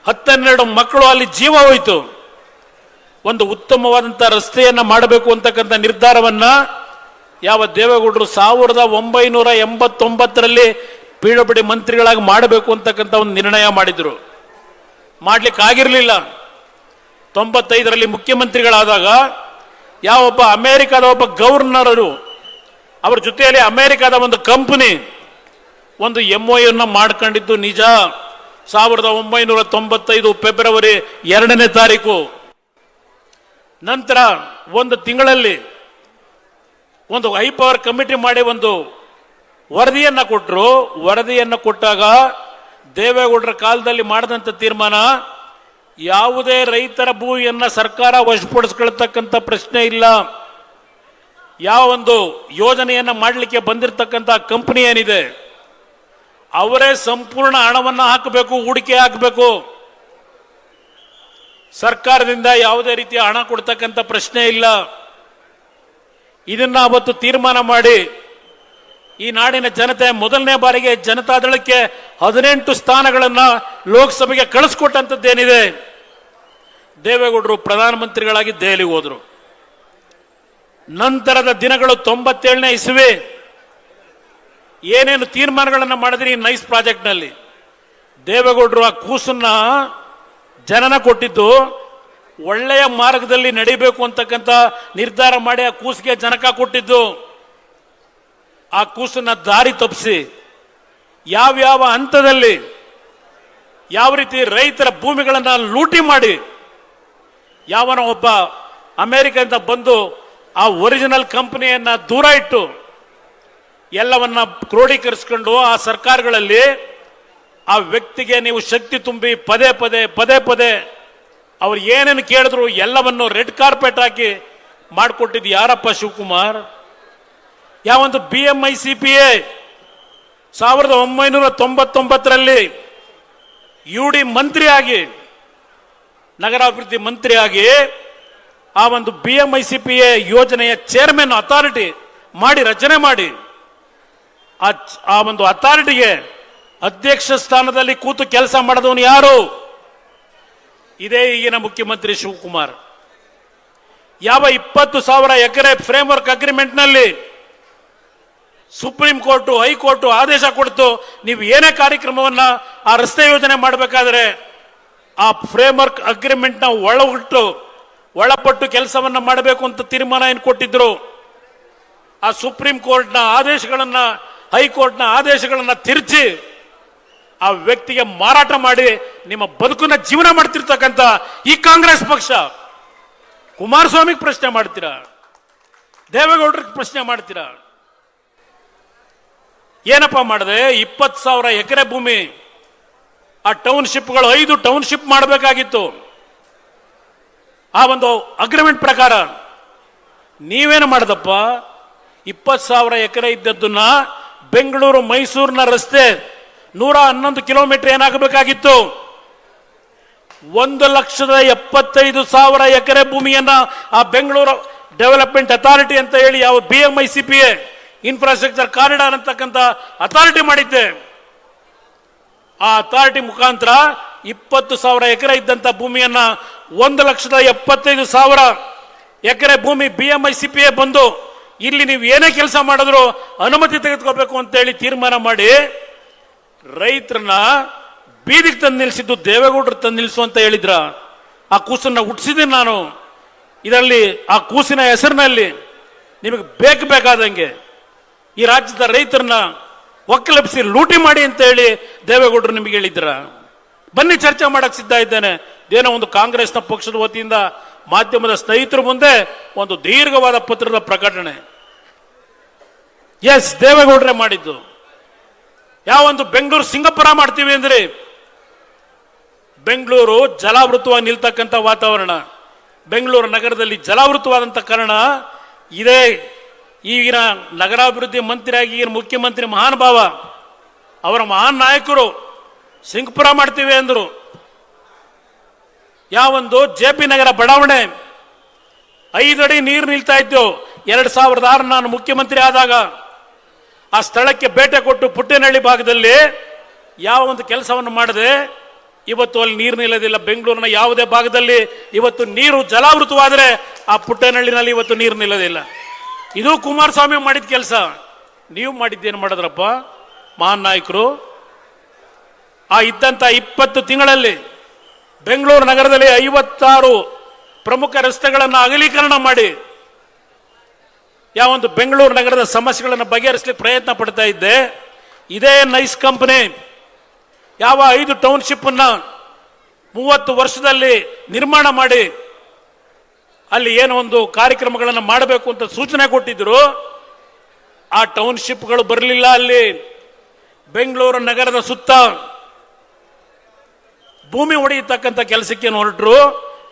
10-12 ಮಕ್ಕಳು ಅಲ್ಲಿ ಜೀವ ಹೋಯಿತು. ಒಂದು ಉತ್ತಮವಾದಂಥ ರಸ್ತೆಯನ್ನ ಮಾಡಬೇಕು ಅಂತಕ್ಕಂಥ ನಿರ್ಧಾರವನ್ನ ಯಾವ ದೇವೇಗೌಡರು 1989ರಲ್ಲಿ ಪಿಡಬ್ಲ್ಯೂಡಿ ಮಂತ್ರಿಗಳಾಗಿ ಮಾಡಬೇಕು ಅಂತಕ್ಕಂಥ ಒಂದು ನಿರ್ಣಯ ಮಾಡಿದ್ರು. ಮಾಡ್ಲಿಕ್ಕೆ ಆಗಿರಲಿಲ್ಲ. 95ರಲ್ಲಿ ಮುಖ್ಯಮಂತ್ರಿಗಳಾದಾಗ ಯಾವೊಬ್ಬ ಅಮೆರಿಕದ ಒಬ್ಬ ಗವರ್ನರು ಅವರ ಜೊತೆಯಲ್ಲಿ ಅಮೆರಿಕದ ಒಂದು ಕಂಪನಿ ಒಂದು MOU ಮಾಡ್ಕೊಂಡಿದ್ದು ನಿಜ. 1995 ಫೆಬ್ರವರಿ 2ನೇ ತಾರೀಕು. ನಂತರ ಒಂದು ತಿಂಗಳಲ್ಲಿ ಒಂದು ಹೈ ಪವರ್ ಕಮಿಟಿ ಮಾಡಿ ಒಂದು ವರದಿಯನ್ನ ಕೊಟ್ಟರು. ವರದಿಯನ್ನು ಕೊಟ್ಟಾಗ ದೇವೇಗೌಡರ ಕಾಲದಲ್ಲಿ ಮಾಡಿದಂಥ ತೀರ್ಮಾನ, ಯಾವುದೇ ರೈತರ ಭೂಮಿಯನ್ನ ಸರ್ಕಾರ ವಶಪಡಿಸಿಕೊಳ್ಳತಕ್ಕಂಥ ಪ್ರಶ್ನೆ ಇಲ್ಲ. ಯಾವ ಒಂದು ಯೋಜನೆಯನ್ನ ಮಾಡಲಿಕ್ಕೆ ಬಂದಿರತಕ್ಕಂಥ ಕಂಪನಿ ಏನಿದೆ ಅವರೇ ಸಂಪೂರ್ಣ ಹಣವನ್ನು ಹಾಕಬೇಕು, ಹೂಡಿಕೆ ಹಾಕಬೇಕು. ಸರ್ಕಾರದಿಂದ ಯಾವುದೇ ರೀತಿಯ ಹಣ ಕೊಡ್ತಕ್ಕಂಥ ಪ್ರಶ್ನೆ ಇಲ್ಲ. ಇದನ್ನ ಅವತ್ತು ತೀರ್ಮಾನ ಮಾಡಿ ಈ ನಾಡಿನ ಜನತೆ ಮೊದಲನೇ ಬಾರಿಗೆ ಜನತಾದಳಕ್ಕೆ 18 ಸ್ಥಾನಗಳನ್ನ ಲೋಕಸಭೆಗೆ ಕಳಿಸ್ಕೊಟ್ಟಂತದ್ದೇನಿದೆ. ದೇವೇಗೌಡರು ಪ್ರಧಾನಮಂತ್ರಿಗಳಾಗಿ ದೆಹಲಿಗೆ ಹೋದ್ರು. ನಂತರದ ದಿನಗಳು 97ನೇ ಇಸವಿ ಏನೇನು ತೀರ್ಮಾನಗಳನ್ನು ಮಾಡಿದ್ರಿ ಈ ನೈಸ್ ಪ್ರಾಜೆಕ್ಟ್ನಲ್ಲಿ, ದೇವೇಗೌಡರು ಆ ಕೂಸನ್ನ ಜನನ ಕೊಟ್ಟಿದ್ದು ಒಳ್ಳೆಯ ಮಾರ್ಗದಲ್ಲಿ ನಡಿಬೇಕು ಅಂತಕ್ಕಂಥ ನಿರ್ಧಾರ ಮಾಡಿ ಆ ಕೂಸಿಗೆ ಜನಕ ಕೊಟ್ಟಿದ್ದು. ಆ ಕೂಸನ್ನ ದಾರಿ ತಪ್ಪಿಸಿ ಯಾವ್ಯಾವ ಹಂತದಲ್ಲಿ ಯಾವ ರೀತಿ ರೈತರ ಭೂಮಿಗಳನ್ನ ಲೂಟಿ ಮಾಡಿ ಯಾವನ ಒಬ್ಬ ಅಮೆರಿಕದಿಂದ ಬಂದು ಆ ಒರಿಜಿನಲ್ ಕಂಪನಿಯನ್ನ ದೂರ ಇಟ್ಟು ಎಲ್ಲವನ್ನ ಕ್ರೋಢೀಕರಿಸಿಕೊಂಡು ಆ ಸರ್ಕಾರಗಳಲ್ಲಿ ಆ ವ್ಯಕ್ತಿಗೆ ನೀವು ಶಕ್ತಿ ತುಂಬಿ ಪದೇ ಪದೇ ಅವ್ರು ಏನೇನು ಕೇಳಿದ್ರು ಎಲ್ಲವನ್ನು ರೆಡ್ ಕಾರ್ಪೆಟ್ ಹಾಕಿ ಮಾಡಿಕೊಟ್ಟಿದ್ದು ಯಾರಪ್ಪ? ಶಿವಕುಮಾರ್. ಯಾವೊಂದು BMICPA 1999ರಲ್ಲಿ UD ಮಂತ್ರಿಯಾಗಿ ನಗರಾಭಿವೃದ್ಧಿ ಮಂತ್ರಿಯಾಗಿ ಆ ಒಂದು BMICPA ಯೋಜನೆಯ ಚೇರ್ಮನ್ ಅಥಾರಿಟಿ ಮಾಡಿ ರಚನೆ ಮಾಡಿ ಆ ಒಂದು ಅಥಾರಿಟಿಗೆ ಅಧ್ಯಕ್ಷ ಸ್ಥಾನದಲ್ಲಿ ಕೂತು ಕೆಲಸ ಮಾಡಿದವನು ಯಾರು? ಇದೇ ಈಗಿನ ಮುಖ್ಯಮಂತ್ರಿ ಶಿವಕುಮಾರ್. ಯಾವ 20,000 ಎಕರೆ ಫ್ರೇಮ್ವರ್ಕ್ ಅಗ್ರಿಮೆಂಟ್ ನಲ್ಲಿ ಸುಪ್ರೀಂ ಕೋರ್ಟ್ ಹೈಕೋರ್ಟ್ ಆದೇಶ ಕೊಡ್ತು, ನೀವು ಏನೇ ಕಾರ್ಯಕ್ರಮವನ್ನ ಆ ರಸ್ತೆ ಯೋಜನೆ ಮಾಡಬೇಕಾದ್ರೆ ಆ ಫ್ರೇಮ್ವರ್ಕ್ ಅಗ್ರಿಮೆಂಟ್ ನ ಒಳಪಟ್ಟು ಕೆಲಸವನ್ನ ಮಾಡಬೇಕು ಅಂತ ತೀರ್ಮಾನ ಏನು ಕೊಟ್ಟಿದ್ರು. ಆ ಸುಪ್ರೀಂ ಕೋರ್ಟ್ನ ಆದೇಶಗಳನ್ನ ಹೈಕೋರ್ಟ್ನ ಆದೇಶಗಳನ್ನ ತಿರುಚಿ ಆ ವ್ಯಕ್ತಿಗೆ ಮಾರಾಟ ಮಾಡಿ ನಿಮ್ಮ ಬದುಕನ್ನ ಜೀವನ ಮಾಡ್ತಿರ್ತಕ್ಕಂಥ ಈ ಕಾಂಗ್ರೆಸ್ ಪಕ್ಷ ಕುಮಾರಸ್ವಾಮಿಗೆ ಪ್ರಶ್ನೆ ಮಾಡ್ತೀರಾ? ದೇವೇಗೌಡರಿಗೆ ಪ್ರಶ್ನೆ ಮಾಡ್ತೀರಾ? ಏನಪ್ಪಾ ಮಾಡಿದೆ? 20,000 ಎಕರೆ ಭೂಮಿ ಆ ಟೌನ್ಶಿಪ್ಗಳು 5 ಟೌನ್ಶಿಪ್ ಮಾಡಬೇಕಾಗಿತ್ತು. ಆ ಒಂದು ಅಗ್ರಿಮೆಂಟ್ ಪ್ರಕಾರ ನೀವೇನು ಮಾಡದಪ್ಪ? 20,000 ಎಕರೆ ಇದ್ದದ್ದನ್ನ ಬೆಂಗಳೂರು ಮೈಸೂರಿನ ರಸ್ತೆ 111 ಕಿಲೋಮೀಟರ್ ಏನಾಗಬೇಕಾಗಿತ್ತು? 1,75,000 ಎಕರೆ ಭೂಮಿಯನ್ನ ಆ ಬೆಂಗಳೂರು ಡೆವಲಪ್ಮೆಂಟ್ ಅಥಾರಿಟಿ ಅಂತ ಹೇಳಿ ಯಾವ BMICPA ಇನ್ಫ್ರಾಸ್ಟ್ರಕ್ಚರ್ ಕಾರಿಡಾರ್ ಅಂತಕ್ಕಂಥ ಅಥಾರಿಟಿ ಮಾಡಿದ್ದೆ. ಆ ಅಥಾರಿಟಿ ಮುಖಾಂತರ 20,000 ಎಕರೆ ಇದ್ದಂತ ಭೂಮಿಯನ್ನ 1,75,000 ಎಕರೆ ಭೂಮಿ BMICPA ಬಂದು ಇಲ್ಲಿ ನೀವು ಏನೇ ಕೆಲಸ ಮಾಡಿದ್ರು ಅನುಮತಿ ತೆಗೆದುಕೋಬೇಕು ಅಂತ ಹೇಳಿ ತೀರ್ಮಾನ ಮಾಡಿ ರೈತರನ್ನ ಬೀದಿಗೆ ತಂದು ನಿಲ್ಲಿಸಿದ್ದು ದೇವೇಗೌಡರು ತಂದು ನಿಲ್ಲಿಸು ಅಂತ ಹೇಳಿದ್ರ. ಆ ಕೂಸನ್ನ ಹುಟ್ಟಿಸಿದ್ದೀನಿ ನಾನು. ಇದರಲ್ಲಿ ಆ ಕೂಸಿನ ಹೆಸರಿನಲ್ಲಿ ನಿಮಗೆ ಬೇಕಾದಂಗೆ ಈ ರಾಜ್ಯದ ರೈತರನ್ನ ಒಕ್ಕಲೆಬ್ಬಿಸಿ ಲೂಟಿ ಮಾಡಿ ಅಂತ ಹೇಳಿ ದೇವೇಗೌಡರು ನಿಮಗೆ ಹೇಳಿದ್ರ. ಬನ್ನಿ ಚರ್ಚೆ ಮಾಡಕ್ ಸಿದ್ಧ ಇದ್ದೇನೆ. ಏನೋ ಒಂದು ಕಾಂಗ್ರೆಸ್ನ ಪಕ್ಷದ ವತಿಯಿಂದ ಮಾಧ್ಯಮದ ಸ್ನೇಹಿತರ ಮುಂದೆ ಒಂದು ದೀರ್ಘವಾದ ಪತ್ರದ ಪ್ರಕಟಣೆ. ಎಸ್, ದೇವೇಗೌಡರೇ ಮಾಡಿದ್ದು. ಯಾವೊಂದು ಬೆಂಗಳೂರು ಸಿಂಗಪುರ ಮಾಡ್ತೀವಿ ಅಂದ್ರೆ ಬೆಂಗಳೂರು ಜಲಾವೃತವಾಗಿ ನಿಲ್ತಕ್ಕಂಥ ವಾತಾವರಣ, ಬೆಂಗಳೂರು ನಗರದಲ್ಲಿ ಜಲಾವೃತವಾದಂಥ ಕಾರಣ ಇದೇ ಈಗಿನ ನಗರಾಭಿವೃದ್ಧಿ ಮಂತ್ರಿಯಾಗಿ ಈಗಿನ ಮುಖ್ಯಮಂತ್ರಿ ಮಹಾನುಭಾವ ಅವರ ಮಹಾನ್ ನಾಯಕರು ಸಿಂಗ್ಪುರ ಮಾಡ್ತೀವಿ ಅಂದರು. ಯಾವೊಂದು JP ನಗರ ಬಡಾವಣೆ 5 ಅಡಿ ನೀರು ನಿಲ್ತಾ ಇತ್ತು. 2006 ನಾನು ಮುಖ್ಯಮಂತ್ರಿ ಆದಾಗ ಆ ಸ್ಥಳಕ್ಕೆ ಭೇಟಿ ಕೊಟ್ಟು ಪುಟ್ಟೇನಹಳ್ಳಿ ಭಾಗದಲ್ಲಿ ಯಾವ ಒಂದು ಕೆಲಸವನ್ನು ಮಾಡದೆ ಇವತ್ತು ಅಲ್ಲಿ ನೀರು ನಿಲ್ಲೋದಿಲ್ಲ. ಬೆಂಗಳೂರಿನ ಯಾವುದೇ ಭಾಗದಲ್ಲಿ ಇವತ್ತು ನೀರು ಜಲಾವೃತವಾದರೆ ಆ ಪುಟ್ಟೇನಹಳ್ಳಿನಲ್ಲಿ ಇವತ್ತು ನೀರು ನಿಲ್ಲೋದಿಲ್ಲ. ಇದು ಕುಮಾರಸ್ವಾಮಿ ಮಾಡಿದ ಕೆಲಸ. ನೀವು ಮಾಡಿದ್ದೇನು ಮಾಡಿದ್ರಪ್ಪ ಮಹಾನ್ ನಾಯಕರು? ಆ ಇದ್ದಂತ 20 ತಿಂಗಳಲ್ಲಿ ಬೆಂಗಳೂರು ನಗರದಲ್ಲಿ 56 ಪ್ರಮುಖ ರಸ್ತೆಗಳನ್ನು ಅಗಲೀಕರಣ ಮಾಡಿ ಯಾವೊಂದು ಬೆಂಗಳೂರು ನಗರದ ಸಮಸ್ಯೆಗಳನ್ನು ಬಗೆಹರಿಸಲಿಕ್ಕೆ ಪ್ರಯತ್ನ ಪಡ್ತಾ ಇದ್ದೆ. ಇದೇ ನೈಸ್ ಕಂಪನಿ ಯಾವ 5 ಟೌನ್ಶಿಪ್ ಅನ್ನ 30 ವರ್ಷದಲ್ಲಿ ನಿರ್ಮಾಣ ಮಾಡಿ ಅಲ್ಲಿ ಏನೋ ಒಂದು ಕಾರ್ಯಕ್ರಮಗಳನ್ನು ಮಾಡಬೇಕು ಅಂತ ಸೂಚನೆ ಕೊಟ್ಟಿದ್ರು. ಆ ಟೌನ್ಶಿಪ್ಗಳು ಬರಲಿಲ್ಲ. ಅಲ್ಲಿ ಬೆಂಗಳೂರು ನಗರದ ಸುತ್ತ ಭೂಮಿ ಹೊಡೆಯತಕ್ಕಂಥ ಕೆಲಸಕ್ಕೆ ಹೊರಟರು.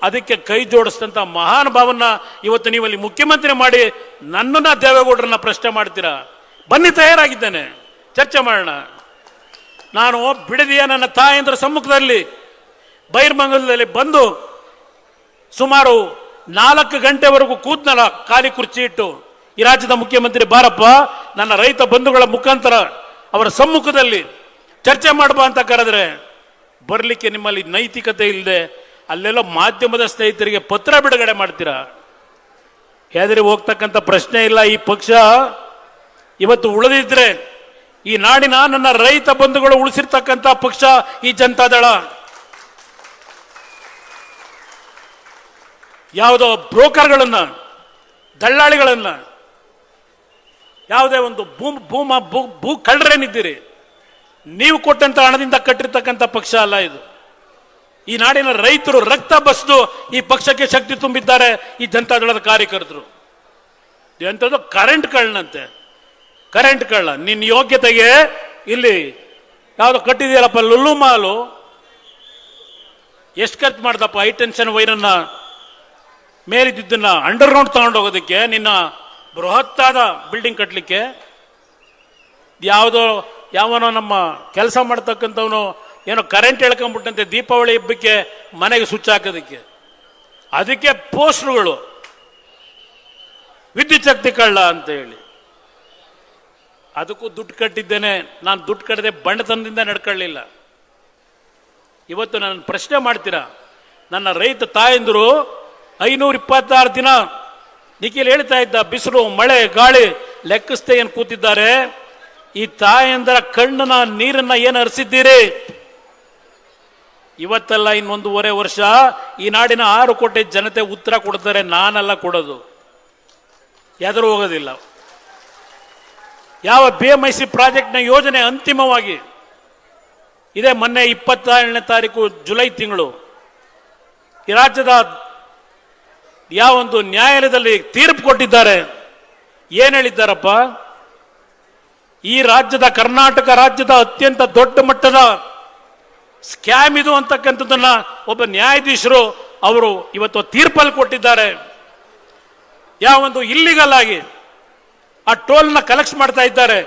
ಅದಕ್ಕೆ ಕೈ ಜೋಡಿಸಿದಂಥ ಮಹಾನುಭಾವನ್ನ ಇವತ್ತು ನೀವು ಅಲ್ಲಿ ಮುಖ್ಯಮಂತ್ರಿ ಮಾಡಿ ನನ್ನನ್ನ ದೇವೇಗೌಡರನ್ನ ಪ್ರಶ್ನೆ ಮಾಡ್ತೀರಾ? ಬನ್ನಿ, ತಯಾರಾಗಿದ್ದೇನೆ, ಚರ್ಚೆ ಮಾಡೋಣ. ನಾನು ಬಿಡದಿಯ ನನ್ನ ತಾಯಂದ್ರ ಸಮ್ಮುಖದಲ್ಲಿ ಬೈರ್ಮಂಗಲದಲ್ಲಿ ಬಂದು ಸುಮಾರು 4 ಗಂಟೆವರೆಗೂ ಕೂತ್ನಲ್ಲ, ಖಾಲಿ ಕುರ್ಚಿ ಇಟ್ಟು, ಈ ರಾಜ್ಯದ ಮುಖ್ಯಮಂತ್ರಿ ಬಾರಪ್ಪ, ನನ್ನ ರೈತ ಬಂಧುಗಳ ಮುಖಾಂತರ ಅವರ ಸಮ್ಮುಖದಲ್ಲಿ ಚರ್ಚೆ ಮಾಡುವ ಅಂತ ಕರೆದ್ರೆ ಬರಲಿಕ್ಕೆ ನಿಮ್ಮಲ್ಲಿ ನೈತಿಕತೆ ಇಲ್ಲದೆ ಅಲ್ಲೆಲ್ಲ ಮಾಧ್ಯಮದ ಸ್ನೇಹಿತರಿಗೆ ಪತ್ರ ಬಿಡುಗಡೆ ಮಾಡ್ತೀರಾ? ಹೆದರಿ ಹೋಗ್ತಕ್ಕಂಥ ಪ್ರಶ್ನೆ ಇಲ್ಲ. ಈ ಪಕ್ಷ ಇವತ್ತು ಉಳಿದಿದ್ರೆ ಈ ನಾಡಿನ ನನ್ನ ರೈತ ಬಂಧುಗಳು ಉಳಿಸಿರ್ತಕ್ಕಂಥ ಪಕ್ಷ ಈ ಜನತಾದಳ. ಯಾವುದೋ ಬ್ರೋಕರ್ಗಳನ್ನ, ದಳ್ಳಾಳಿಗಳನ್ನ, ಯಾವುದೇ ಒಂದು ಭೂ ಕಳ್ಳರೇನಿದ್ದೀರಿ, ನೀವು ಕೊಟ್ಟಂತ ಹಣದಿಂದ ಕಟ್ಟಿರ್ತಕ್ಕಂಥ ಪಕ್ಷ ಅಲ್ಲ ಇದು. ಈ ನಾಡಿನ ರೈತರು ರಕ್ತ ಬಸ್ದು ಈ ಪಕ್ಷಕ್ಕೆ ಶಕ್ತಿ ತುಂಬಿದ್ದಾರೆ ಈ ಜನತಾದಳದ ಕಾರ್ಯಕರ್ತರು. ಎಂಥದ್ದು ಕರೆಂಟ್ ಕಳ್ಳನಂತೆ, ಕರೆಂಟ್ ಕಳ್ಳ. ನಿನ್ನ ಯೋಗ್ಯತೆಗೆ ಇಲ್ಲಿ ಯಾವ್ದು ಕಟ್ಟಿದೆಯಲ್ಲಪ್ಪ ಲುಲ್ಲು ಮಾಲು, ಎಷ್ಟು ಖರ್ಚು ಮಾಡ್ದಪ್ಪ ಹೈಟೆನ್ಷನ್ ವೈರನ್ನ ಮೇಲಿದ್ದನ್ನ ಅಂಡರ್ಗ್ರೌಂಡ್ ತಗೊಂಡೋಗೋದಕ್ಕೆ, ನಿನ್ನ ಬೃಹತ್ತಾದ ಬಿಲ್ಡಿಂಗ್ ಕಟ್ಟಲಿಕ್ಕೆ. ಯಾವನೋ ನಮ್ಮ ಕೆಲಸ ಮಾಡ್ತಕ್ಕಂಥವನು ಏನೋ ಕರೆಂಟ್ ಎಳ್ಕೊಂಡ್ಬಿಟ್ಟಂತೆ ದೀಪಾವಳಿ ಹಬ್ಬಕ್ಕೆ ಮನೆಗೆ ಸ್ವಿಚ್ ಹಾಕೋದಕ್ಕೆ. ಅದಕ್ಕೆ ಪೋಸ್ಟರ್ಗಳು ವಿದ್ಯುತ್ ಶಕ್ತಿ ಕಳ್ಳ ಅಂತ ಹೇಳಿ. ಅದಕ್ಕೂ ದುಡ್ಡು ಕಟ್ಟಿದ್ದೇನೆ. ನಾನು ದುಡ್ಡು ಕಟ್ಟದೆ ಬಣ್ಣತನದಿಂದ ನಡ್ಕೊಳ್ಳಿಲ್ಲ. ಇವತ್ತು ನನ್ನ ಪ್ರಶ್ನೆ ಮಾಡ್ತೀರಾ? ನನ್ನ ರೈತ ತಾಯಂದರು 526 ದಿನ ನಿಖಿಲ್ ಹೇಳ್ತಾ ಇದ್ದ, ಬಿಸಿಲು ಮಳೆ ಗಾಳಿ ಲೆಕ್ಕಿಸ್ತೆ ಏನು ಕೂತಿದ್ದಾರೆ. ಈ ತಾಯಂದರ ಕಣ್ಣನ ನೀರನ್ನ ಏನು ಹರಿಸಿದ್ದೀರಿ? ಇವತ್ತಲ್ಲ, 1.5 ವರ್ಷ ಈ ನಾಡಿನ 6 ಕೋಟಿ ಜನತೆ ಉತ್ತರ ಕೊಡ್ತಾರೆ. ನಾನಲ್ಲ ಕೊಡೋದು, ಎದುರು ಹೋಗೋದಿಲ್ಲ. ಯಾವ BMIC ಪ್ರಾಜೆಕ್ಟ್ನ ಯೋಜನೆ ಅಂತಿಮವಾಗಿ ಇದೆ. ಮೊನ್ನೆ 27ನೇ ತಾರೀಕು ಜುಲೈ ತಿಂಗಳು ಈ ರಾಜ್ಯದ ಯಾವೊಂದು ನ್ಯಾಯಾಲಯದಲ್ಲಿ ತೀರ್ಪು ಕೊಟ್ಟಿದ್ದಾರೆ. ಏನ್ ಹೇಳಿದ್ದಾರಪ್ಪ? ಈ ರಾಜ್ಯದ ಕರ್ನಾಟಕ ರಾಜ್ಯದ ಅತ್ಯಂತ ದೊಡ್ಡ ಮಟ್ಟದ ಸ್ಕ್ಯಾಮ್ ಇದು ಅಂತಕ್ಕಂಥದ್ದನ್ನ ಒಬ್ಬ ನ್ಯಾಯಾಧೀಶರು ಅವರು ಇವತ್ತು ತೀರ್ಪಲ್ಲಿ ಕೊಟ್ಟಿದ್ದಾರೆ. ಯಾವೊಂದು ಇಲ್ಲಿಗಲ್ ಆಗಿ ಆ ಟೋಲ್ನ ಕಲೆಕ್ಟ್ ಮಾಡ್ತಾ ಇದ್ದಾರೆ,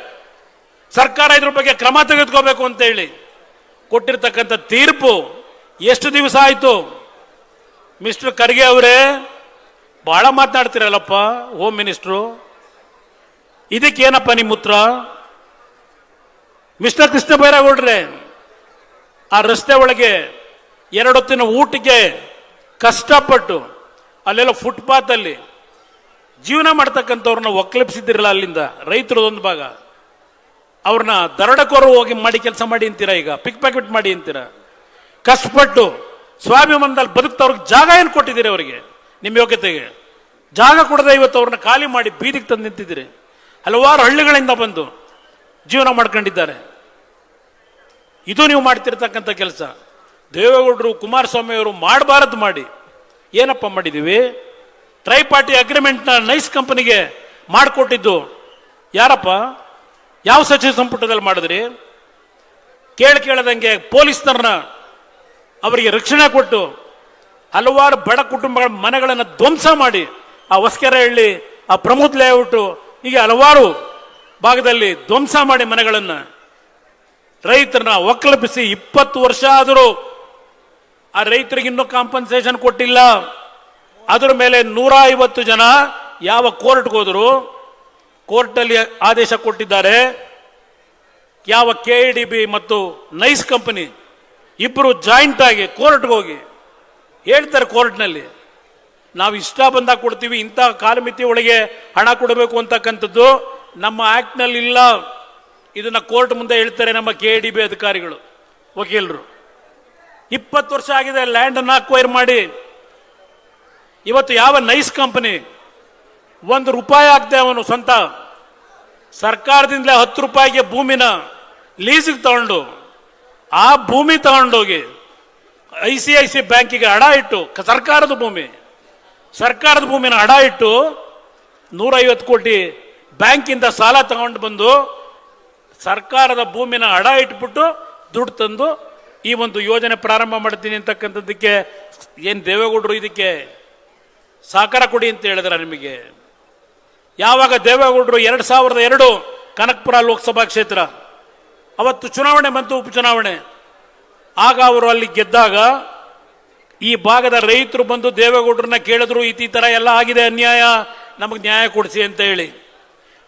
ಸರ್ಕಾರ ಇದ್ರ ಬಗ್ಗೆ ಕ್ರಮ ತೆಗೆದುಕೋಬೇಕು ಅಂತ ಹೇಳಿ ಕೊಟ್ಟಿರ್ತಕ್ಕಂಥ ತೀರ್ಪು ಎಷ್ಟು ದಿವಸ ಆಯ್ತು? ಮಿಸ್ಟರ್ ಖರ್ಗೆ ಅವರೇ, ಬಹಳ ಮಾತನಾಡ್ತಿರಲ್ಲಪ್ಪ ಹೋಮ್ ಮಿನಿಸ್ಟ್ರು, ಇದಕ್ಕೇನಪ್ಪ ನಿಮ್ಮ ಉತ್ತರ? ಮಿಸ್ಟರ್ ಕೃಷ್ಣ ಬೈರೇಗೌಡ್ರೆ, ಆ ರಸ್ತೆ ಒಳಗೆ 2 ಹೊತ್ತಿನ ಊಟಕ್ಕೆ ಕಷ್ಟಪಟ್ಟು ಅಲ್ಲೆಲ್ಲ ಫುಟ್ಪಾತ್ ಅಲ್ಲಿ ಜೀವನ ಮಾಡ್ತಕ್ಕಂಥವ್ರನ್ನ ಒಕ್ಕಲಿಪಿಸಿದಿರಲ್ಲ, ಅಲ್ಲಿಂದ ರೈತರದೊಂದು ಭಾಗ, ಅವ್ರನ್ನ ದರೋಡೆಕೋರು ಹೋಗಿ ಮಾಡಿ ಕೆಲಸ ಮಾಡಿ ಅಂತೀರಾ, ಈಗ ಪಿಕ್ ಪ್ಯಾಕೆಟ್ ಮಾಡಿ ಅಂತೀರಾ. ಕಷ್ಟಪಟ್ಟು ಸ್ವಾಭಿಮಾನದಲ್ಲಿ ಬದುಕ್ತವ್ರಿಗೆ ಜಾಗ ಏನು ಕೊಟ್ಟಿದ್ದೀರಿ? ಅವರಿಗೆ ನಿಮ್ಮ ಯೋಗ್ಯತೆಗೆ ಜಾಗ ಕೊಡದೆ ಇವತ್ತು ಅವ್ರನ್ನ ಖಾಲಿ ಮಾಡಿ ಬೀದಿಗೆ ತಂದು ನಿಂತಿದ್ದೀರಿ. ಹಲವಾರು ಹಳ್ಳಿಗಳಿಂದ ಬಂದು ಜೀವನ ಮಾಡ್ಕೊಂಡಿದ್ದಾರೆ. ಇದು ನೀವು ಮಾಡ್ತಿರ್ತಕ್ಕಂಥ ಕೆಲಸ. ದೇವೇಗೌಡರು ಕುಮಾರಸ್ವಾಮಿ ಅವರು ಮಾಡಬಾರದು ಮಾಡಿ ಏನಪ್ಪ ಮಾಡಿದೀವಿ? ಟ್ರೈ ಪಾರ್ಟಿ ಅಗ್ರಿಮೆಂಟ್ನ ನೈಸ್ ಕಂಪನಿಗೆ ಮಾಡಿಕೊಟ್ಟಿದ್ದು ಯಾರಪ್ಪ? ಯಾವ ಸಚಿವ ಸಂಪುಟದಲ್ಲಿ ಮಾಡಿದ್ರಿ? ಕೇಳದಂಗೆ ಪೊಲೀಸ್ನವ್ರನ್ನ ಅವರಿಗೆ ರಕ್ಷಣೆ ಕೊಟ್ಟು ಹಲವಾರು ಬಡ ಕುಟುಂಬಗಳ ಮನೆಗಳನ್ನು ಧ್ವಂಸ ಮಾಡಿ ಆ ಹೊಸಕೆರೆಹಳ್ಳಿ, ಆ ಪ್ರಮೋದ್ ಲೇಔಟ್, ಹೀಗೆ ಹಲವಾರು ಭಾಗದಲ್ಲಿ ಧ್ವಂಸ ಮಾಡಿ ಮನೆಗಳನ್ನು ರೈತರನ್ನ ಒಕ್ಕಲೆಬ್ಬಿಸಿ 20 ವರ್ಷ ಆದರೂ ಆ ರೈತರಿಗೆ ಇನ್ನೂ ಕಾಂಪನ್ಸೇಷನ್ ಕೊಟ್ಟಿಲ್ಲ. ಅದರ ಮೇಲೆ 150 ಜನ ಯಾವ ಕೋರ್ಟ್ಗೆ ಹೋದ್ರು, ಕೋರ್ಟಲ್ಲಿ ಆದೇಶ ಕೊಟ್ಟಿದ್ದಾರೆ. ಯಾವ KIDB ಮತ್ತು ನೈಸ್ ಕಂಪನಿ ಇಬ್ಬರು ಜಾಯಿಂಟ್ ಆಗಿ ಕೋರ್ಟ್ಗೆ ಹೋಗಿ ಹೇಳ್ತಾರೆ, ಕೋರ್ಟ್ನಲ್ಲಿ ನಾವು ಇಷ್ಟ ಬಂದಾಗ ಕೊಡ್ತೀವಿ, ಇಂಥ ಕಾಲಮಿತಿ ಒಳಗೆ ಹಣ ಕೊಡಬೇಕು ಅಂತಕ್ಕಂಥದ್ದು ನಮ್ಮ ಆಕ್ಟ್ನಲ್ಲಿ ಇಲ್ಲ. ಇದನ್ನ ಕೋರ್ಟ್ ಮುಂದೆ ಹೇಳ್ತಾರೆ ನಮ್ಮ KIDB ಅಧಿಕಾರಿಗಳು, ವಕೀಲರು. 20 ವರ್ಷ ಆಗಿದೆ ಲ್ಯಾಂಡ್ ಅನ್ನು ಅಕ್ವೈರ್ ಮಾಡಿ. ಇವತ್ತು ಯಾವ ನೈಸ್ ಕಂಪನಿ ₹1 ಆಗದೆ ಅವನು ಸ್ವಂತ ಸರ್ಕಾರದಿಂದಲೇ 10 ರೂಪಾಯಿಗೆ ಭೂಮಿನ ಲೀಸಿಗೆ ತಗೊಂಡು ಆ ಭೂಮಿ ತಗೊಂಡೋಗಿ ICIC ಬ್ಯಾಂಕಿಗೆ ಅಡ ಇಟ್ಟು, ಸರ್ಕಾರದ ಭೂಮಿನ ಅಡ ಇಟ್ಟು 150 ಕೋಟಿ ಬ್ಯಾಂಕಿಂದ ಸಾಲ ತಗೊಂಡು ಬಂದು ಸರ್ಕಾರದ ಭೂಮಿನ ಅಡ ಇಟ್ಬಿಟ್ಟು ದುಡ್ಡು ತಂದು ಈ ಒಂದು ಯೋಜನೆ ಪ್ರಾರಂಭ ಮಾಡ್ತೀನಿ ಅಂತಕ್ಕಂಥದ್ದಕ್ಕೆ ಏನು ದೇವೇಗೌಡರು ಇದಕ್ಕೆ ಸಹಕಾರ ಕೊಡಿ ಅಂತ ಹೇಳಿದ್ರ ನಿಮಗೆ? ಯಾವಾಗ ದೇವೇಗೌಡರು 2002 ಕನಕಪುರ ಲೋಕಸಭಾ ಕ್ಷೇತ್ರ ಅವತ್ತು ಚುನಾವಣೆ ಬಂತು, ಉಪಚುನಾವಣೆ. ಆಗ ಅವರು ಅಲ್ಲಿ ಗೆದ್ದಾಗ ಈ ಭಾಗದ ರೈತರು ಬಂದು ದೇವೇಗೌಡರನ್ನ ಕೇಳಿದ್ರು, ಈ ತರ ಎಲ್ಲ ಆಗಿದೆ ಅನ್ಯಾಯ, ನಮಗೆ ನ್ಯಾಯ ಕೊಡಿಸಿ ಅಂತ ಹೇಳಿ.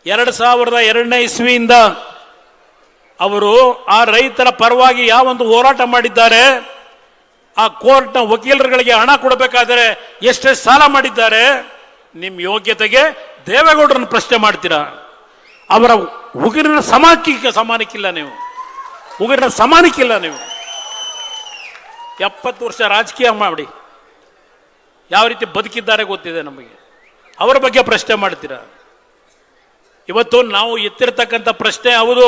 2002ನೇ ಇಸ್ವಿಯಿಂದ ಅವರು ಆ ರೈತರ ಪರವಾಗಿ ಯಾವೊಂದು ಹೋರಾಟ ಮಾಡಿದ್ದಾರೆ, ಆ ಕೋರ್ಟ್ನ ವಕೀಲರುಗಳಿಗೆ ಹಣ ಕೊಡಬೇಕಾದರೆ ಎಷ್ಟೇ ಸಾಲ ಮಾಡಿದ್ದಾರೆ, ನಿಮ್ಮ ಯೋಗ್ಯತೆಗೆ ದೇವೇಗೌಡರನ್ನ ಪ್ರಶ್ನೆ ಮಾಡ್ತೀರಾ? ಅವರ ಉಗುರಿನ ಸಮಾನಕ್ಕಿಲ್ಲ ನೀವು, ಉಗುರಿನ ಸಮಾನಕ್ಕಿಲ್ಲ ನೀವು. 70 ವರ್ಷ ರಾಜಕೀಯ ಮಾಡಿ ಯಾವ ರೀತಿ ಬದುಕಿದ್ದಾರೆ ಗೊತ್ತಿದೆ ನಮಗೆ. ಅವರ ಬಗ್ಗೆ ಪ್ರಶ್ನೆ ಮಾಡ್ತೀರಾ? ಇವತ್ತು ನಾವು ಎತ್ತಿರ್ತಕ್ಕಂಥ ಪ್ರಶ್ನೆ, ಹೌದು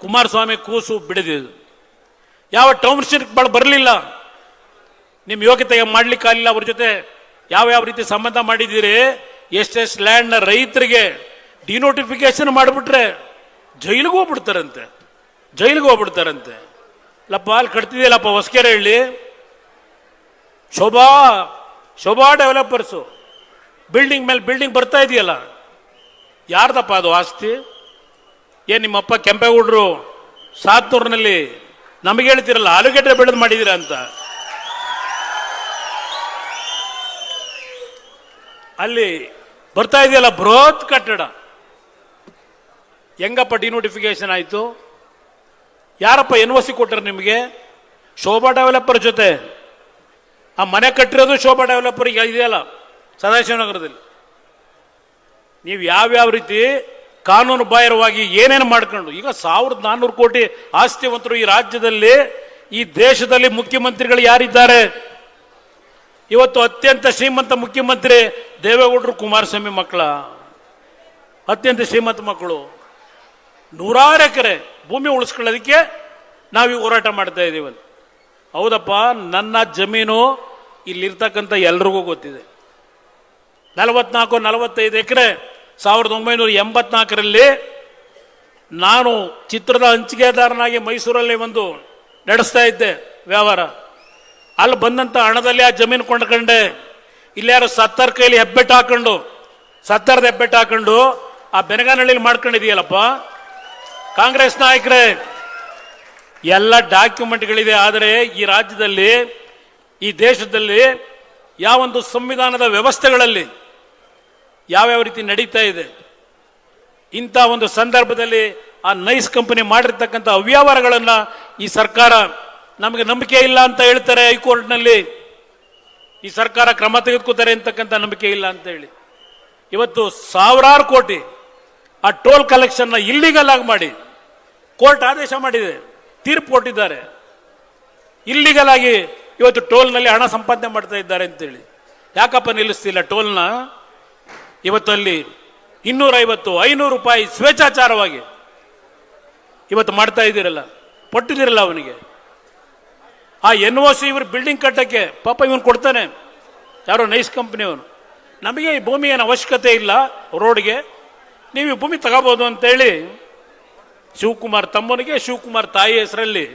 ಕುಮಾರಸ್ವಾಮಿ ಕೂಸು ಬಿಡಿದಿದ್ದು, ಯಾವ ಟೌನ್ಶಿಪ್ ಬರಲಿಲ್ಲ, ನಿಮ್ಮ ಯೋಗ್ಯತೆಗೆ ಮಾಡ್ಲಿಕ್ಕಾಗಲಿಲ್ಲ. ಅವ್ರ ಜೊತೆ ಯಾವ ರೀತಿ ಸಂಬಂಧ ಮಾಡಿದ್ದೀರಿ? ಎಷ್ಟೆಷ್ಟು ಲ್ಯಾಂಡ್ನ ರೈತರಿಗೆ ಡಿನೋಟಿಫಿಕೇಶನ್ ಮಾಡಿಬಿಟ್ರೆ ಜೈಲಿಗೆ ಹೋಗ್ಬಿಡ್ತಾರಂತೆ. ಲಪ್ಪ ಅಲ್ಲಿ ಕಟ್ತಿದೆಯಲ್ಲಪ್ಪ ಹೊಸಕೆರೆಹಳ್ಳಿ, ಶೋಭಾ ಡೆವಲಪರ್ಸು ಬಿಲ್ಡಿಂಗ್ ಮೇಲೆ ಬಿಲ್ಡಿಂಗ್ ಬರ್ತಾ ಇದೆಯಲ್ಲ, ಯಾರ್ದಪ್ಪ ಅದು ಆಸ್ತಿ? ಏನ್ ನಿಮ್ಮಪ್ಪ ಕೆಂಪೇಗೌಡರು ಸಾತ್ನೂರಿನಲ್ಲಿ ನಮಗೆ ಹೇಳ್ತಿರಲ್ಲ ಆಲೂಗೆಡ್ಡೆ ಬೆಳೆದು ಮಾಡಿದೀರ ಅಂತ. ಅಲ್ಲಿ ಬರ್ತಾ ಇದೆಯಲ್ಲ ಬೃಹತ್ ಕಟ್ಟಡ, ಹೆಂಗಪ್ಪ ಡಿನೋಟಿಫಿಕೇಶನ್ ಆಯ್ತು? ಯಾರಪ್ಪ NOC ಕೊಟ್ಟರು ನಿಮಗೆ? ಶೋಭಾ ಡೆವಲಪರ್ ಜೊತೆ ಆ ಮನೆ ಕಟ್ಟಿರೋದು ಶೋಭಾ ಡೆವಲಪರ್ ಇದೆಯಲ್ಲ ಸದಾಶಿವನಗರದಲ್ಲಿ. ನೀವು ಯಾವ್ಯಾವ ರೀತಿ ಕಾನೂನು ಬಾಹಿರವಾಗಿ ಏನೇನು ಮಾಡ್ಕೊಂಡು, ಈಗ 1400 ಕೋಟಿ ಆಸ್ತಿವಂತರು ಈ ರಾಜ್ಯದಲ್ಲಿ, ಈ ದೇಶದಲ್ಲಿ ಮುಖ್ಯಮಂತ್ರಿಗಳು ಯಾರಿದ್ದಾರೆ? ಇವತ್ತು ಅತ್ಯಂತ ಶ್ರೀಮಂತ ಮುಖ್ಯಮಂತ್ರಿ ದೇವೇಗೌಡರು, ಕುಮಾರಸ್ವಾಮಿ ಮಕ್ಕಳ ಅತ್ಯಂತ ಶ್ರೀಮಂತ ಮಕ್ಕಳು. 100 ಎಕರೆ ಭೂಮಿ ಉಳಿಸ್ಕೊಳ್ಳೋದಕ್ಕೆ ನಾವು ಹೋರಾಟ ಮಾಡ್ತಾ ಇದ್ದೀವಿ. ಹೌದಪ್ಪ, ನನ್ನ ಜಮೀನು ಇಲ್ಲಿರ್ತಕ್ಕಂಥ ಎಲ್ರಿಗೂ ಗೊತ್ತಿದೆ. 44-45 ಎಕರೆ 1984ರಲ್ಲಿ ನಾನು ಚಿತ್ರದ ಹಂಚಿಕೆದಾರನಾಗಿ ಮೈಸೂರಲ್ಲಿ ಒಂದು ನಡೆಸ್ತಾ ಇದ್ದೆ ವ್ಯವಹಾರ. ಅಲ್ಲಿ ಬಂದಂತ ಹಣದಲ್ಲಿ ಆ ಜಮೀನು ಕೊಂಡ್ಕೊಂಡೆ. ಇಲ್ಲಿ ಯಾರು ಸತ್ತರ ಕೈಲಿ ಸತ್ತರದ ಹೆಬ್ಬೆಟ್ಟು ಹಾಕೊಂಡು ಆ ಬೆನಗಾನಹಳ್ಳಿಲಿ ಮಾಡ್ಕೊಂಡಿದೆಯಲ್ಲಪ್ಪ ಕಾಂಗ್ರೆಸ್ ನಾಯಕರೇ. ಎಲ್ಲ ಡಾಕ್ಯುಮೆಂಟ್ಗಳಿದೆ. ಆದರೆ ಈ ರಾಜ್ಯದಲ್ಲಿ, ಈ ದೇಶದಲ್ಲಿ ಯಾವೊಂದು ಸಂವಿಧಾನದ ವ್ಯವಸ್ಥೆಗಳಲ್ಲಿ ಯಾವ್ಯಾವ ರೀತಿ ನಡೀತಾ ಇದೆ, ಇಂಥ ಒಂದು ಸಂದರ್ಭದಲ್ಲಿ ಆ ನೈಸ್ ಕಂಪನಿ ಮಾಡಿರ್ತಕ್ಕಂಥ ಅವ್ಯವಹಾರಗಳನ್ನು ಈ ಸರ್ಕಾರ ನಮಗೆ ನಂಬಿಕೆ ಇಲ್ಲ ಅಂತ ಹೇಳ್ತಾರೆ ಹೈಕೋರ್ಟ್ನಲ್ಲಿ. ಈ ಸರ್ಕಾರ ಕ್ರಮ ತೆಗೆದುಕೋತಾರೆ ಅಂತಕ್ಕಂಥ ನಂಬಿಕೆ ಇಲ್ಲ ಅಂತ ಹೇಳಿ ಇವತ್ತು ಸಾವಿರಾರು ಕೋಟಿ ಆ ಟೋಲ್ ಕಲೆಕ್ಷನ್ ಇಲ್ಲಿಗಲ್ ಆಗಿ ಮಾಡಿ ಕೋರ್ಟ್ ಆದೇಶ ಮಾಡಿದೆ, ತೀರ್ಪು ಕೊಟ್ಟಿದ್ದಾರೆ. ಇಲ್ಲಿಗಲ್ ಆಗಿ ಇವತ್ತು ಟೋಲ್ನಲ್ಲಿ ಹಣ ಸಂಪಾದನೆ ಮಾಡ್ತಾ ಇದ್ದಾರೆ ಅಂತೇಳಿ. ಯಾಕಪ್ಪ ನಿಲ್ಲಿಸ್ತಿಲ್ಲ ಟೋಲ್ನ? ಇವತ್ತಲ್ಲಿ 250-500 ರೂಪಾಯಿ ಸ್ವೇಚ್ಛಾಚಾರವಾಗಿ ಇವತ್ತು ಮಾಡ್ತಾ ಇದ್ದೀರಲ್ಲ, ಪಟ್ಟಿದ್ದೀರಲ್ಲ ಅವನಿಗೆ. ಆ NOC ಇವರು ಬಿಲ್ಡಿಂಗ್ ಕಟ್ಟಕ್ಕೆ ಪಾಪ ಇವನು ಕೊಡ್ತಾನೆ, ಯಾರೋ ನೈಸ್ ಕಂಪ್ನಿಯವನು. ನಮಗೆ ಈ ಭೂಮಿ ಏನು ಅವಶ್ಯಕತೆ ಇಲ್ಲ, ರೋಡ್ಗೆ ನೀವು ಈ ಭೂಮಿ ತಗೋಬಹುದು ಅಂತೇಳಿ ಶಿವಕುಮಾರ್ ತಮ್ಮನಿಗೆ, ಶಿವಕುಮಾರ್ ತಾಯಿ ಹೆಸರಲ್ಲಿ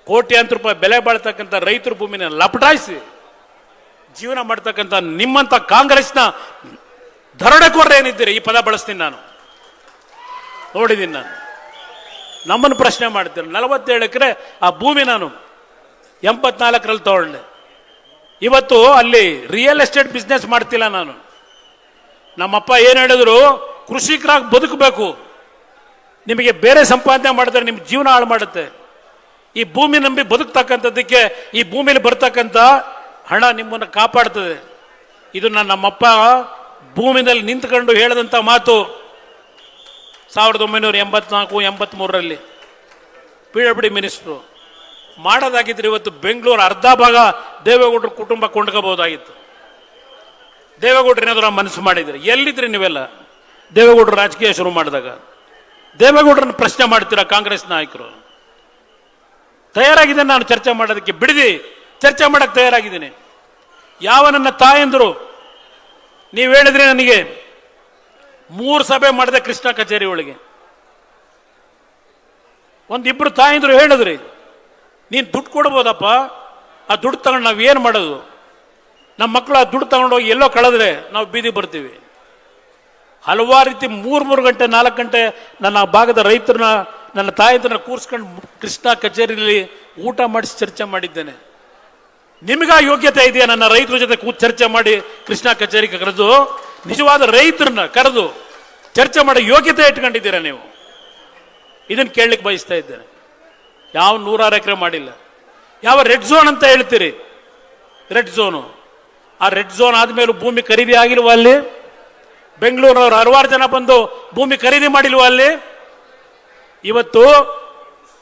ಕೋಟ್ಯಾಂತರ ರೂಪಾಯಿ ಬೆಲೆ ಬಾಳ್ತಕ್ಕಂಥ ರೈತರ ಭೂಮಿನ ಲಪಟಾಯಿಸಿ ಜೀವನ ಮಾಡ್ತಕ್ಕಂಥ ನಿಮ್ಮಂತ ಕಾಂಗ್ರೆಸ್ನ ದರೋಡೆಕೋರರು ಏನಿದ್ದೀರಿ, ಈ ಪದ ಬಳಸ್ತೀನಿ ನಾನು, ನೋಡಿದ್ದೀನಿ ನಾನು. ನಮ್ಮನ್ನು ಪ್ರಶ್ನೆ ಮಾಡ್ತೀನಿ. 47 ಎಕರೆ ಆ ಭೂಮಿ ನಾನು 84ರಲ್ಲಿ ತಗೊಂಡೆ. ಇವತ್ತು ಅಲ್ಲಿ ರಿಯಲ್ ಎಸ್ಟೇಟ್ ಬಿಸ್ನೆಸ್ ಮಾಡ್ತಿಲ್ಲ ನಾನು. ನಮ್ಮಪ್ಪ ಏನು ಹೇಳಿದ್ರು, ಕೃಷಿಕರಾಗಿ ಬದುಕಬೇಕು, ನಿಮಗೆ ಬೇರೆ ಸಂಪಾದನೆ ಮಾಡಿದ್ರೆ ನಿಮ್ಮ ಜೀವನ ಹಾಳು ಮಾಡುತ್ತೆ. ಈ ಭೂಮಿ ನಂಬಿ ಬದುಕ್ತಕ್ಕಂಥದ್ದಕ್ಕೆ ಈ ಭೂಮಿಲಿ ಬರ್ತಕ್ಕಂಥ ಹಣ ನಿಮ್ಮನ್ನು ಕಾಪಾಡ್ತದೆ. ಇದು ನಮ್ಮಪ್ಪ ಭೂಮಿನಲ್ಲಿ ನಿಂತ್ಕೊಂಡು ಹೇಳಿದಂಥ ಮಾತು 1984-83ರಲ್ಲಿ PWD ಮಿನಿಸ್ಟ್ರು. ಮಾಡೋದಾಗಿದ್ರೆ ಇವತ್ತು ಬೆಂಗಳೂರು ಅರ್ಧ ಭಾಗ ದೇವೇಗೌಡರ ಕುಟುಂಬ ಕೊಂಡ್ಕೋಬಹುದಾಗಿತ್ತು. ದೇವೇಗೌಡರು ಏನಾದರೂ ಮನಸ್ಸು ಮಾಡಿದ್ರೆ ಎಲ್ಲಿದ್ರಿ ನೀವೆಲ್ಲ? ದೇವೇಗೌಡರು ರಾಜಕೀಯ ಶುರು ಮಾಡಿದಾಗ ದೇವೇಗೌಡರನ್ನು ಪ್ರಶ್ನೆ ಮಾಡ್ತೀರಾ ಕಾಂಗ್ರೆಸ್ ನಾಯಕರು? ತಯಾರಾಗಿದ್ದೇನೆ ನಾನು ಚರ್ಚೆ ಮಾಡೋದಕ್ಕೆ, ಬಿಡದಿ ಚರ್ಚೆ ಮಾಡಕ್ಕೆ ತಯಾರಾಗಿದ್ದೀನಿ. ಯಾವ ನನ್ನ ತಾಯಂದರು ನೀವು ಹೇಳಿದ್ರಿ, ನನಗೆ 3 ಸಭೆ ಮಾಡಿದೆ ಕೃಷ್ಣ ಕಚೇರಿ ಒಳಗೆ. ಒಂದಿಬ್ರು ತಾಯಂದ್ರು ಹೇಳಿದ್ರಿ, ನೀನು ದುಡ್ಡು ಕೊಡ್ಬೋದಪ್ಪ, ಆ ದುಡ್ಡು ತಗೊಂಡು ನಾವು ಏನು ಮಾಡೋದು? ನಮ್ಮ ಮಕ್ಕಳು ಆ ದುಡ್ಡು ತಗೊಂಡೋಗಿ ಎಲ್ಲೋ ಕಳೆದ್ರೆ ನಾವು ಬೀದಿ ಬರ್ತೀವಿ. ಹಲವಾರು ರೀತಿ 3 ಗಂಟೆ 4 ಗಂಟೆ ನನ್ನ ಭಾಗದ ರೈತರನ್ನ, ನನ್ನ ತಾಯಂದ್ರನ್ನ ಕೂರಿಸ್ಕೊಂಡು ಕೃಷ್ಣ ಕಚೇರಿಯಲ್ಲಿ ಊಟ ಮಾಡಿಸಿ ಚರ್ಚೆ ಮಾಡಿದ್ದೇನೆ. ನಿಮಗ ಯೋಗ್ಯತೆ ಇದೆಯಾ ನನ್ನ ರೈತರ ಜೊತೆ ಕೂತು ಚರ್ಚೆ ಮಾಡಿ ಕೃಷ್ಣ ಕಚೇರಿಗೆ ಕರೆದು ನಿಜವಾದ ರೈತರನ್ನ ಕರೆದು ಚರ್ಚೆ ಮಾಡೋ ಯೋಗ್ಯತೆ ಇಟ್ಕೊಂಡಿದ್ದೀರಾ ನೀವು? ಇದನ್ನು ಕೇಳಲಿಕ್ಕೆ ಬಯಸ್ತಾ ಇದ್ದೇನೆ. ಯಾವ 106 ಎಕರೆ ಮಾಡಿಲ್ಲ. ಯಾವ ರೆಡ್ ಝೋನ್ ಅಂತ ಹೇಳ್ತೀರಿ, ರೆಡ್ ಝೋನು. ಆ ರೆಡ್ ಝೋನ್ ಆದ್ಮೇಲೂ ಭೂಮಿ ಖರೀದಿ ಆಗಿಲ್ವ ಅಲ್ಲಿ? ಬೆಂಗಳೂರವ್ರು 60 ಜನ ಬಂದು ಭೂಮಿ ಖರೀದಿ ಮಾಡಿಲ್ವ ಅಲ್ಲಿ? ಇವತ್ತು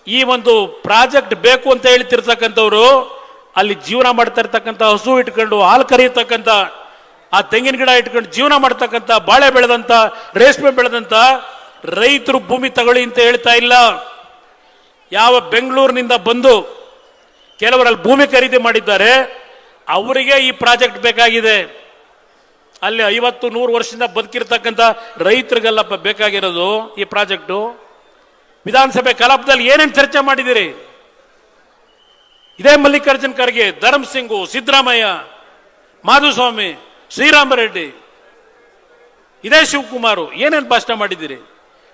ಈ ಒಂದು ಪ್ರಾಜೆಕ್ಟ್ ಬೇಕು ಅಂತ ಹೇಳ್ತಿರ್ತಕ್ಕಂಥವ್ರು ಅಲ್ಲಿ ಜೀವನ ಮಾಡ್ತಾ ಇರ್ತಕ್ಕಂಥ ಹಸು ಇಟ್ಕೊಂಡು ಹಾಲು ಕರೆಯತಕ್ಕಂಥ, ಆ ತೆಂಗಿನ ಗಿಡ ಇಟ್ಕೊಂಡು ಜೀವನ ಮಾಡ್ತಕ್ಕಂಥ, ಬಾಳೆ ಬೆಳೆದಂತ, ರೇಷ್ಮೆ ಬೆಳೆದಂತ ರೈತರು ಭೂಮಿ ತಗೊಳ್ಳಿ ಅಂತ ಹೇಳ್ತಾ ಇಲ್ಲ. ಯಾವ ಬೆಂಗಳೂರಿನಿಂದ ಬಂದು ಕೆಲವರಲ್ಲಿ ಭೂಮಿ ಖರೀದಿ ಮಾಡಿದ್ದಾರೆ ಅವರಿಗೆ ಈ ಪ್ರಾಜೆಕ್ಟ್ ಬೇಕಾಗಿದೆ. ಅಲ್ಲಿ 50-100 ವರ್ಷದಿಂದ ಬದುಕಿರ್ತಕ್ಕಂಥ ರೈತರಿಗೆಲ್ಲ ಬೇಕಾಗಿರೋದು ಈ ಪ್ರಾಜೆಕ್ಟು. ವಿಧಾನಸಭೆ ಕಲಾಪದಲ್ಲಿ ಏನೇನು ಚರ್ಚೆ ಮಾಡಿದಿರಿ? ಇದೇ ಮಲ್ಲಿಕಾರ್ಜುನ್ ಖರ್ಗೆ, ಧರ್ಮ್ ಸಿಂಗ್, ಸಿದ್ದರಾಮಯ್ಯ, ಮಾಧುಸ್ವಾಮಿ, ಶ್ರೀರಾಮರೆಡ್ಡಿ, ಇದೇ ಶಿವಕುಮಾರ್ ಏನೇನು ಭಾಷಣ ಮಾಡಿದ್ದೀರಿ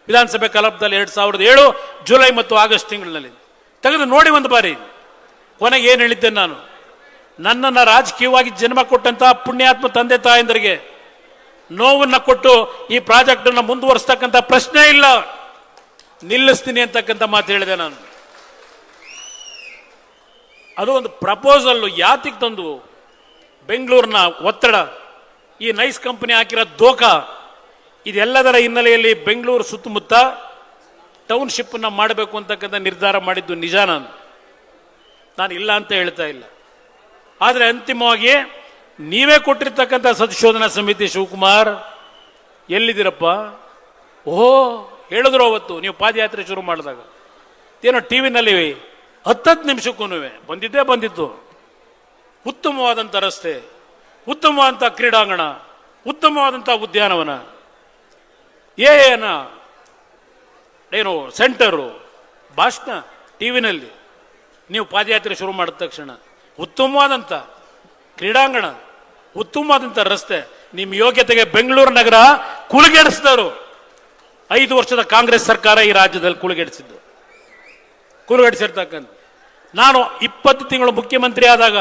ವಿಧಾನಸಭೆ ಕಲಾಪದಲ್ಲಿ 2007 ಜುಲೈ ಮತ್ತು ಆಗಸ್ಟ್ ತಿಂಗಳಿನಲ್ಲಿ? ತೆಗೆದು ನೋಡಿ ಒಂದು ಬಾರಿ. ಕೊನೆಗೆ ಏನು ಹೇಳಿದ್ದೇನೆ ನಾನು? ನನ್ನನ್ನು ರಾಜಕೀಯವಾಗಿ ಜನ್ಮ ಕೊಟ್ಟಂತಹ ಪುಣ್ಯಾತ್ಮ ತಂದೆ ತಾಯಂದರಿಗೆ ನೋವನ್ನ ಕೊಟ್ಟು ಈ ಪ್ರಾಜೆಕ್ಟ್ ಅನ್ನು ಮುಂದುವರಿಸತಕ್ಕಂಥ ಪ್ರಶ್ನೆ ಇಲ್ಲ, ನಿಲ್ಲಿಸ್ತೀನಿ ಅಂತಕ್ಕಂಥ ಮಾತು ಹೇಳಿದೆ ನಾನು. ಅದು ಒಂದು ಪ್ರಪೋಸಲ್ ಯಾತಿಗೆ ತಂದು ಬೆಂಗಳೂರಿನ ಒತ್ತಡ, ಈ ನೈಸ್ ಕಂಪನಿ ಹಾಕಿರೋ ದೋಖ, ಇದೆಲ್ಲದರ ಹಿನ್ನೆಲೆಯಲ್ಲಿ ಬೆಂಗಳೂರು ಸುತ್ತಮುತ್ತ ಟೌನ್ಶಿಪ್ ಮಾಡಬೇಕು ಅಂತಕ್ಕಂಥ ನಿರ್ಧಾರ ಮಾಡಿದ್ದು ನಿಜ. ನಾನು ಇಲ್ಲ ಅಂತ ಹೇಳ್ತಾ ಇಲ್ಲ. ಆದರೆ ಅಂತಿಮವಾಗಿ ನೀವೇ ಕೊಟ್ಟಿರ್ತಕ್ಕಂಥ ಸಂಶೋಧನಾ ಸಮಿತಿ ಶಿವಕುಮಾರ್ ಎಲ್ಲಿದ್ದೀರಪ್ಪ? ಓಹೋ ಹೇಳಿದ್ರು ಅವತ್ತು ನೀವು ಪಾದಯಾತ್ರೆ ಶುರು ಮಾಡಿದಾಗ, ಏನೋ ಟಿವಿನಲ್ಲಿ 10 ನಿಮಿಷಕ್ಕೂ ಬಂದಿತ್ತು. ಉತ್ತಮವಾದಂಥ ರಸ್ತೆ, ಉತ್ತಮವಾದಂಥ ಕ್ರೀಡಾಂಗಣ, ಉತ್ತಮವಾದಂಥ ಉದ್ಯಾನವನ, ಏನು ಸೆಂಟರು, ಭಾಷಣ ಟಿವಿನಲ್ಲಿ. ನೀವು ಪಾದಯಾತ್ರೆ ಶುರು ಮಾಡಿದ ತಕ್ಷಣ ಉತ್ತಮವಾದಂಥ ಕ್ರೀಡಾಂಗಣ, ಉತ್ತಮವಾದಂಥ ರಸ್ತೆ, ನಿಮ್ಮ ಯೋಗ್ಯತೆಗೆ ಬೆಂಗಳೂರು ನಗರ ಕುಲುಗೆಡಿಸಿದವರು 5 ವರ್ಷದ ಕಾಂಗ್ರೆಸ್ ಸರ್ಕಾರ ಈ ರಾಜ್ಯದಲ್ಲಿ ಕುಲುಗೆಡಿಸಿರ್ತಕ್ಕಂಥ. ನಾನು 20 ತಿಂಗಳು ಮುಖ್ಯಮಂತ್ರಿ ಆದಾಗ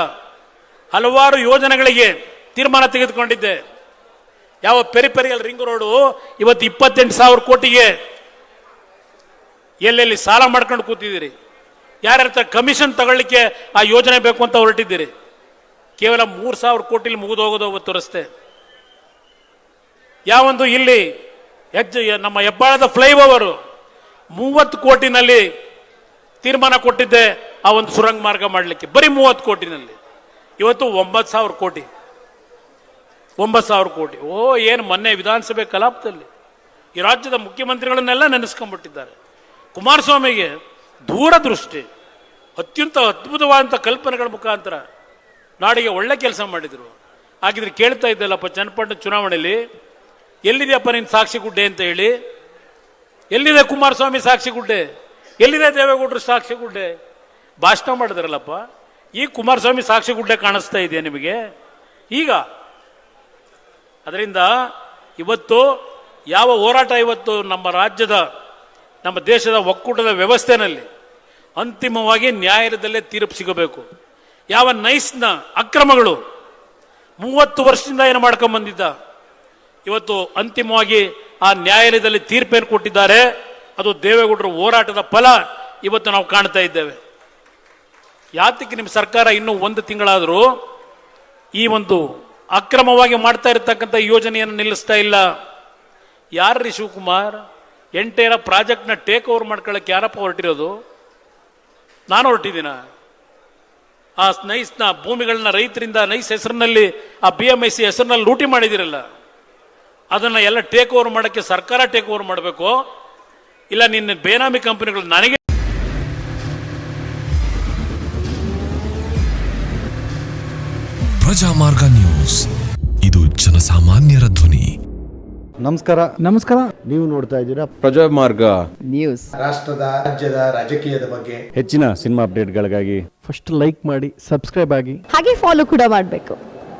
ಹಲವಾರು ಯೋಜನೆಗಳಿಗೆ ತೀರ್ಮಾನ ತೆಗೆದುಕೊಂಡಿದ್ದೆ. ಯಾವ ಪೆರಿಪೆರಿಯಲ್ ರಿಂಗ್ ರೋಡು ಇವತ್ತು 28,000 ಕೋಟಿಗೆ ಎಲ್ಲೆಲ್ಲಿ ಸಾಲ ಮಾಡ್ಕೊಂಡು ಕೂತಿದ್ದೀರಿ? ಯಾರ್ಯಾರ ಕಮಿಷನ್ ತಗೊಳ್ಳಿಕ್ಕೆ ಆ ಯೋಜನೆ ಬೇಕು ಅಂತ ಹೊರಟಿದ್ದೀರಿ? ಕೇವಲ 3,000 ಕೋಟಿಲಿ ಮುಗಿದು ಹೋಗೋದು ಅವತ್ತು ರಸ್ತೆ. ಯಾವೊಂದು ಇಲ್ಲಿ ನಮ್ಮ ಹೆಬ್ಬಾಳದ ಫ್ಲೈಓವರ್ 30 ಕೋಟಿನಲ್ಲಿ ತೀರ್ಮಾನ ಕೊಟ್ಟಿದ್ದೆ ಆ ಒಂದು ಸುರಂಗ ಮಾರ್ಗ ಮಾಡಲಿಕ್ಕೆ, ಬರೀ 30 ಕೋಟಿನಲ್ಲಿ. ಇವತ್ತು 9,000 ಕೋಟಿ. ಓ, ಏನು ಮೊನ್ನೆ ವಿಧಾನಸಭೆ ಕಲಾಪದಲ್ಲಿ ಈ ರಾಜ್ಯದ ಮುಖ್ಯಮಂತ್ರಿಗಳನ್ನೆಲ್ಲ ನೆನೆಸ್ಕೊಂಡ್ಬಿಟ್ಟಿದ್ದಾರೆ. ಕುಮಾರಸ್ವಾಮಿಗೆ ದೂರದೃಷ್ಟಿ, ಅತ್ಯಂತ ಅದ್ಭುತವಾದಂಥ ಕಲ್ಪನೆಗಳ ಮುಖಾಂತರ ನಾಡಿಗೆ ಒಳ್ಳೆ ಕೆಲಸ ಮಾಡಿದರು. ಹಾಗಿದ್ರೆ ಕೇಳ್ತಾ ಇದ್ದಲ್ಲಪ್ಪ, ಚನ್ನಪಟ್ಟಣ ಚುನಾವಣೆಯಲ್ಲಿ ಎಲ್ಲಿದೆಯಪ್ಪ ನಿನ್ನ ಸಾಕ್ಷಿ ಗುಡ್ಡೆ ಅಂತ ಹೇಳಿ? ಎಲ್ಲಿದೆ ಕುಮಾರಸ್ವಾಮಿ ಸಾಕ್ಷಿ ಗುಡ್ಡೆ? ಎಲ್ಲಿದೆ ದೇವೇಗೌಡರು ಸಾಕ್ಷಿ ಗುಡ್ಡೆ? ಭಾಷಣ ಮಾಡಿದ್ರಲ್ಲಪ್ಪ. ಈ ಕುಮಾರಸ್ವಾಮಿ ಸಾಕ್ಷಿ ಗುಡ್ಡೆ ಕಾಣಿಸ್ತಾ ಇದೆಯಾ ನಿಮಗೆ ಈಗ? ಅದರಿಂದ ಇವತ್ತು ಯಾವ ಹೋರಾಟ ಇವತ್ತು ನಮ್ಮ ರಾಜ್ಯದ ನಮ್ಮ ದೇಶದ ಒಕ್ಕೂಟದ ವ್ಯವಸ್ಥೆನಲ್ಲಿ ಅಂತಿಮವಾಗಿ ನ್ಯಾಯಾಲಯದಲ್ಲೇ ತೀರ್ಪು ಸಿಗಬೇಕು. ಯಾವ ನೈಸ್ನ ಅಕ್ರಮಗಳು 30 ವರ್ಷದಿಂದ ಏನು ಮಾಡ್ಕೊಂಡ್ಬಂದಿದ್ದ, ಇವತ್ತು ಅಂತಿಮವಾಗಿ ಆ ನ್ಯಾಯಾಲಯದಲ್ಲಿ ತೀರ್ಪೇನು ಕೊಟ್ಟಿದ್ದಾರೆ, ಅದು ದೇವೇಗೌಡರ ಹೋರಾಟದ ಫಲ ಇವತ್ತು ನಾವು ಕಾಣ್ತಾ ಇದ್ದೇವೆ. ಯಾತಕ್ಕೆ ನಿಮ್ಮ ಸರ್ಕಾರ ಇನ್ನೂ 1 ತಿಂಗಳಾದರೂ ಈ ಒಂದು ಅಕ್ರಮವಾಗಿ ಮಾಡ್ತಾ ಇರತಕ್ಕಂಥ ಯೋಜನೆಯನ್ನು ನಿಲ್ಲಿಸ್ತಾ ಇಲ್ಲ? ಯಾರ್ರೀ ಶಿವಕುಮಾರ್? ಎಂಟೈರ್ ಪ್ರಾಜೆಕ್ಟ್ನ ಟೇಕ್ ಓವರ್ ಮಾಡ್ಕೊಳ್ಳೋಕೆ ಯಾರಪ್ಪ ಹೊರಟಿರೋದು? ನಾನು ಹೊರಟಿದ್ದೀನ? ಆ ನೈಸ್ನ ಭೂಮಿಗಳನ್ನ ರೈತರಿಂದ ನೈಸ್ ಹೆಸರಿನಲ್ಲಿ ಆ BMIC ಹೆಸರಿನಲ್ಲಿ ಲೂಟಿ ಮಾಡಿದಿರಲ್ಲ, ಅದನ್ನ ಎಲ್ಲ ಟೇಕ್ ಓವರ್ ಮಾಡೋಕ್ಕೆ ಸರ್ಕಾರ ಟೇಕ್ ಓವರ್ ಮಾಡಬೇಕು, ಇಲ್ಲ ನಿನ್ನ ಬೇನಾಮಿ ಕಂಪನಿಗಳು ನನಗೆ. ಪ್ರಜಾಮಾರ್ಗ ನ್ಯೂಸ್, ಇದು ಜನಸಾಮಾನ್ಯರ ಧ್ವನಿ. ನಮಸ್ಕಾರ. ನೀವು ನೋಡ್ತಾ ಇದ್ದೀರಾ ಪ್ರಜಾಮಾರ್ಗ ನ್ಯೂಸ್. ರಾಷ್ಟ್ರದ ರಾಜ್ಯದ ರಾಜಕೀಯದ ಬಗ್ಗೆ ಹೆಚ್ಚಿನ ಸಿನಿಮಾ ಅಪ್ಡೇಟ್ಗಳಿಗಾಗಿ ಫಸ್ಟ್ ಲೈಕ್ ಮಾಡಿ, ಸಬ್ಸ್ಕ್ರೈಬ್ ಆಗಿ, ಹಾಗೆ ಫಾಲೋ ಕೂಡ ಮಾಡಬೇಕು.